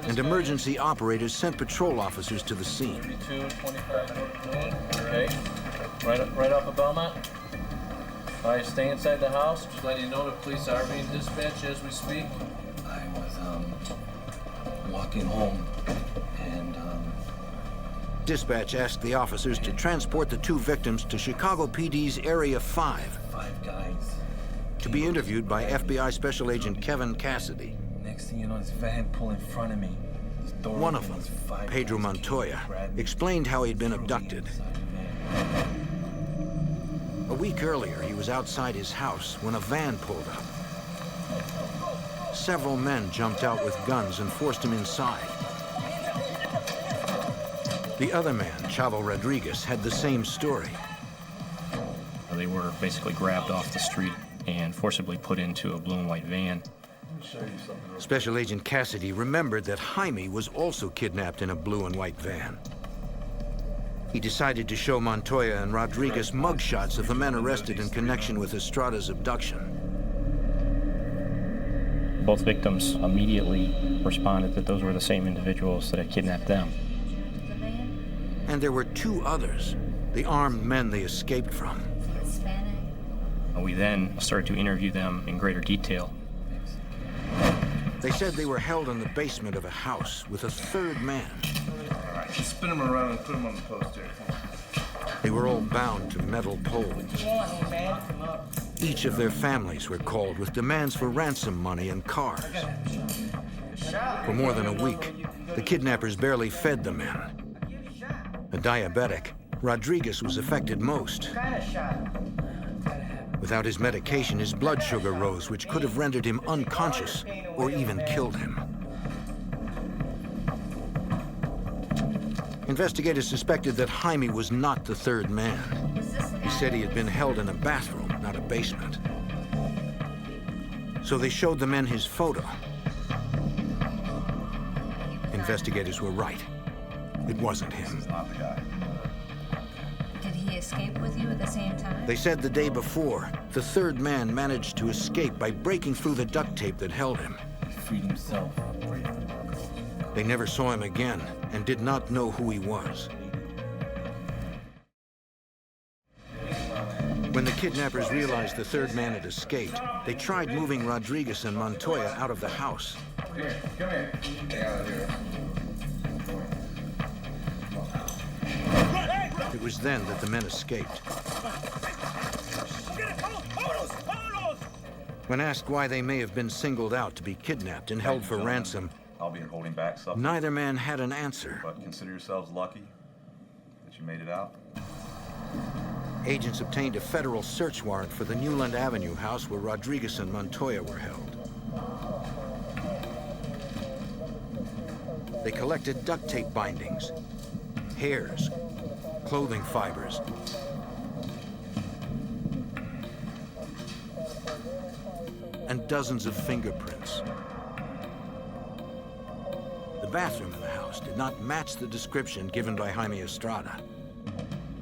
and emergency operators sent patrol officers to the scene. 32-25. Okay. Right off of Belmont. All right, stay inside the house. Just letting you know the police are being dispatched as we speak. I was walking home and Dispatch asked the officers to transport the 2 victims to Chicago PD's Area 5. 5 guys. To be interviewed by FBI Special Agent Kevin Cassidy. Next thing you know, this van pulled in front of me. One of them, Pedro Montoya, explained how he'd been abducted. A week earlier, he was outside his house when a van pulled up. Several men jumped out with guns and forced him inside. The other man, Chavo Rodriguez, had the same story. They were basically grabbed off the street and forcibly put into a blue and white van. Special Agent Cassidy remembered that Jaime was also kidnapped in a blue and white van. He decided to show Montoya and Rodriguez mugshots of the men arrested in connection with Estrada's abduction. Both victims immediately responded that those were the same individuals that had kidnapped them. And there were two others, the armed men they escaped from. We then started to interview them in greater detail. They said they were held in the basement of a house with a third man. All right, just spin them around and put them on the poster. They were all bound to metal poles. Each of their families were called with demands for ransom money and cars. For more than a week, the kidnappers barely fed the men. A diabetic, Rodriguez was affected most. Without his medication, his blood sugar rose, which could have rendered him unconscious or even killed him. Investigators suspected that Jaime was not the third man. He said he had been held in a bathroom, not a basement. So they showed the men his photo. Investigators were right. It wasn't him. Did he escape with you at the same time? They said the day before, the third man managed to escape by breaking through the duct tape that held him. He freed himself. They never saw him again and did not know who he was. When the kidnappers realized the third man had escaped, they tried moving Rodriguez and Montoya out of the house. Come here. Stay out of here. It was then that the men escaped. When asked why they may have been singled out to be kidnapped and held for ransom, I'll be holding back something. neither man had an answer. But consider yourselves lucky that you made it out. Agents obtained a federal search warrant for the Newland Avenue house where Rodriguez and Montoya were held. They collected duct tape bindings, hairs, clothing fibers, and dozens of fingerprints. The bathroom in the house did not match the description given by Jaime Estrada.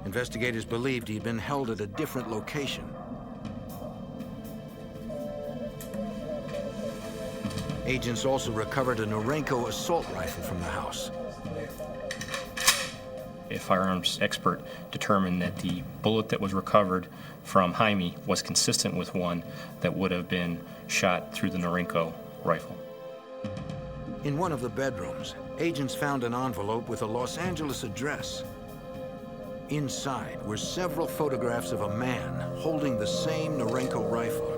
Investigators believed he'd been held at a different location. Agents also recovered a Norenko assault rifle from the house. A firearms expert determined that the bullet that was recovered from Jaime was consistent with one that would have been shot through the Norenko rifle. In one of the bedrooms, agents found an envelope with a Los Angeles address. Inside were several photographs of a man holding the same Norenko rifle.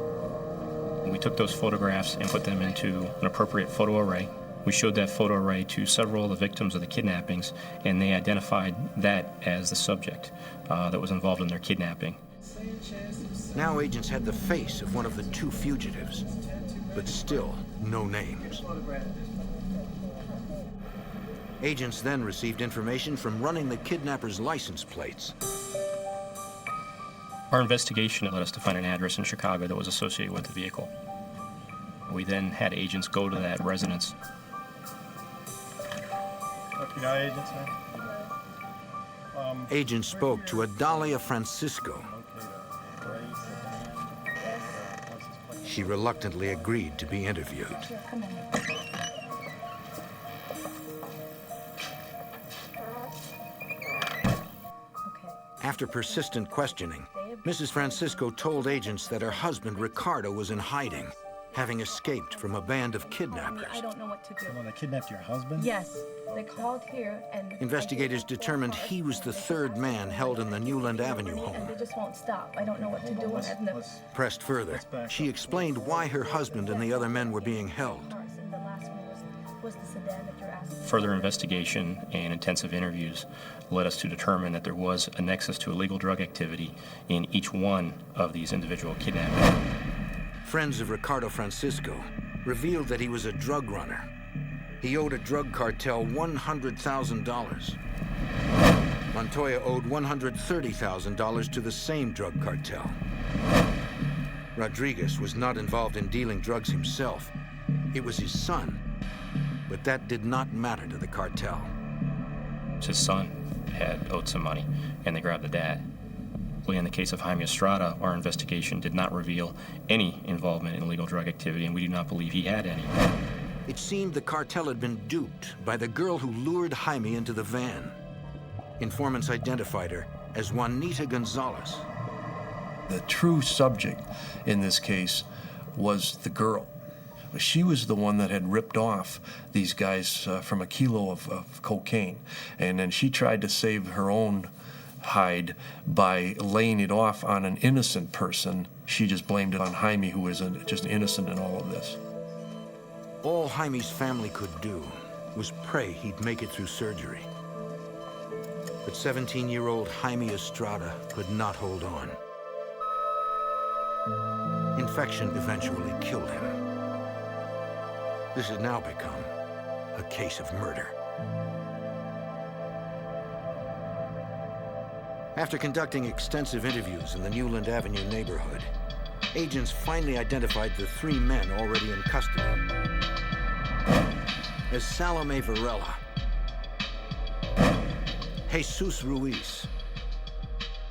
We took those photographs and put them into an appropriate photo array. We showed that photo array to several of the victims of the kidnappings, and they identified that as the subject that was involved in their kidnapping. Now agents had the face of one of the two fugitives, but still no names. Agents then received information from running the kidnappers' license plates. Our investigation led us to find an address in Chicago that was associated with the vehicle. We then had agents go to that residence. FBI agents, man? Agents spoke to Adalia Francisco. She reluctantly agreed to be interviewed. After persistent questioning, Mrs. Francisco told agents that her husband, Ricardo, was in hiding, having escaped from a band of kidnappers. I don't know what to do. Well, they kidnapped your husband? Yes. They called here and... Investigators determined he was the third man held in the Newland Avenue home. They just won't stop. I don't know what to do. Pressed further, she explained why her husband and the other men were being held. The last one was the sedan that you're asking. Further investigation and intensive interviews led us to determine that there was a nexus to illegal drug activity in each one of these individual kidnappings. Friends of Ricardo Francisco revealed that he was a drug runner. He owed a drug cartel $100,000. Montoya owed $130,000 to the same drug cartel. Rodriguez was not involved in dealing drugs himself. It was his son. But that did not matter to the cartel. His son had owed some money, and they grabbed the dad. In the case of Jaime Estrada, our investigation did not reveal any involvement in illegal drug activity, and we do not believe he had any. It seemed the cartel had been duped by the girl who lured Jaime into the van. Informants identified her as Juanita Gonzalez. The true subject in this case was the girl. She was the one that had ripped off these guys from a kilo of cocaine, and then she tried to save her own hide by laying it off on an innocent person. She just blamed it on Jaime, who was just innocent in all of this. All Jaime's family could do was pray he'd make it through surgery. But 17-year-old Jaime Estrada could not hold on. Infection eventually killed him. This has now become a case of murder. After conducting extensive interviews in the Newland Avenue neighborhood, agents finally identified the 3 men already in custody as Salome Varela, Jesus Ruiz,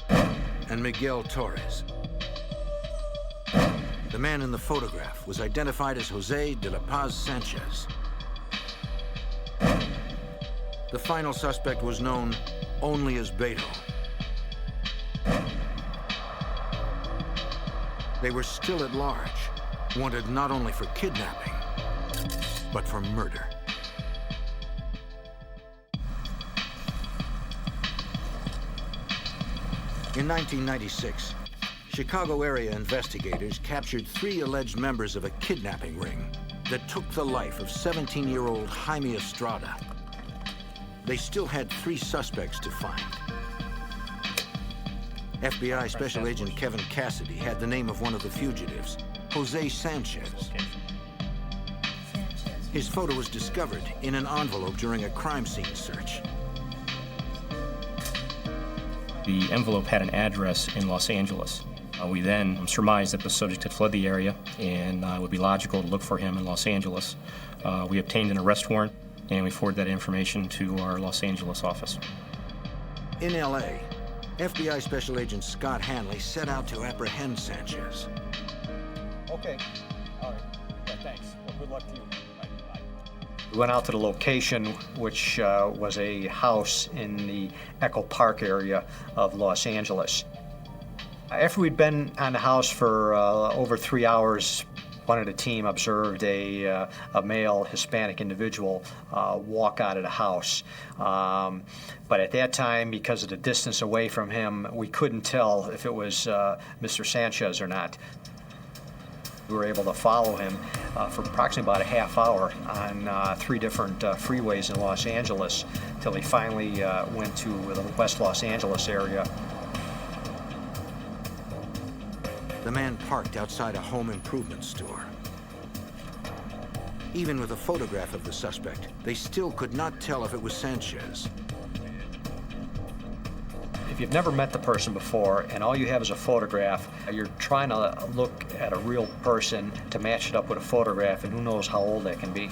and Miguel Torres. The man in the photograph was identified as Jose de la Paz Sanchez. The final suspect was known only as Beto. They were still at large, wanted not only for kidnapping, but for murder. In 1996, Chicago area investigators captured 3 alleged members of a kidnapping ring that took the life of 17-year-old Jaime Estrada. They still had 3 suspects to find. FBI Special Agent Kevin Cassidy had the name of one of the fugitives, Jose Sanchez. His photo was discovered in an envelope during a crime scene search. The envelope had an address in Los Angeles. We then surmised that the subject had fled the area, and it would be logical to look for him in Los Angeles. We obtained an arrest warrant, and we forwarded that information to our Los Angeles office. In LA, FBI Special Agent Scott Hanley set out to apprehend Sanchez. Okay. All right. Yeah, thanks. Well, good luck to you. Bye. We went out to the location, which was a house in the Echo Park area of Los Angeles. After we'd been on the house for over 3 hours, one of the team observed a male Hispanic individual walk out of the house. But at that time, because of the distance away from him, we couldn't tell if it was Mr. Sanchez or not. We were able to follow him for approximately about a half hour on 3 different freeways in Los Angeles till he finally went to the West Los Angeles area. The man parked outside a home improvement store. Even with a photograph of the suspect, they still could not tell if it was Sanchez. If you've never met the person before and all you have is a photograph, you're trying to look at a real person to match it up with a photograph, and who knows how old that can be.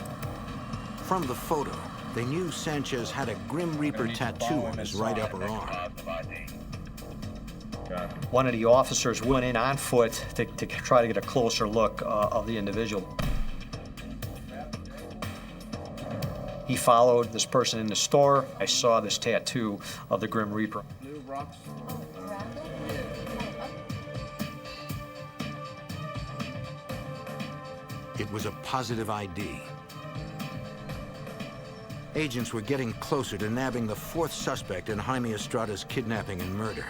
From the photo, they knew Sanchez had a Grim Reaper tattoo on his right upper arm. One of the officers went in on foot to try to get a closer look of the individual. He followed this person in the store. I saw this tattoo of the Grim Reaper. It was a positive ID. Agents were getting closer to nabbing the 4th suspect in Jaime Estrada's kidnapping and murder.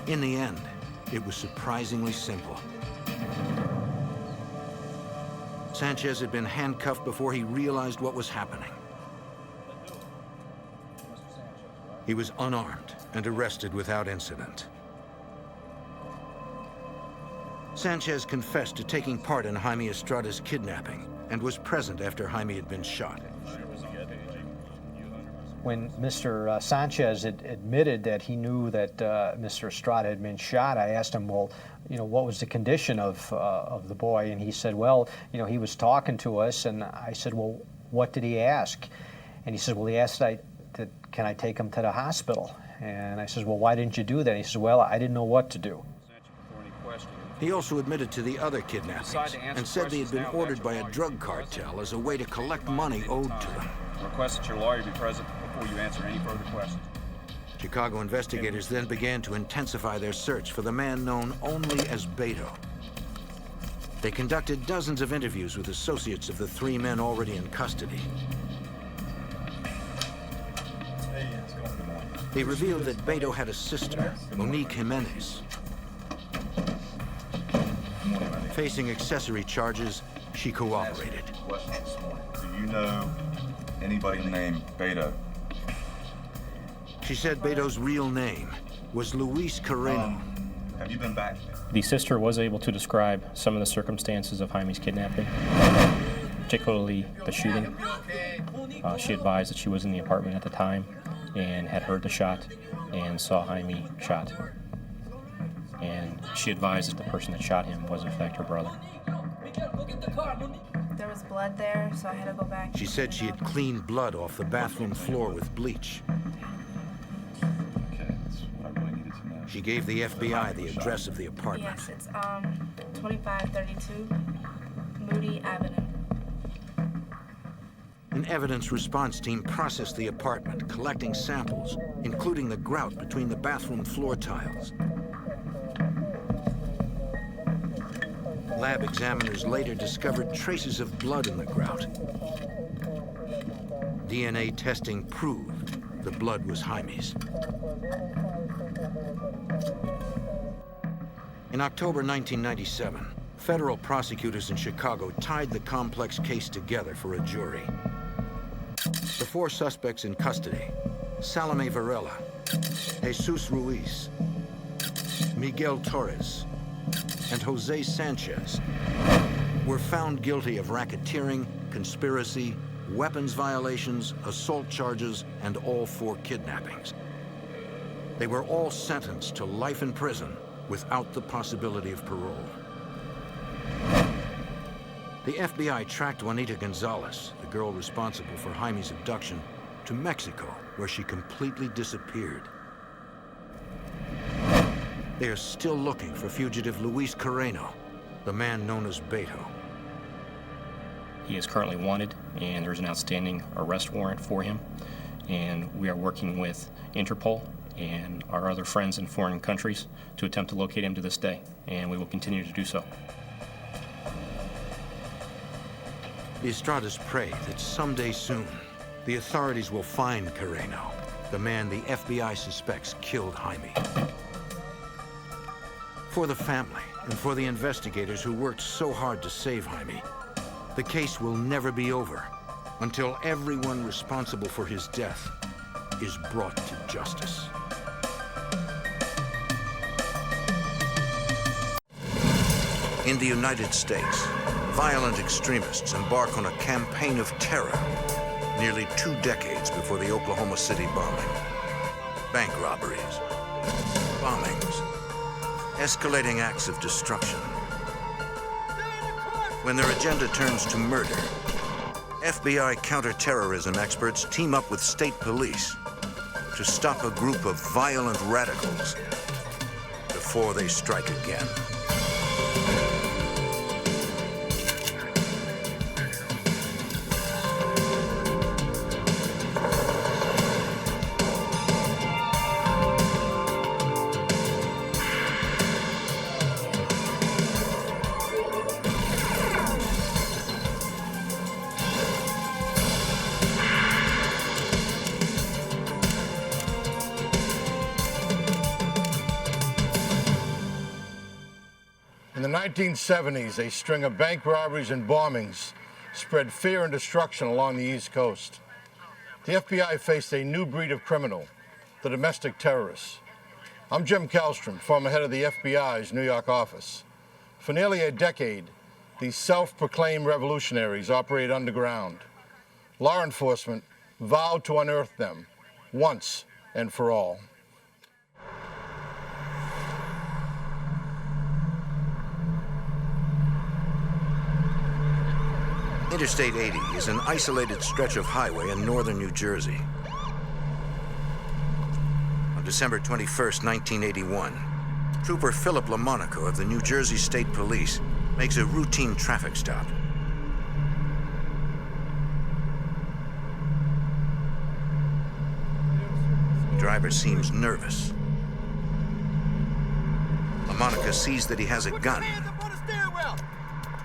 In the end, it was surprisingly simple. Sanchez had been handcuffed before he realized what was happening. He was unarmed and arrested without incident. Sanchez confessed to taking part in Jaime Estrada's kidnapping and was present after Jaime had been shot. When Mr. Sanchez admitted that he knew that Mr. Estrada had been shot, I asked him, well, what was the condition of the boy? And he said, well, he was talking to us. And I said, well, what did he ask? And he says, well, he asked, can I take him to the hospital? And I says, well, why didn't you do that? He says, well, I didn't know what to do. He also admitted to the other kidnappings and said they had been ordered by a drug cartel as a way to collect money owed to them. Request that your lawyer be present before you answer any further questions. Chicago investigators then began to intensify their search for the man known only as Beto. They conducted dozens of interviews with associates of the three men already in custody. They revealed that Beto had a sister, Monique Jimenez. Facing accessory charges, she cooperated. Do you know anybody named Beto? She said Beto's real name was Luis Carreno. Have you been back? The sister was able to describe some of the circumstances of Jaime's kidnapping, particularly the shooting. She advised that she was in the apartment at the time and had heard the shot and saw Jaime shot. And she advised that the person that shot him was in fact her brother. There was blood there, so I had to go back. She said she had cleaned blood off the bathroom floor with bleach. She gave the FBI the address of the apartment. Yes, it's 2532 Moody Avenue. An evidence response team processed the apartment, collecting samples, including the grout between the bathroom floor tiles. Lab examiners later discovered traces of blood in the grout. DNA testing proved the blood was Jaime's. In October 1997, federal prosecutors in Chicago tied the complex case together for a jury. The four suspects in custody, Salome Varela, Jesus Ruiz, Miguel Torres, and Jose Sanchez, were found guilty of racketeering, conspiracy, weapons violations, assault charges, and all four kidnappings. They were all sentenced to life in prison without the possibility of parole. The FBI tracked Juanita Gonzalez, the girl responsible for Jaime's abduction, to Mexico, where she completely disappeared. They are still looking for fugitive Luis Carreno, the man known as Beto. He is currently wanted, and there's an outstanding arrest warrant for him. And we are working with Interpol and our other friends in foreign countries to attempt to locate him to this day, and we will continue to do so. The Estradas pray that someday soon, the authorities will find Carreno, the man the FBI suspects killed Jaime. For the family and for the investigators who worked so hard to save Jaime, the case will never be over until everyone responsible for his death is brought to justice. In the United States, violent extremists embark on a campaign of terror nearly 2 decades before the Oklahoma City bombing. Bank robberies, bombings, escalating acts of destruction. When their agenda turns to murder, FBI counterterrorism experts team up with state police to stop a group of violent radicals before they strike again. In the 1970s, a string of bank robberies and bombings spread fear and destruction along the East Coast. The FBI faced a new breed of criminal, the domestic terrorists. I'm Jim Kallstrom, former head of the FBI's New York office. For nearly a decade, these self-proclaimed revolutionaries operated underground. Law enforcement vowed to unearth them once and for all. Interstate 80 is an isolated stretch of highway in northern New Jersey. On December 21st, 1981, Trooper Philip LaMonaco of the New Jersey State Police makes a routine traffic stop. The driver seems nervous. LaMonaco sees that he has a gun.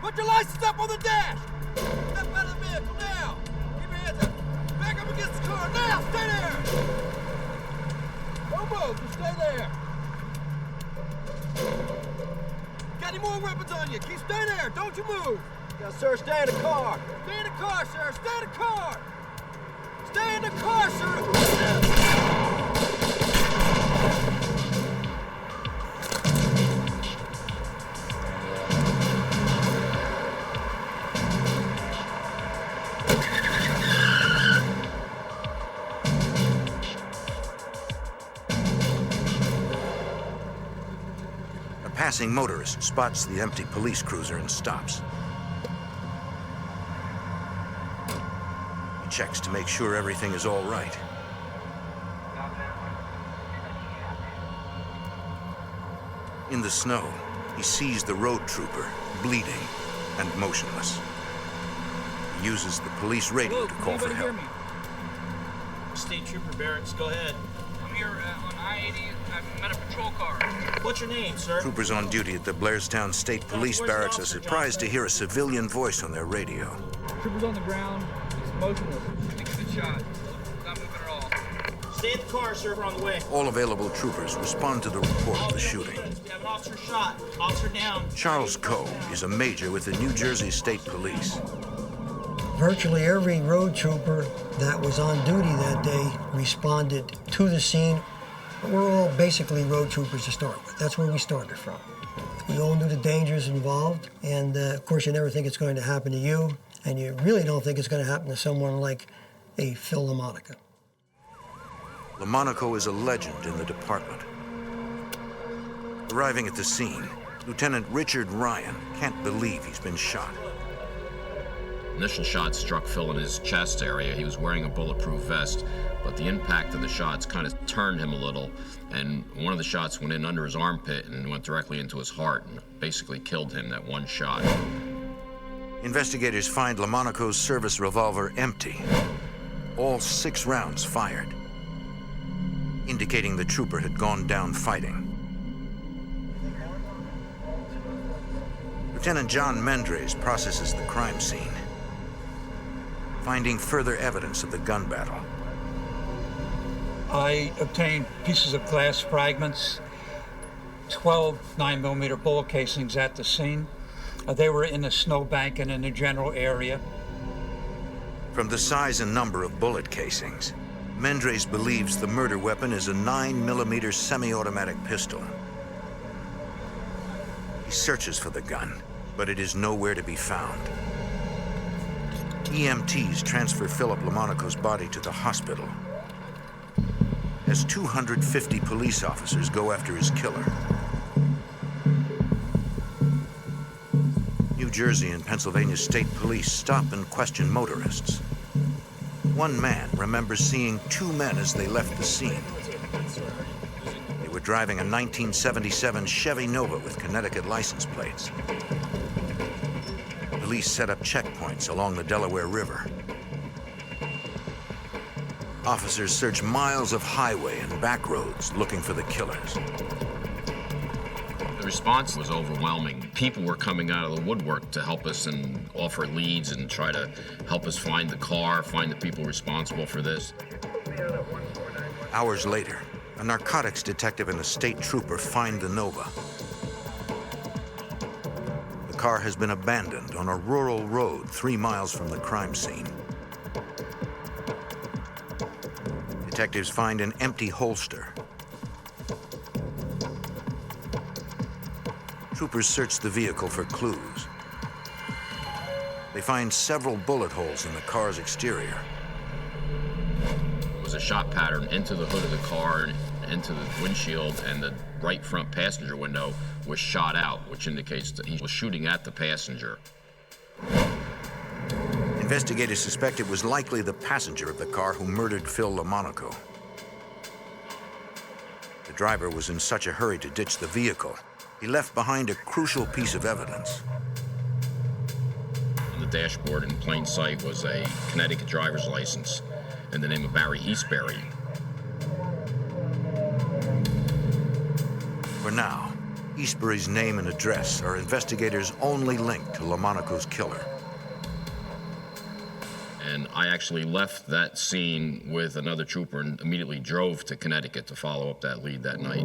Put your license up on the dash! Step out of the vehicle now! Keep your hands up! Back up against the car now! Stay there! Don't move, just stay there! Got any more weapons on you? Keep stay there, don't you move! Yes, sir, stay in the car! Stay in the car, sir! Stay in the car! Stay in the car, sir! A passing motorist spots the empty police cruiser and stops. He checks to make sure everything is all right. In the snow, he sees the road trooper, bleeding and motionless. He uses the police radio to call for help. State Trooper Barracks, go ahead. I'm here on I-80. I've met a patrol car. What's your name, sir? Troopers on duty at the Blairstown State Police Barracks are surprised to hear a civilian voice on their radio. Trooper's on the ground. He's motionless. Take a good shot. Not moving at all. Stay at the car, sir. We're on the way. All available troopers respond to the report of the shooting. We have an officer shot. Officer down. Charles Coe is a major with the New Jersey State Police. Virtually every road trooper that was on duty that day responded to the scene. We're all basically road troopers to start with. That's where we started from. We all knew the dangers involved, and of course you never think it's going to happen to you, and you really don't think it's going to happen to someone like a Phil LaMonaco. LaMonaco is a legend in the department. Arriving at the scene, Lieutenant Richard Ryan can't believe he's been shot. Initial shot struck Phil in his chest area. He was wearing a bulletproof vest, but the impact of the shots kind of turned him a little, and one of the shots went in under his armpit and went directly into his heart and basically killed him, that one shot. Investigators find LaMonaco's service revolver empty. All 6 rounds fired, indicating the trooper had gone down fighting. Lieutenant John Mendres processes the crime scene, finding further evidence of the gun battle. I obtained pieces of glass fragments, 12 9mm bullet casings at the scene. They were in a snowbank and in the general area. From the size and number of bullet casings, Mendres believes the murder weapon is a 9mm semi-automatic pistol. He searches for the gun, but it is nowhere to be found. EMTs transfer Philip LaMonaco's body to the hospital as 250 police officers go after his killer. New Jersey and Pennsylvania State Police stop and question motorists. One man remembers seeing 2 men as they left the scene. They were driving a 1977 Chevy Nova with Connecticut license plates. Police set up checkpoints along the Delaware River. Officers search miles of highway and back roads looking for the killers. The response was overwhelming. People were coming out of the woodwork to help us and offer leads and try to help us find the car, find the people responsible for this. Hours later, a narcotics detective and a state trooper find the Nova. The car has been abandoned on a rural road 3 miles from the crime scene. Detectives find an empty holster. Troopers search the vehicle for clues. They find several bullet holes in the car's exterior. It was a shot pattern into the hood of the car and into the windshield, and the right front passenger window was shot out, which indicates that he was shooting at the passenger. Investigators suspect it was likely the passenger of the car who murdered Phil LaMonaco. The driver was in such a hurry to ditch the vehicle, he left behind a crucial piece of evidence. On the dashboard in plain sight was a Connecticut driver's license in the name of Barry Eastbury. For now, Eastbury's name and address are investigators' only link to LaMonaco's killer. And I actually left that scene with another trooper and immediately drove to Connecticut to follow up that lead that night.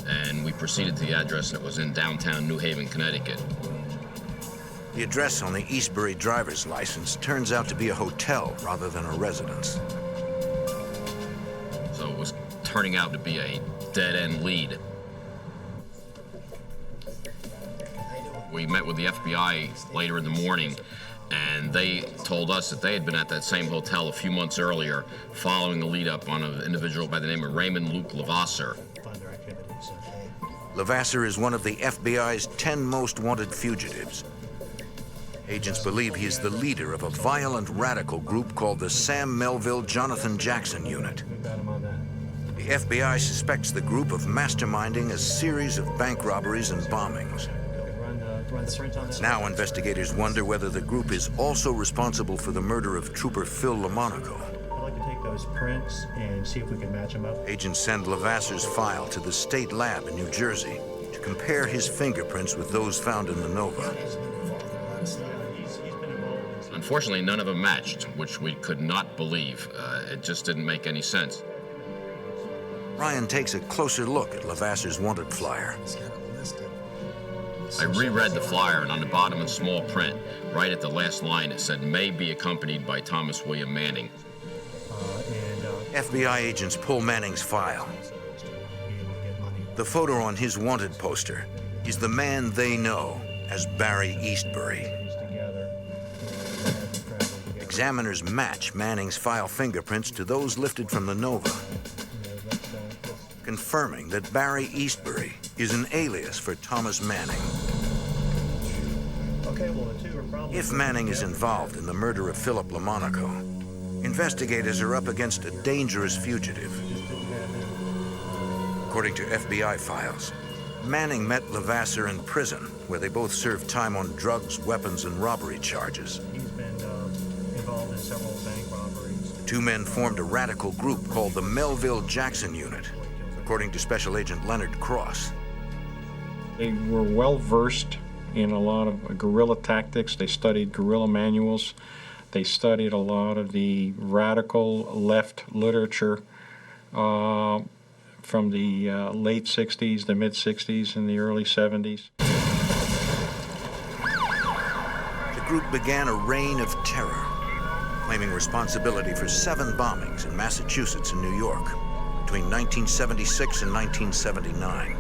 And we proceeded to the address that was in downtown New Haven, Connecticut. The address on the Eastbury driver's license turns out to be a hotel rather than a residence. So it was turning out to be a dead-end lead. We met with the FBI later in the morning, and they told us that they had been at that same hotel a few months earlier following the lead-up on an individual by the name of Raymond Luke Levasseur. Levasseur is one of the FBI's 10 most wanted fugitives. Agents believe he is the leader of a violent radical group called the Sam Melville Jonathan Jackson Unit. The FBI suspects the group of masterminding a series of bank robberies and bombings. Now investigators wonder whether the group is also responsible for the murder of Trooper Phil LaMonaco. I'd like to take those prints and see if we can match them up. Agents send Levasseur's file to the state lab in New Jersey to compare his fingerprints with those found in the Nova. Unfortunately, none of them matched, which we could not believe. It just didn't make any sense. Ryan takes a closer look at Levasseur's wanted flyer. I reread the flyer, and on the bottom in small print, right at the last line, it said, "May be accompanied by Thomas William Manning." FBI agents pull Manning's file. The photo on his wanted poster is the man they know as Barry Eastbury. Examiners match Manning's file fingerprints to those lifted from the Nova, confirming that Barry Eastbury is an alias for Thomas Manning. If Manning is involved in the murder of Philip LaMonaco, investigators are up against a dangerous fugitive. According to FBI files, Manning met Levasseur in prison, where they both served time on drugs, weapons, and robbery charges. Involved in several bank robberies. The two men formed a radical group called the Melville Jackson Unit, according to Special Agent Leonard Cross. They were well versed in a lot of guerrilla tactics. They studied guerrilla manuals. They studied a lot of the radical left literature from the late 60s, the mid 60s, and the early 70s. The group began a reign of terror, claiming responsibility for 7 bombings in Massachusetts and New York between 1976 and 1979,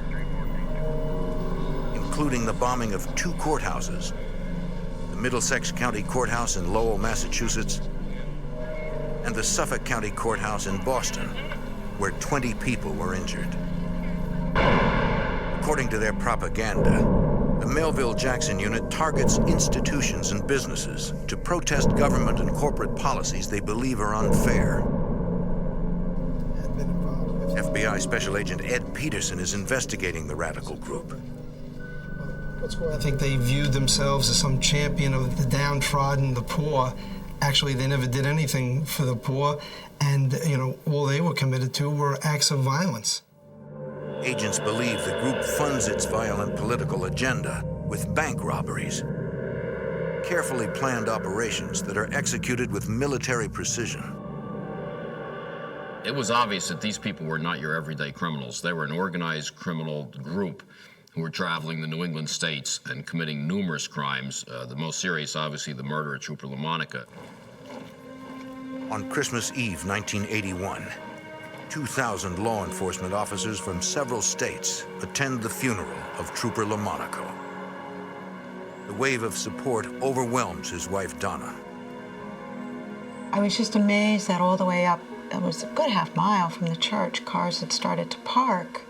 including the bombing of 2 courthouses, the Middlesex County Courthouse in Lowell, Massachusetts, and the Suffolk County Courthouse in Boston, where 20 people were injured. According to their propaganda, the Melville Jackson Unit targets institutions and businesses to protest government and corporate policies they believe are unfair. FBI Special Agent Ed Peterson is investigating the radical group. I think they viewed themselves as some champion of the downtrodden, the poor. Actually, they never did anything for the poor, and, all they were committed to were acts of violence. Agents believe the group funds its violent political agenda with bank robberies, carefully planned operations that are executed with military precision. It was obvious that these people were not your everyday criminals. They were an organized criminal group who were traveling the New England states and committing numerous crimes, the most serious, obviously, the murder of Trooper LaMonaco. On Christmas Eve, 1981, 2,000 law enforcement officers from several states attend the funeral of Trooper LaMonaco. The wave of support overwhelms his wife, Donna. I was just amazed that all the way up, it was a good half mile from the church, cars had started to park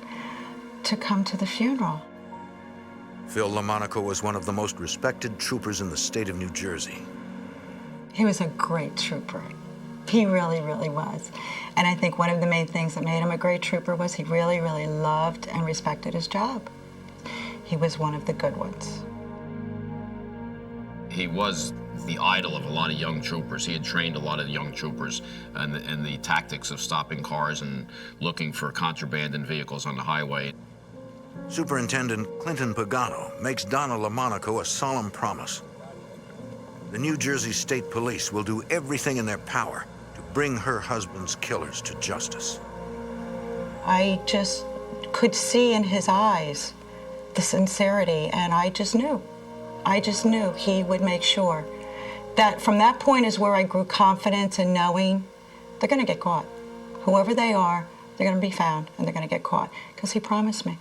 to come to the funeral. Phil LaMonaco was one of the most respected troopers in the state of New Jersey. He was a great trooper. He really, really was. And I think one of the main things that made him a great trooper was he really, really loved and respected his job. He was one of the good ones. He was the idol of a lot of young troopers. He had trained a lot of young troopers in the tactics of stopping cars and looking for contraband in vehicles on the highway. Superintendent Clinton Pagano makes Donna LaMonaco a solemn promise. The New Jersey State Police will do everything in their power to bring her husband's killers to justice. I just could see in his eyes the sincerity, and I just knew he would make sure. That from that point is where I grew confidence in knowing they're going to get caught. Whoever they are, they're going to be found and they're going to get caught, because he promised me.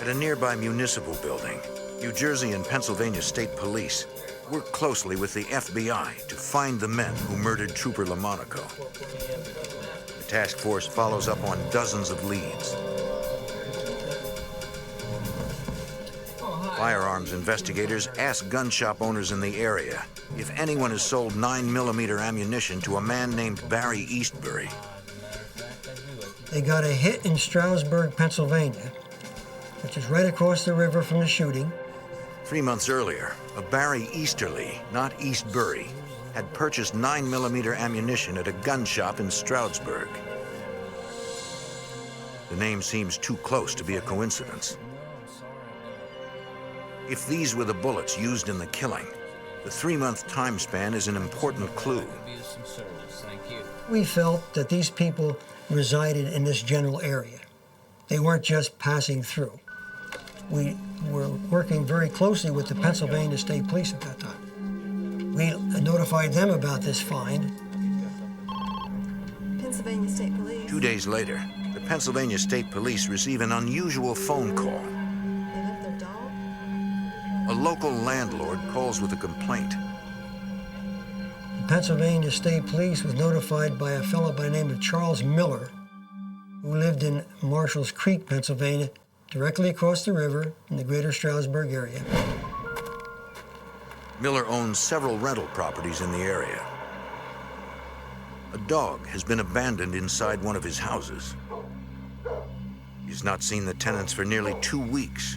At a nearby municipal building, New Jersey and Pennsylvania State Police work closely with the FBI to find the men who murdered Trooper LaMonaco. The task force follows up on dozens of leads. Firearms investigators ask gun shop owners in the area if anyone has sold 9mm ammunition to a man named Barry Eastbury. They got a hit in Stroudsburg, Pennsylvania, which is right across the river from the shooting. 3 months earlier, a Barry Easterly, not Eastbury, had purchased 9mm ammunition at a gun shop in Stroudsburg. The name seems too close to be a coincidence. If these were the bullets used in the killing, the 3-month time span is an important clue. We felt that these people resided in this general area. They weren't just passing through. We were working very closely with the Pennsylvania State Police at that time. We notified them about this find. Pennsylvania State Police. 2 days later, the Pennsylvania State Police receive an unusual phone call. They left their dog? A local landlord calls with a complaint. The Pennsylvania State Police was notified by a fellow by the name of Charles Miller, who lived in Marshall's Creek, Pennsylvania, directly across the river in the greater Stroudsburg area. Miller owns several rental properties in the area. A dog has been abandoned inside one of his houses. He's not seen the tenants for nearly 2 weeks.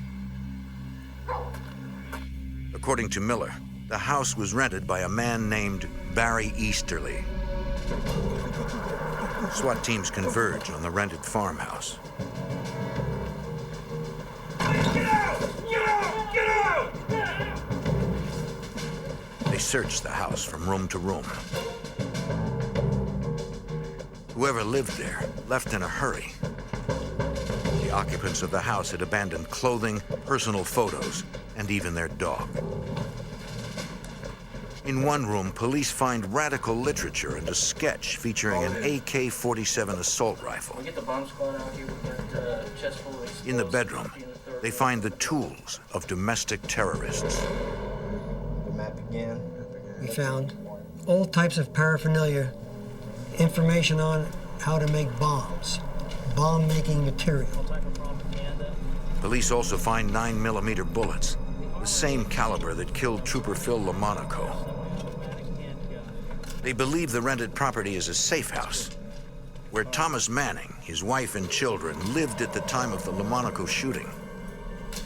According to Miller, the house was rented by a man named Barry Easterly. SWAT teams converge on the rented farmhouse. Get out! Get out! Get out! They search the house from room to room. Whoever lived there left in a hurry. The occupants of the house had abandoned clothing, personal photos, and even their dog. In one room, police find radical literature and a sketch featuring an AK-47 assault rifle. Get the bomb squad out here with that chest full of explosives. In the bedroom, they find the tools of domestic terrorists. The map again. We found all types of paraphernalia, information on how to make bombs, bomb-making material. Police also find 9mm bullets, the same caliber that killed Trooper Phil LaMonaco. They believe the rented property is a safe house, where Thomas Manning, his wife and children, lived at the time of the LaMonaco shooting.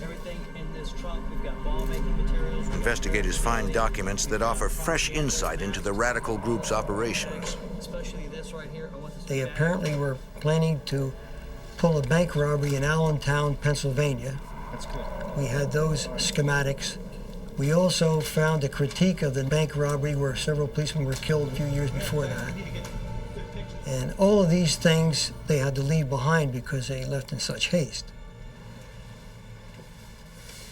Everything in this trunk, we've got bomb-making materials. Investigators find documents that offer fresh insight into the radical group's operations. Especially this right here. They apparently were planning to pull a bank robbery in Allentown, Pennsylvania. That's cool. We had those schematics. We also found a critique of the bank robbery where several policemen were killed a few years before that. And all of these things they had to leave behind because they left in such haste.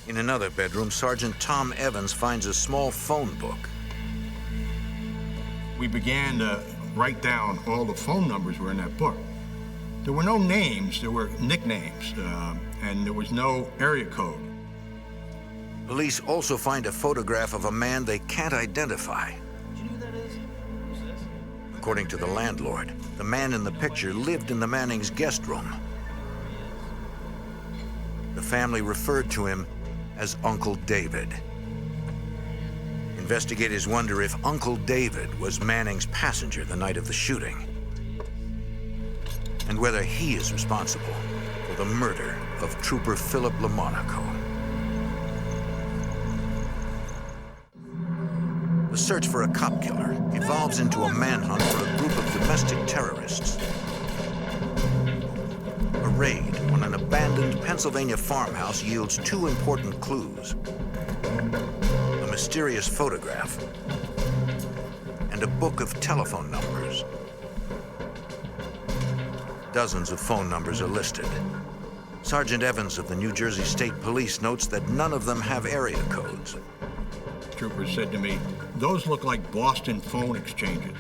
In another bedroom, Sergeant Tom Evans finds a small phone book. We began to write down all the phone numbers were in that book. There were no names, there were nicknames, and there was no area code. Police also find a photograph of a man they can't identify. Do you know who that is? Who's this? According to the landlord, the man in the picture lived in the Mannings' guest room. The family referred to him as Uncle David. Investigators wonder if Uncle David was Manning's passenger the night of the shooting, and whether he is responsible for the murder of Trooper Philip LaMonaco. The search for a cop killer evolves into a manhunt for a group of domestic terrorists. A raid on an abandoned Pennsylvania farmhouse yields two important clues: a mysterious photograph and a book of telephone numbers. Dozens of phone numbers are listed. Sergeant Evans of the New Jersey State Police notes that none of them have area codes. Trooper said to me, "Those look like Boston phone exchanges."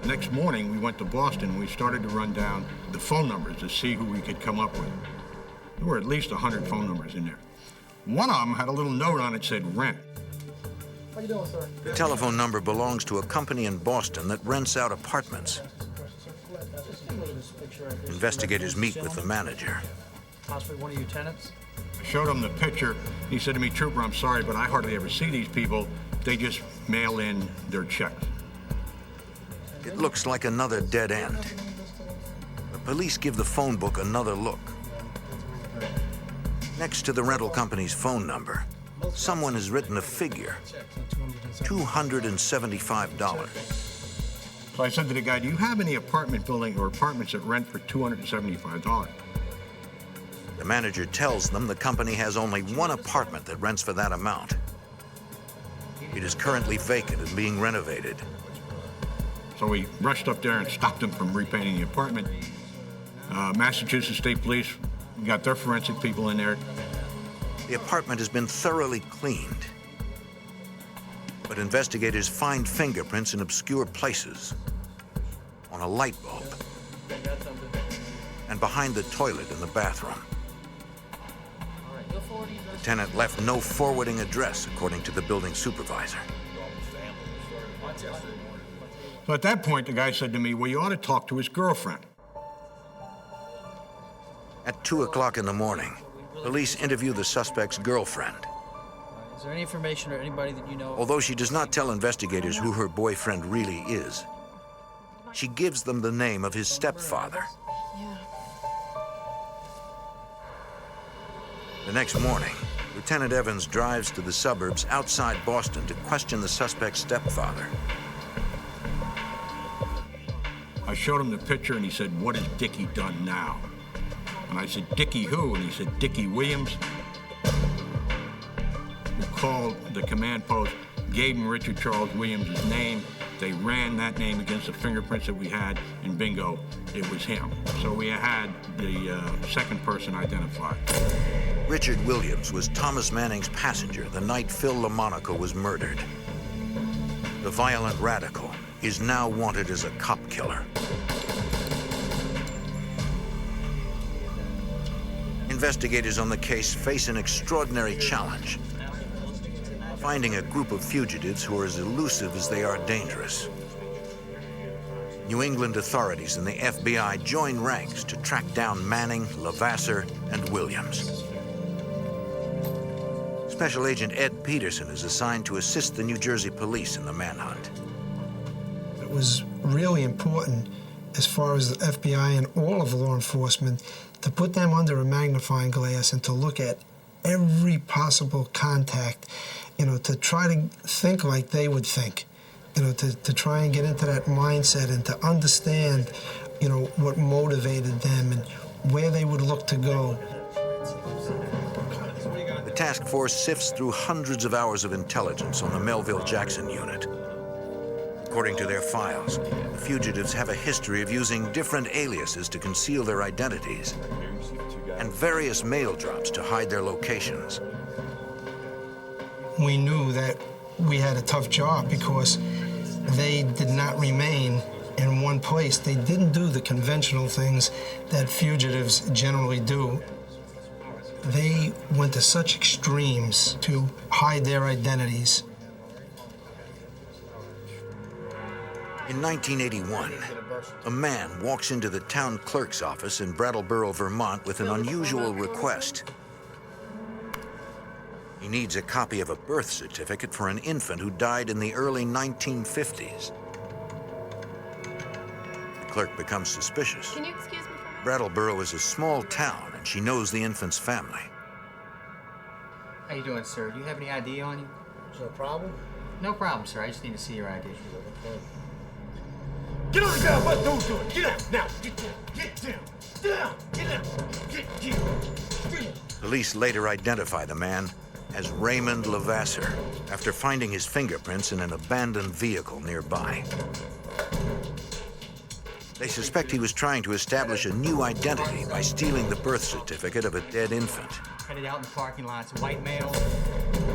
Next morning, we went to Boston and we started to run down the phone numbers to see who we could come up with. There were at least 100 phone numbers in there. One of them had a little note on it that said rent. How you doing, sir? The telephone number belongs to a company in Boston that rents out apartments. Investigators meet with the manager. Possibly one of your tenants? I showed him the picture. He said to me, "Trooper, I'm sorry, but I hardly ever see these people. They just mail in their checks." It looks like another dead end. The police give the phone book another look. Next to the rental company's phone number, someone has written a figure: $275. So I said to the guy, "Do you have any apartment building or apartments that rent for $275? The manager tells them the company has only one apartment that rents for that amount. It is currently vacant and being renovated. So we rushed up there and stopped them from repainting the apartment. Massachusetts State Police got their forensic people in there. The apartment has been thoroughly cleaned, but investigators find fingerprints in obscure places, on a light bulb, and behind the toilet in the bathroom. The tenant left no forwarding address, according to the building supervisor. So at that point, the guy said to me, "Well, you ought to talk to his girlfriend." At 2 o'clock in the morning, police interview the suspect's girlfriend. Is there any information or anybody that you know? Although she does not tell investigators who her boyfriend really is, she gives them the name of his stepfather. The next morning, Lieutenant Evans drives to the suburbs outside Boston to question the suspect's stepfather. I showed him the picture and he said, "What has Dickie done now?" And I said, "Dickie who?" And he said, "Dickie Williams." We called the command post, gave him Richard Charles Williams' name. They ran that name against the fingerprints that we had, and bingo, it was him. So we had the second person identified. Richard Williams was Thomas Manning's passenger the night Phil LaMonaco was murdered. The violent radical is now wanted as a cop killer. Investigators on the case face an extraordinary challenge: finding a group of fugitives who are as elusive as they are dangerous. New England authorities and the FBI join ranks to track down Manning, Levasseur, and Williams. Special Agent Ed Peterson is assigned to assist the New Jersey police in the manhunt. It was really important, as far as the FBI and all of law enforcement, to put them under a magnifying glass and to look at every possible contact, to try to think like they would think, to try and get into that mindset and to understand, what motivated them and where they would look to go. The task force sifts through hundreds of hours of intelligence on the Melville-Jackson unit. According to their files, the fugitives have a history of using different aliases to conceal their identities, and various mail drops to hide their locations. We knew that we had a tough job because they did not remain in one place. They didn't do the conventional things that fugitives generally do. They went to such extremes to hide their identities. In 1981, a man walks into the town clerk's office in Brattleboro, Vermont with an unusual request. He needs a copy of a birth certificate for an infant who died in the early 1950s. The clerk becomes suspicious. Can you excuse me for a minute? Brattleboro is a small town, and she knows the infant's family. How you doing, sir? Do you have any ID on you? Is there a problem? No problem, sir. I just need to see your ID. Get on the ground, what those doing? Get out, now, get down, get down, down, get down, get down. Police later identify the man as Raymond Levasseur after finding his fingerprints in an abandoned vehicle nearby. They suspect he was trying to establish a new identity by stealing the birth certificate of a dead infant. Headed out in the parking lot. It's a white male.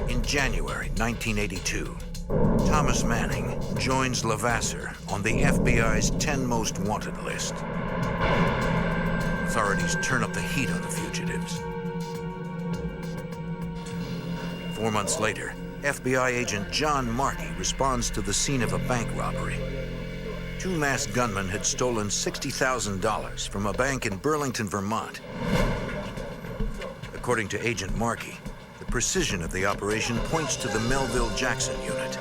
In January 1982, Thomas Manning joins Levasseur on the FBI's 10 most wanted list. Authorities turn up the heat on the fugitives. 4 months later, FBI agent John Markey responds to the scene of a bank robbery. Two masked gunmen had stolen $60,000 from a bank in Burlington, Vermont. According to Agent Markey, the precision of the operation points to the Melville-Jackson unit.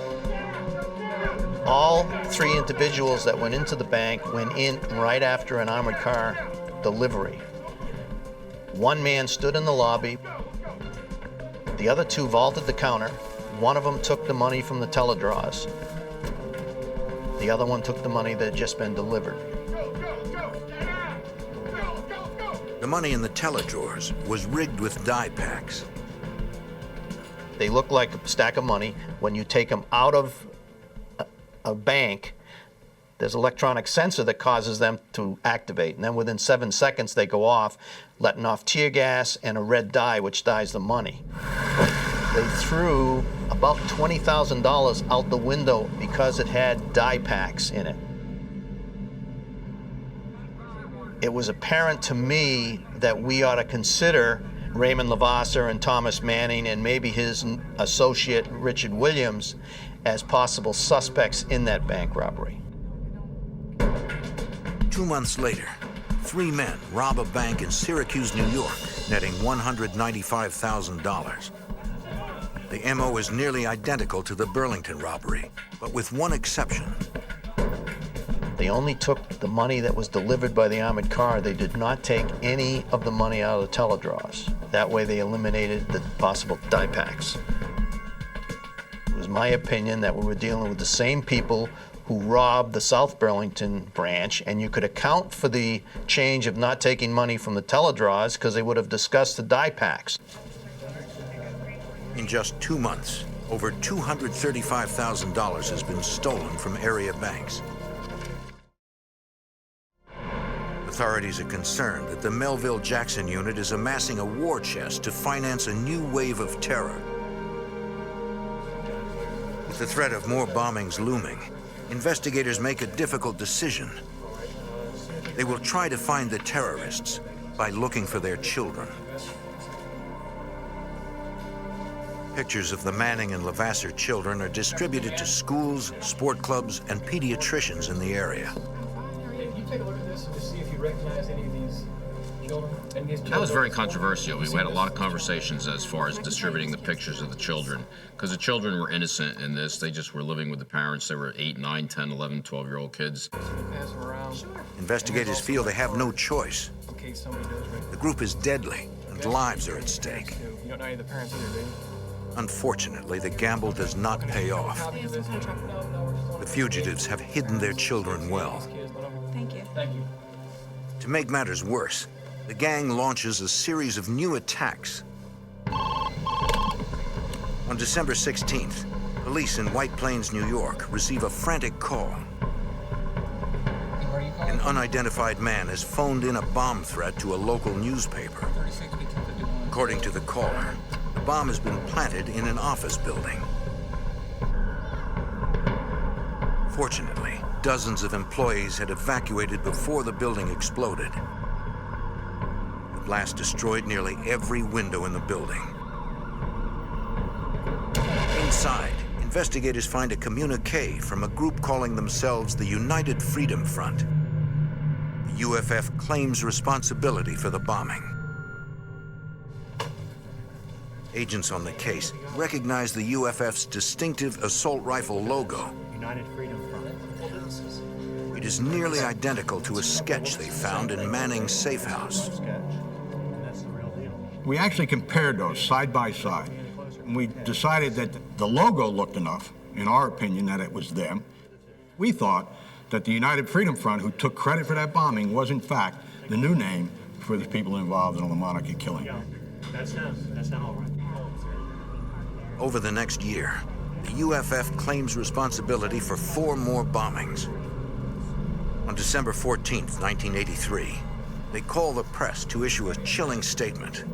All three individuals that went into the bank went in right after an armored car delivery. One man stood in the lobby. The other two vaulted the counter. One of them took the money from the teledraws. The other one took the money that had just been delivered. The money in the teledrawers was rigged with die packs. They look like a stack of money. When you take them out of a bank, there's an electronic sensor that causes them to activate. And then within 7 seconds, they go off, letting off tear gas and a red dye, which dyes the money. They threw about $20,000 out the window because it had die packs in it. It was apparent to me that we ought to consider Raymond Levasseur and Thomas Manning and maybe his associate Richard Williams as possible suspects in that bank robbery. 2 months later, 3 men rob a bank in Syracuse, New York, netting $195,000. The MO is nearly identical to the Burlington robbery, but with one exception. They only took the money that was delivered by the armored car. They did not take any of the money out of the teledraws. That way they eliminated the possible die packs. It was my opinion that we were dealing with the same people who robbed the South Burlington branch, and you could account for the change of not taking money from the teledraws because they would have discussed the die packs. In just 2 months, over $235,000 has been stolen from area banks. Authorities are concerned that the Melville-Jackson unit is amassing a war chest to finance a new wave of terror. With the threat of more bombings looming, investigators make a difficult decision. They will try to find the terrorists by looking for their children. Pictures of the Manning and Levasseur children are distributed to schools, sport clubs, and pediatricians in the area. Can you take a look at this and just see if you recognize any of these children? That was very controversial. We had a lot of conversations as far as distributing the pictures of the children, because the children were innocent in this. They just were living with the parents. They were 8, 9, 10, 11, 12-year-old kids. Pass them around. Investigators feel they have no choice. In case somebody does recognize. The group is deadly, and lives are at stake. You don't know any of the parents either, do you? Unfortunately, the gamble does not pay off. The fugitives have hidden their children well. Thank you. Thank you. To make matters worse, the gang launches a series of new attacks. On December 16th, police in White Plains, New York, receive a frantic call. An unidentified man has phoned in a bomb threat to a local newspaper. According to the caller, the bomb has been planted in an office building. Fortunately, dozens of employees had evacuated before the building exploded. The blast destroyed nearly every window in the building. Inside, investigators find a communique from a group calling themselves the United Freedom Front. The UFF claims responsibility for the bombing. Agents on the case recognize the UFF's distinctive assault rifle logo. United Freedom Front. It is nearly identical to a sketch they found in Manning's Safehouse. We actually compared those side by side. And we decided that the logo looked enough, in our opinion, that it was them. We thought that the United Freedom Front, who took credit for that bombing, was in fact the new name for the people involved in the Monarchy killing. That's all right. Over the next year, the UFF claims responsibility for 4 more bombings. On December 14th, 1983, they call the press to issue a chilling statement.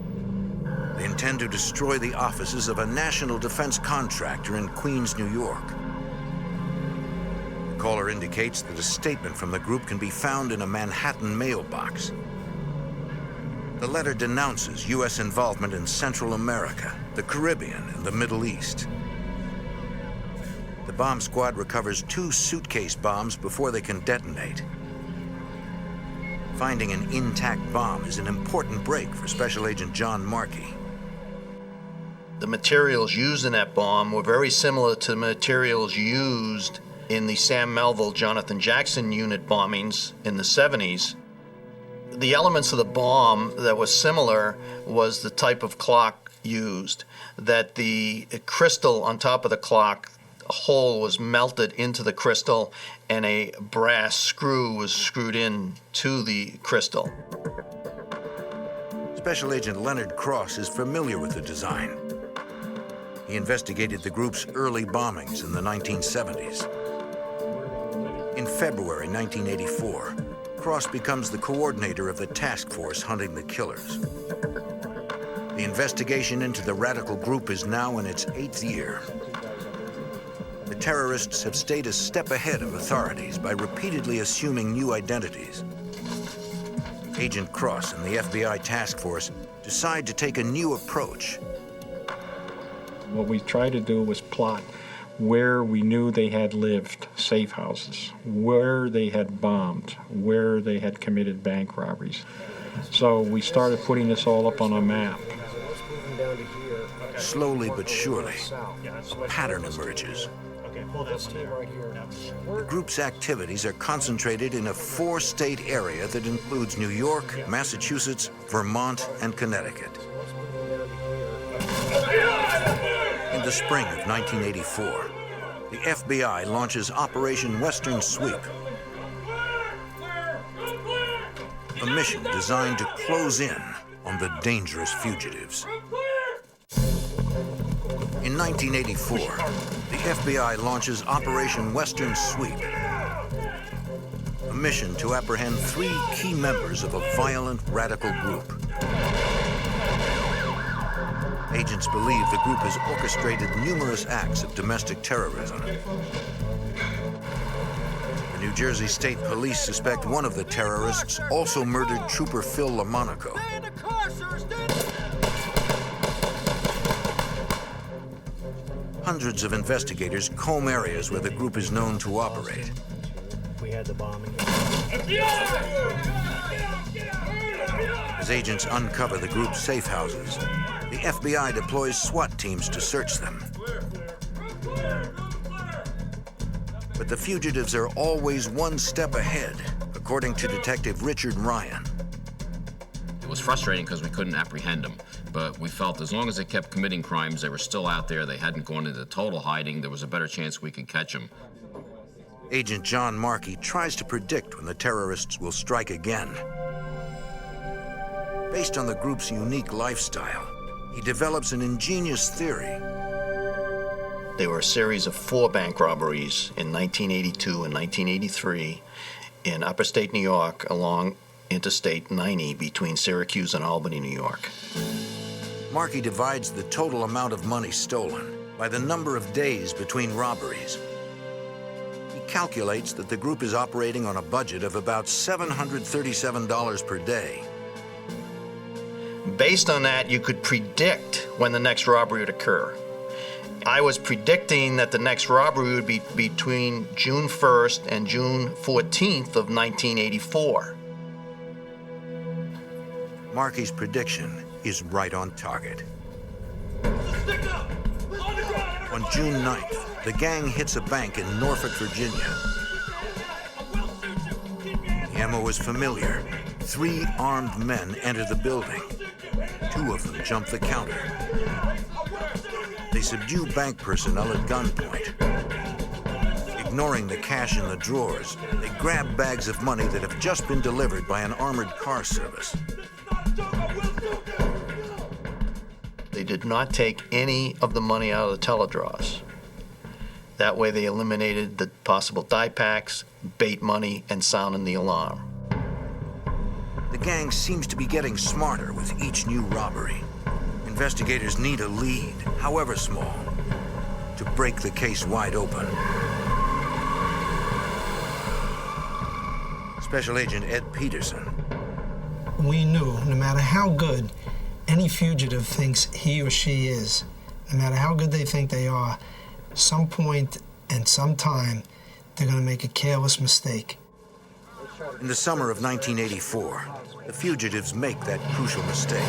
They intend to destroy the offices of a national defense contractor in Queens, New York. The caller indicates that a statement from the group can be found in a Manhattan mailbox. The letter denounces U.S. involvement in Central America, the Caribbean, and the Middle East. The bomb squad recovers 2 suitcase bombs before they can detonate. Finding an intact bomb is an important break for Special Agent John Markey. The materials used in that bomb were very similar to the materials used in the Sam Melville, Jonathan Jackson unit bombings in the 70s. The elements of the bomb that was similar was the type of clock used, that the crystal on top of the clock hole was melted into the crystal and a brass screw was screwed in to the crystal. Special Agent Leonard Cross is familiar with the design. He investigated the group's early bombings in the 1970s. In February 1984, Cross becomes the coordinator of the task force hunting the killers. The investigation into the radical group is now in its 8th year. The terrorists have stayed a step ahead of authorities by repeatedly assuming new identities. Agent Cross and the FBI task force decide to take a new approach. What we tried to do was plot where we knew they had lived, safe houses, where they had bombed, where they had committed bank robberies. So we started putting this all up on a map. Slowly but surely, a pattern emerges. The group's activities are concentrated in a 4-state area that includes New York, Massachusetts, Vermont, and Connecticut. In the spring of 1984, the FBI launches Operation Western Sweep, a mission designed to close in on the dangerous fugitives. In 1984, the FBI launches Operation Western Sweep, a mission to apprehend 3 key members of a violent radical group. Agents believe the group has orchestrated numerous acts of domestic terrorism. The New Jersey State Police suspect one of the terrorists also murdered Trooper Phil LaMonaco. Hundreds of investigators comb areas where the group is known to operate. We had the bombing. As agents uncover the group's safe houses, the FBI deploys SWAT teams to search them. But the fugitives are always one step ahead, according to Detective Richard Ryan. It was frustrating because we couldn't apprehend them, but we felt as long as they kept committing crimes, they were still out there, they hadn't gone into total hiding, there was a better chance we could catch them. Agent John Markey tries to predict when the terrorists will strike again. Based on the group's unique lifestyle, he develops an ingenious theory. There were a series of 4 bank robberies in 1982 and 1983 in upstate New York along Interstate 90 between Syracuse and Albany, New York. Markey divides the total amount of money stolen by the number of days between robberies. He calculates that the group is operating on a budget of about $737 per day. Based on that, you could predict when the next robbery would occur. I was predicting that the next robbery would be between June 1st and June 14th of 1984. Markey's prediction is right on target. On June 9th, the gang hits a bank in Norfolk, Virginia. The ammo was familiar. 3 armed men enter the building. 2 of them jump the counter. They subdue bank personnel at gunpoint. Ignoring the cash in the drawers, they grab bags of money that have just been delivered by an armored car service. They did not take any of the money out of the teledraws. That way they eliminated the possible die packs, bait money, and sounding the alarm. The gang seems to be getting smarter with each new robbery. Investigators need a lead, however small, to break the case wide open. Special Agent Ed Peterson. We knew no matter how good any fugitive thinks he or she is, no matter how good they think they are, some point and some time, they're going to make a careless mistake. In the summer of 1984, the fugitives make that crucial mistake.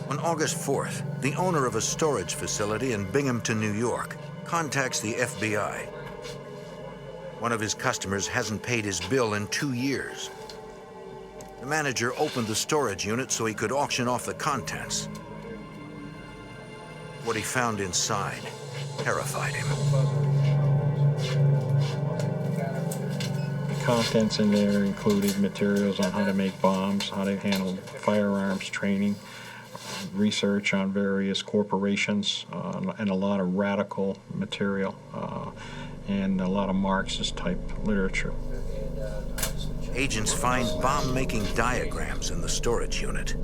On August 4th, the owner of a storage facility in Binghamton, New York, contacts the FBI. One of his customers hasn't paid his bill in 2 years. The manager opened the storage unit so he could auction off the contents. What he found inside terrified him. The contents in there included materials on how to make bombs, how to handle firearms training, research on various corporations, and a lot of radical material, and a lot of Marxist-type literature. Agents find bomb-making diagrams in the storage unit.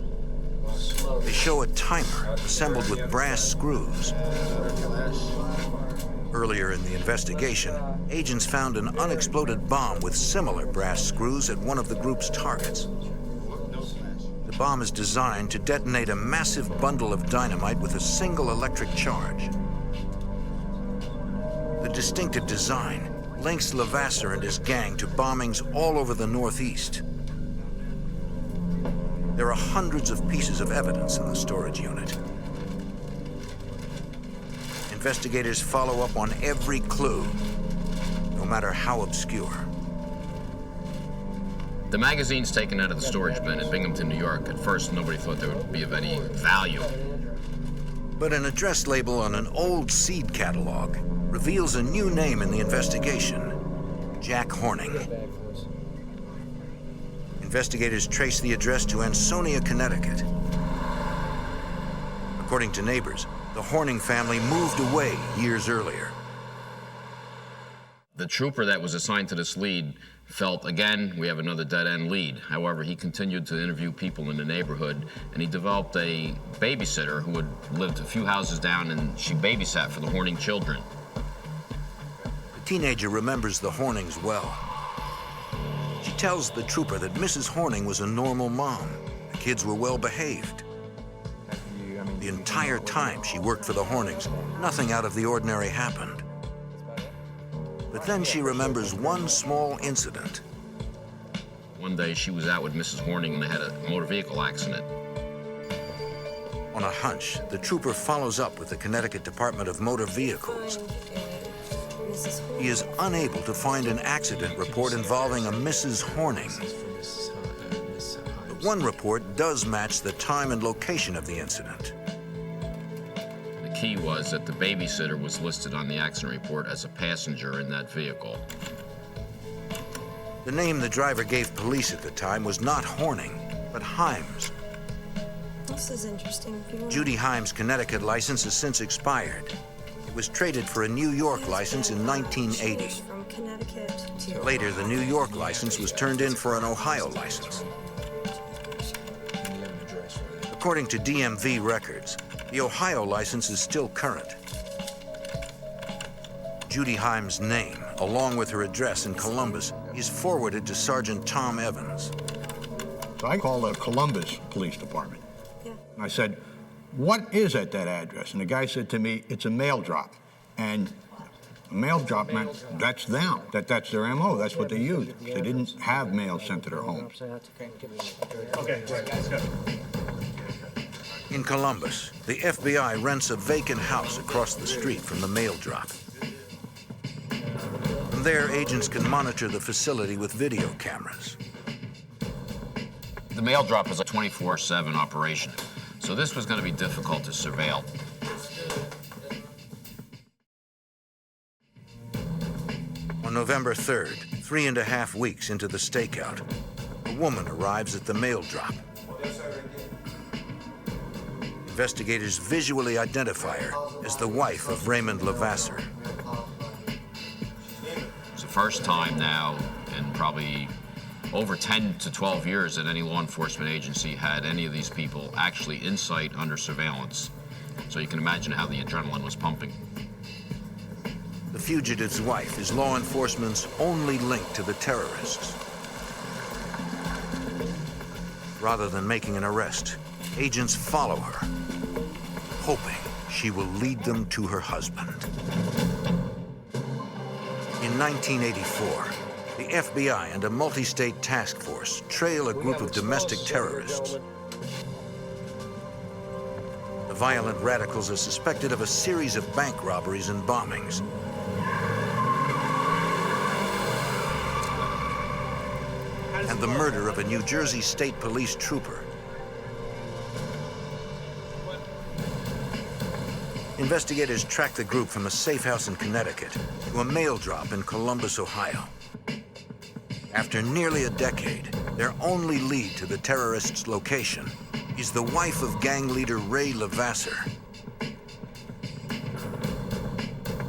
They show a timer assembled with brass screws. Earlier in the investigation, agents found an unexploded bomb with similar brass screws at one of the group's targets. The bomb is designed to detonate a massive bundle of dynamite with a single electric charge. The distinctive design links Levasseur and his gang to bombings all over the Northeast. There are hundreds of pieces of evidence in the storage unit. Investigators follow up on every clue, no matter how obscure. The magazines taken out of the storage bin in Binghamton, New York, at first nobody thought they would be of any value. But an address label on an old seed catalog reveals a new name in the investigation: Jack Horning. Investigators trace the address to Ansonia, Connecticut. According to neighbors, the Horning family moved away years earlier. The trooper that was assigned to this lead felt, again, we have another dead-end lead. However, he continued to interview people in the neighborhood, and he developed a babysitter who had lived a few houses down, and she babysat for the Horning children. The teenager remembers the Hornings well. She tells the trooper that Mrs. Horning was a normal mom. The kids were well behaved. The entire time she worked for the Hornings, nothing out of the ordinary happened. But then she remembers one small incident. One day she was out with Mrs. Horning and they had a motor vehicle accident. On a hunch, the trooper follows up with the Connecticut Department of Motor Vehicles. He is unable to find an accident report involving a Mrs. Horning. But one report does match the time and location of the incident. The key was that the babysitter was listed on the accident report as a passenger in that vehicle. The name the driver gave police at the time was not Horning, but Himes. This is interesting. Judy Himes' Connecticut license has since expired. It was traded for a New York license in 1980. From Connecticut to Later, the New York license was turned in for an Ohio license. According to DMV records, the Ohio license is still current. Judy Himes' name, along with her address in Columbus, is forwarded to Sergeant Tom Evans. So I called the Columbus Police Department. Yeah. And I said, what is at that address? And the guy said to me, it's a mail drop. And a mail drop meant that's them, that's their MO, that's what they used. They didn't have mail sent to their homes. Okay, let's go. In Columbus, the FBI rents a vacant house across the street from the mail drop. From there, agents can monitor the facility with video cameras. The mail drop is a 24/7 operation, so this was going to be difficult to surveil. On November 3rd, 3.5 weeks into the stakeout, a woman arrives at the mail drop. Investigators visually identify her as the wife of Raymond Levasseur. It's the first time now in probably over 10 to 12 years that any law enforcement agency had any of these people actually in sight under surveillance. So you can imagine how the adrenaline was pumping. The fugitive's wife is law enforcement's only link to the terrorists. Rather than making an arrest, agents follow her, hoping she will lead them to her husband. In 1984, the FBI and a multi-state task force trail a group of domestic terrorists. The violent radicals are suspected of a series of bank robberies and bombings. And the murder of a New Jersey State Police trooper. Investigators track the group from a Safehouse in Connecticut to a mail drop in Columbus, Ohio. After nearly a decade, their only lead to the terrorists' location is the wife of gang leader Ray Levasseur.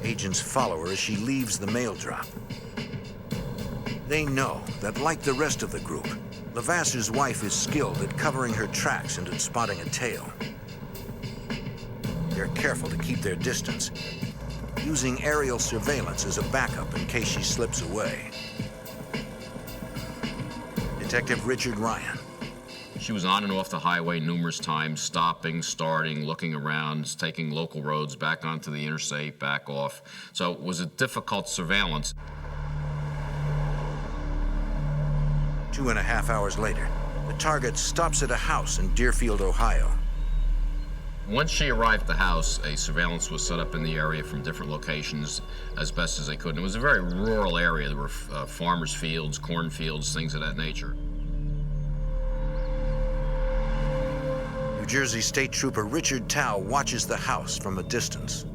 Agents follow her as she leaves the mail drop. They know that, like the rest of the group, Levasseur's wife is skilled at covering her tracks and at spotting a tail. They're careful to keep their distance, using aerial surveillance as a backup in case she slips away. Detective Richard Ryan. She was on and off the highway numerous times, stopping, starting, looking around, taking local roads back onto the interstate, back off. So it was a difficult surveillance. 2.5 hours later, the target stops at a house in Deerfield, Ohio. Once she arrived at the house, a surveillance was set up in the area from different locations as best as they could. And it was a very rural area. There were farmers' fields, cornfields, things of that nature. New Jersey State Trooper Richard Tao watches the house from a distance.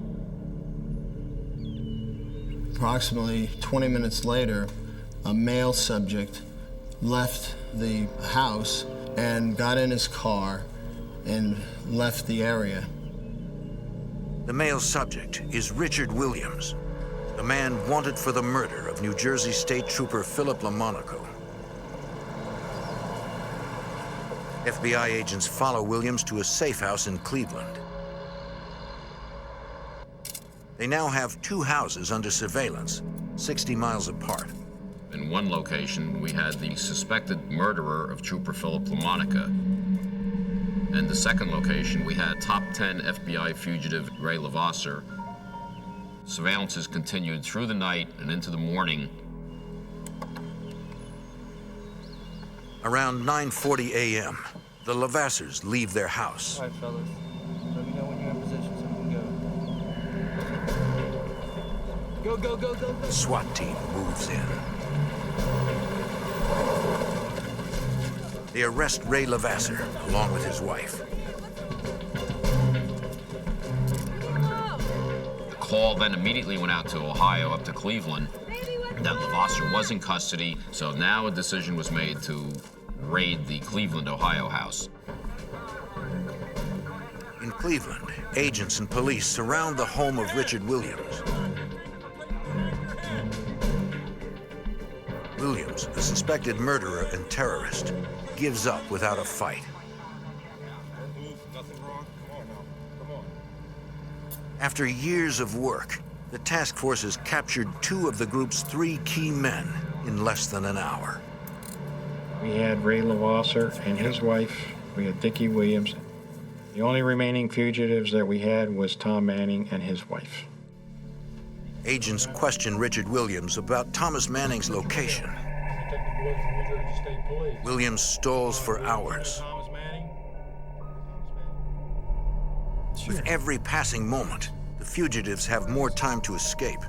Approximately 20 minutes later, a male subject left the house and got in his car and left the area. The male subject is Richard Williams, the man wanted for the murder of New Jersey State Trooper Philip Lamonaco. FBI agents follow Williams to a safe house in Cleveland. They now have 2 houses under surveillance, 60 miles apart. In one location, we had the suspected murderer of Trooper Philip Lamonaco. In the second location, we had top 10 FBI fugitive Ray Levasseur. Surveillances continued through the night and into the morning. Around 9:40 a.m., the Levasseurs leave their house. All right, fellas. Let me know when you're in position so we can go. Go, go, go, go, go. The SWAT team moves in. They arrest Ray Levasseur, along with his wife. The call then immediately went out to Ohio, up to Cleveland, that Levasseur was in custody, so now a decision was made to raid the Cleveland, Ohio house. In Cleveland, agents and police surround the home of Richard Williams. Williams, the suspected murderer and terrorist, gives up without a fight. After years of work, the task force has captured 2 of the group's 3 key men in less than an hour. We had Ray Levasseur and his wife. We had Dickie Williams. The only remaining fugitives that we had was Tom Manning and his wife. Agents question Richard Williams about Thomas Manning's location. Williams stalls for hours. With every passing moment, the fugitives have more time to escape.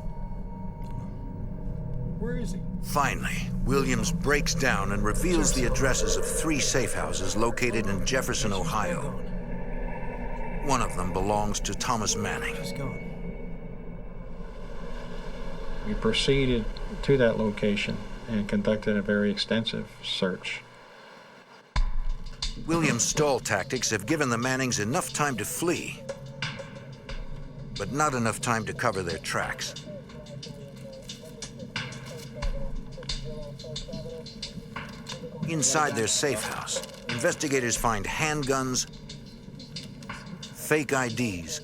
Where is he? Finally, Williams breaks down and reveals the addresses of 3 safe houses located in Jefferson, Ohio. One of them belongs to Thomas Manning. We proceeded to that location and conducted a very extensive search. Williams' stall tactics have given the Mannings enough time to flee, but not enough time to cover their tracks. Inside their safe house, investigators find handguns, fake IDs,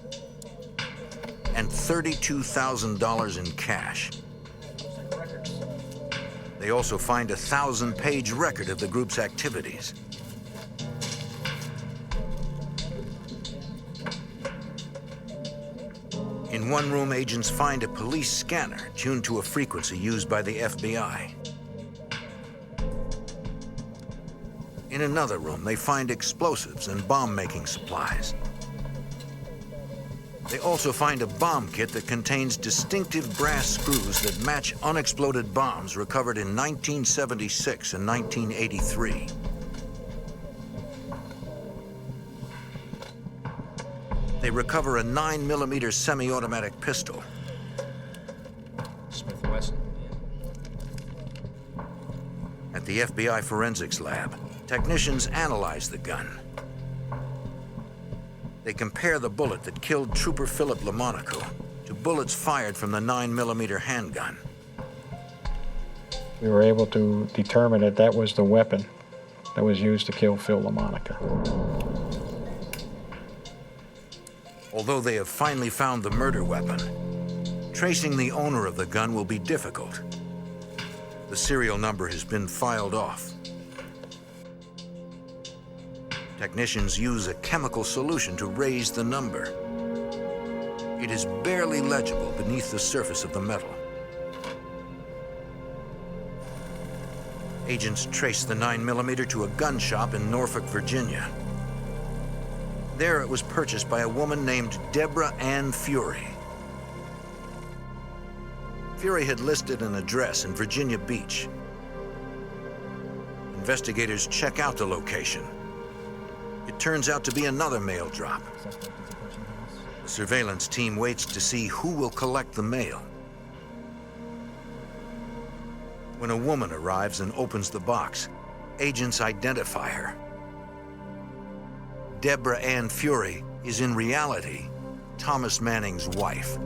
and $32,000 in cash. They also find a 1,000-page record of the group's activities. In one room, agents find a police scanner tuned to a frequency used by the FBI. In another room, they find explosives and bomb-making supplies. They also find a bomb kit that contains distinctive brass screws that match unexploded bombs recovered in 1976 and 1983. They recover a 9mm semi-automatic pistol. Smith & Wesson. At the FBI forensics lab, technicians analyze the gun. They compare the bullet that killed Trooper Philip LaMonaco to bullets fired from the 9mm handgun. We were able to determine that that was the weapon that was used to kill Phil LaMonaco. Although they have finally found the murder weapon, tracing the owner of the gun will be difficult. The serial number has been filed off. Technicians use a chemical solution to raise the number. It is barely legible beneath the surface of the metal. Agents trace the 9mm to a gun shop in Norfolk, Virginia. There it was purchased by a woman named Deborah Ann Fury. Fury had listed an address in Virginia Beach. Investigators check out the location. It turns out to be another mail drop. The surveillance team waits to see who will collect the mail. When a woman arrives and opens the box, agents identify her. Deborah Ann Fury is in reality Thomas Manning's wife.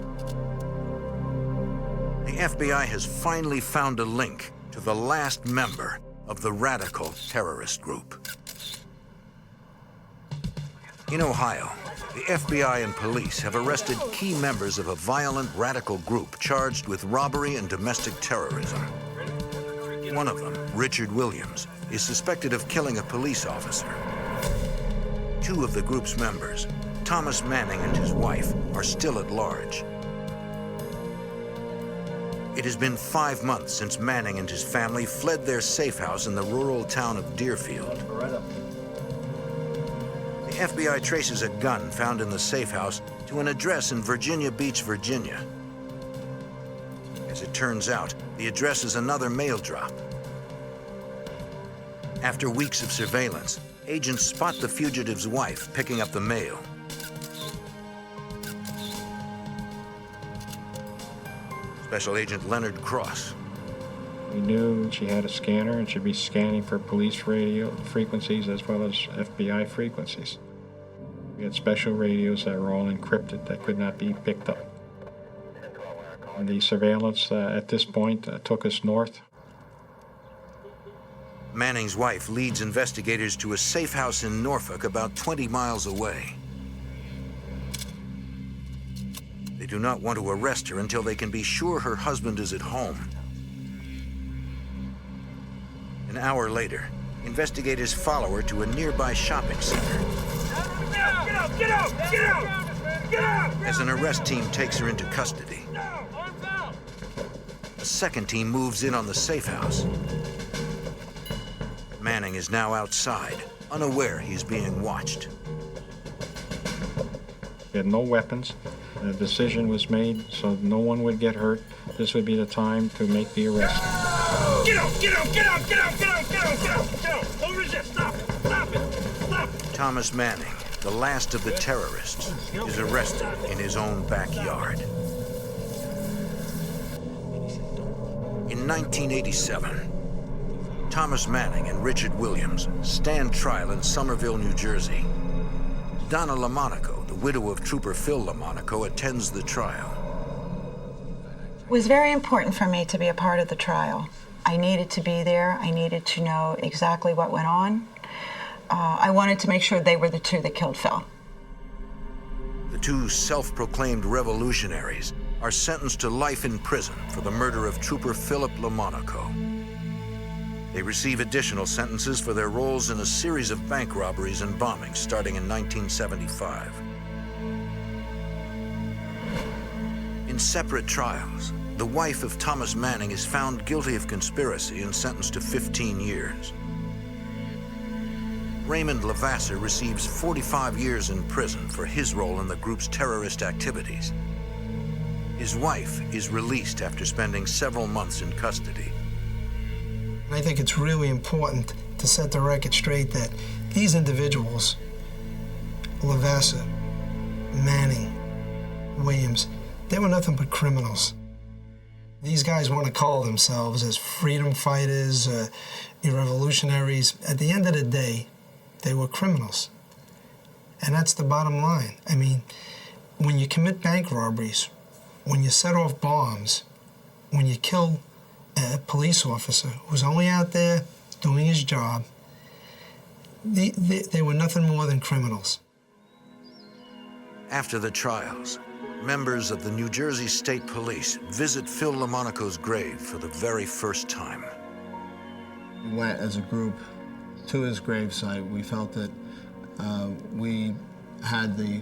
The FBI has finally found a link to the last member of the radical terrorist group. In Ohio, the FBI and police have arrested key members of a violent radical group charged with robbery and domestic terrorism. One of them, Richard Williams, is suspected of killing a police officer. 2 of the group's members, Thomas Manning and his wife, are still at large. It has been 5 months since Manning and his family fled their safe house in the rural town of Deerfield. The FBI traces a gun found in the safe house to an address in Virginia Beach, Virginia. As it turns out, the address is another mail drop. After weeks of surveillance, agents spot the fugitive's wife picking up the mail. Special Agent Leonard Cross. We knew she had a scanner and should be scanning for police radio frequencies as well as FBI frequencies. We had special radios that were all encrypted that could not be picked up. And the surveillance at this point took us north. Manning's wife leads investigators to a safe house in Norfolk about 20 miles away. They do not want to arrest her until they can be sure her husband is at home. An hour later, investigators follow her to a nearby shopping center. Get out! Get out! Get out! Get out! As an arrest team takes her into custody, a second team moves in on the safe house. Manning is now outside, unaware he's being watched. He had no weapons. The decision was made so no one would get hurt. This would be the time to make the arrest. Get out! Get out! Get out! Get out! Get out! Get out! Get out! Get out! Don't resist! Stop! Stop it! Stop! Thomas Manning, the last of the terrorists, is arrested in his own backyard. In 1987, Thomas Manning and Richard Williams stand trial in Somerville, New Jersey. Donna LaMonaco, the widow of Trooper Phil LaMonaco, attends the trial. It was very important for me to be a part of the trial. I needed to be there. I needed to know exactly what went on. I wanted to make sure they were the two that killed Phil. The two self-proclaimed revolutionaries are sentenced to life in prison for the murder of Trooper Philip LaMonaco. They receive additional sentences for their roles in a series of bank robberies and bombings starting in 1975. In separate trials, the wife of Thomas Manning is found guilty of conspiracy and sentenced to 15 years. Raymond Lavasser receives 45 years in prison for his role in the group's terrorist activities. His wife is released after spending several months in custody. I think it's really important to set the record straight that these individuals, Lavasser, Manning, Williams, they were nothing but criminals. These guys want to call themselves as freedom fighters, revolutionaries. At the end of the day, they were criminals. And that's the bottom line. I mean, when you commit bank robberies, when you set off bombs, when you kill a police officer who's only out there doing his job, they were nothing more than criminals. After the trials, members of the New Jersey State Police visit Phil LaMonaco's grave for the very first time. We went as a group to his gravesite. We felt that we had the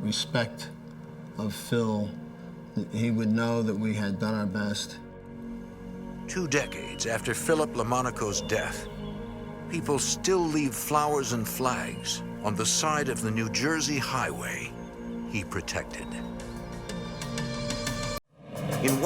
respect of Phil. He would know that we had done our best. 2 decades after Philip LaMonaco's death, people still leave flowers and flags on the side of the New Jersey highway he protected.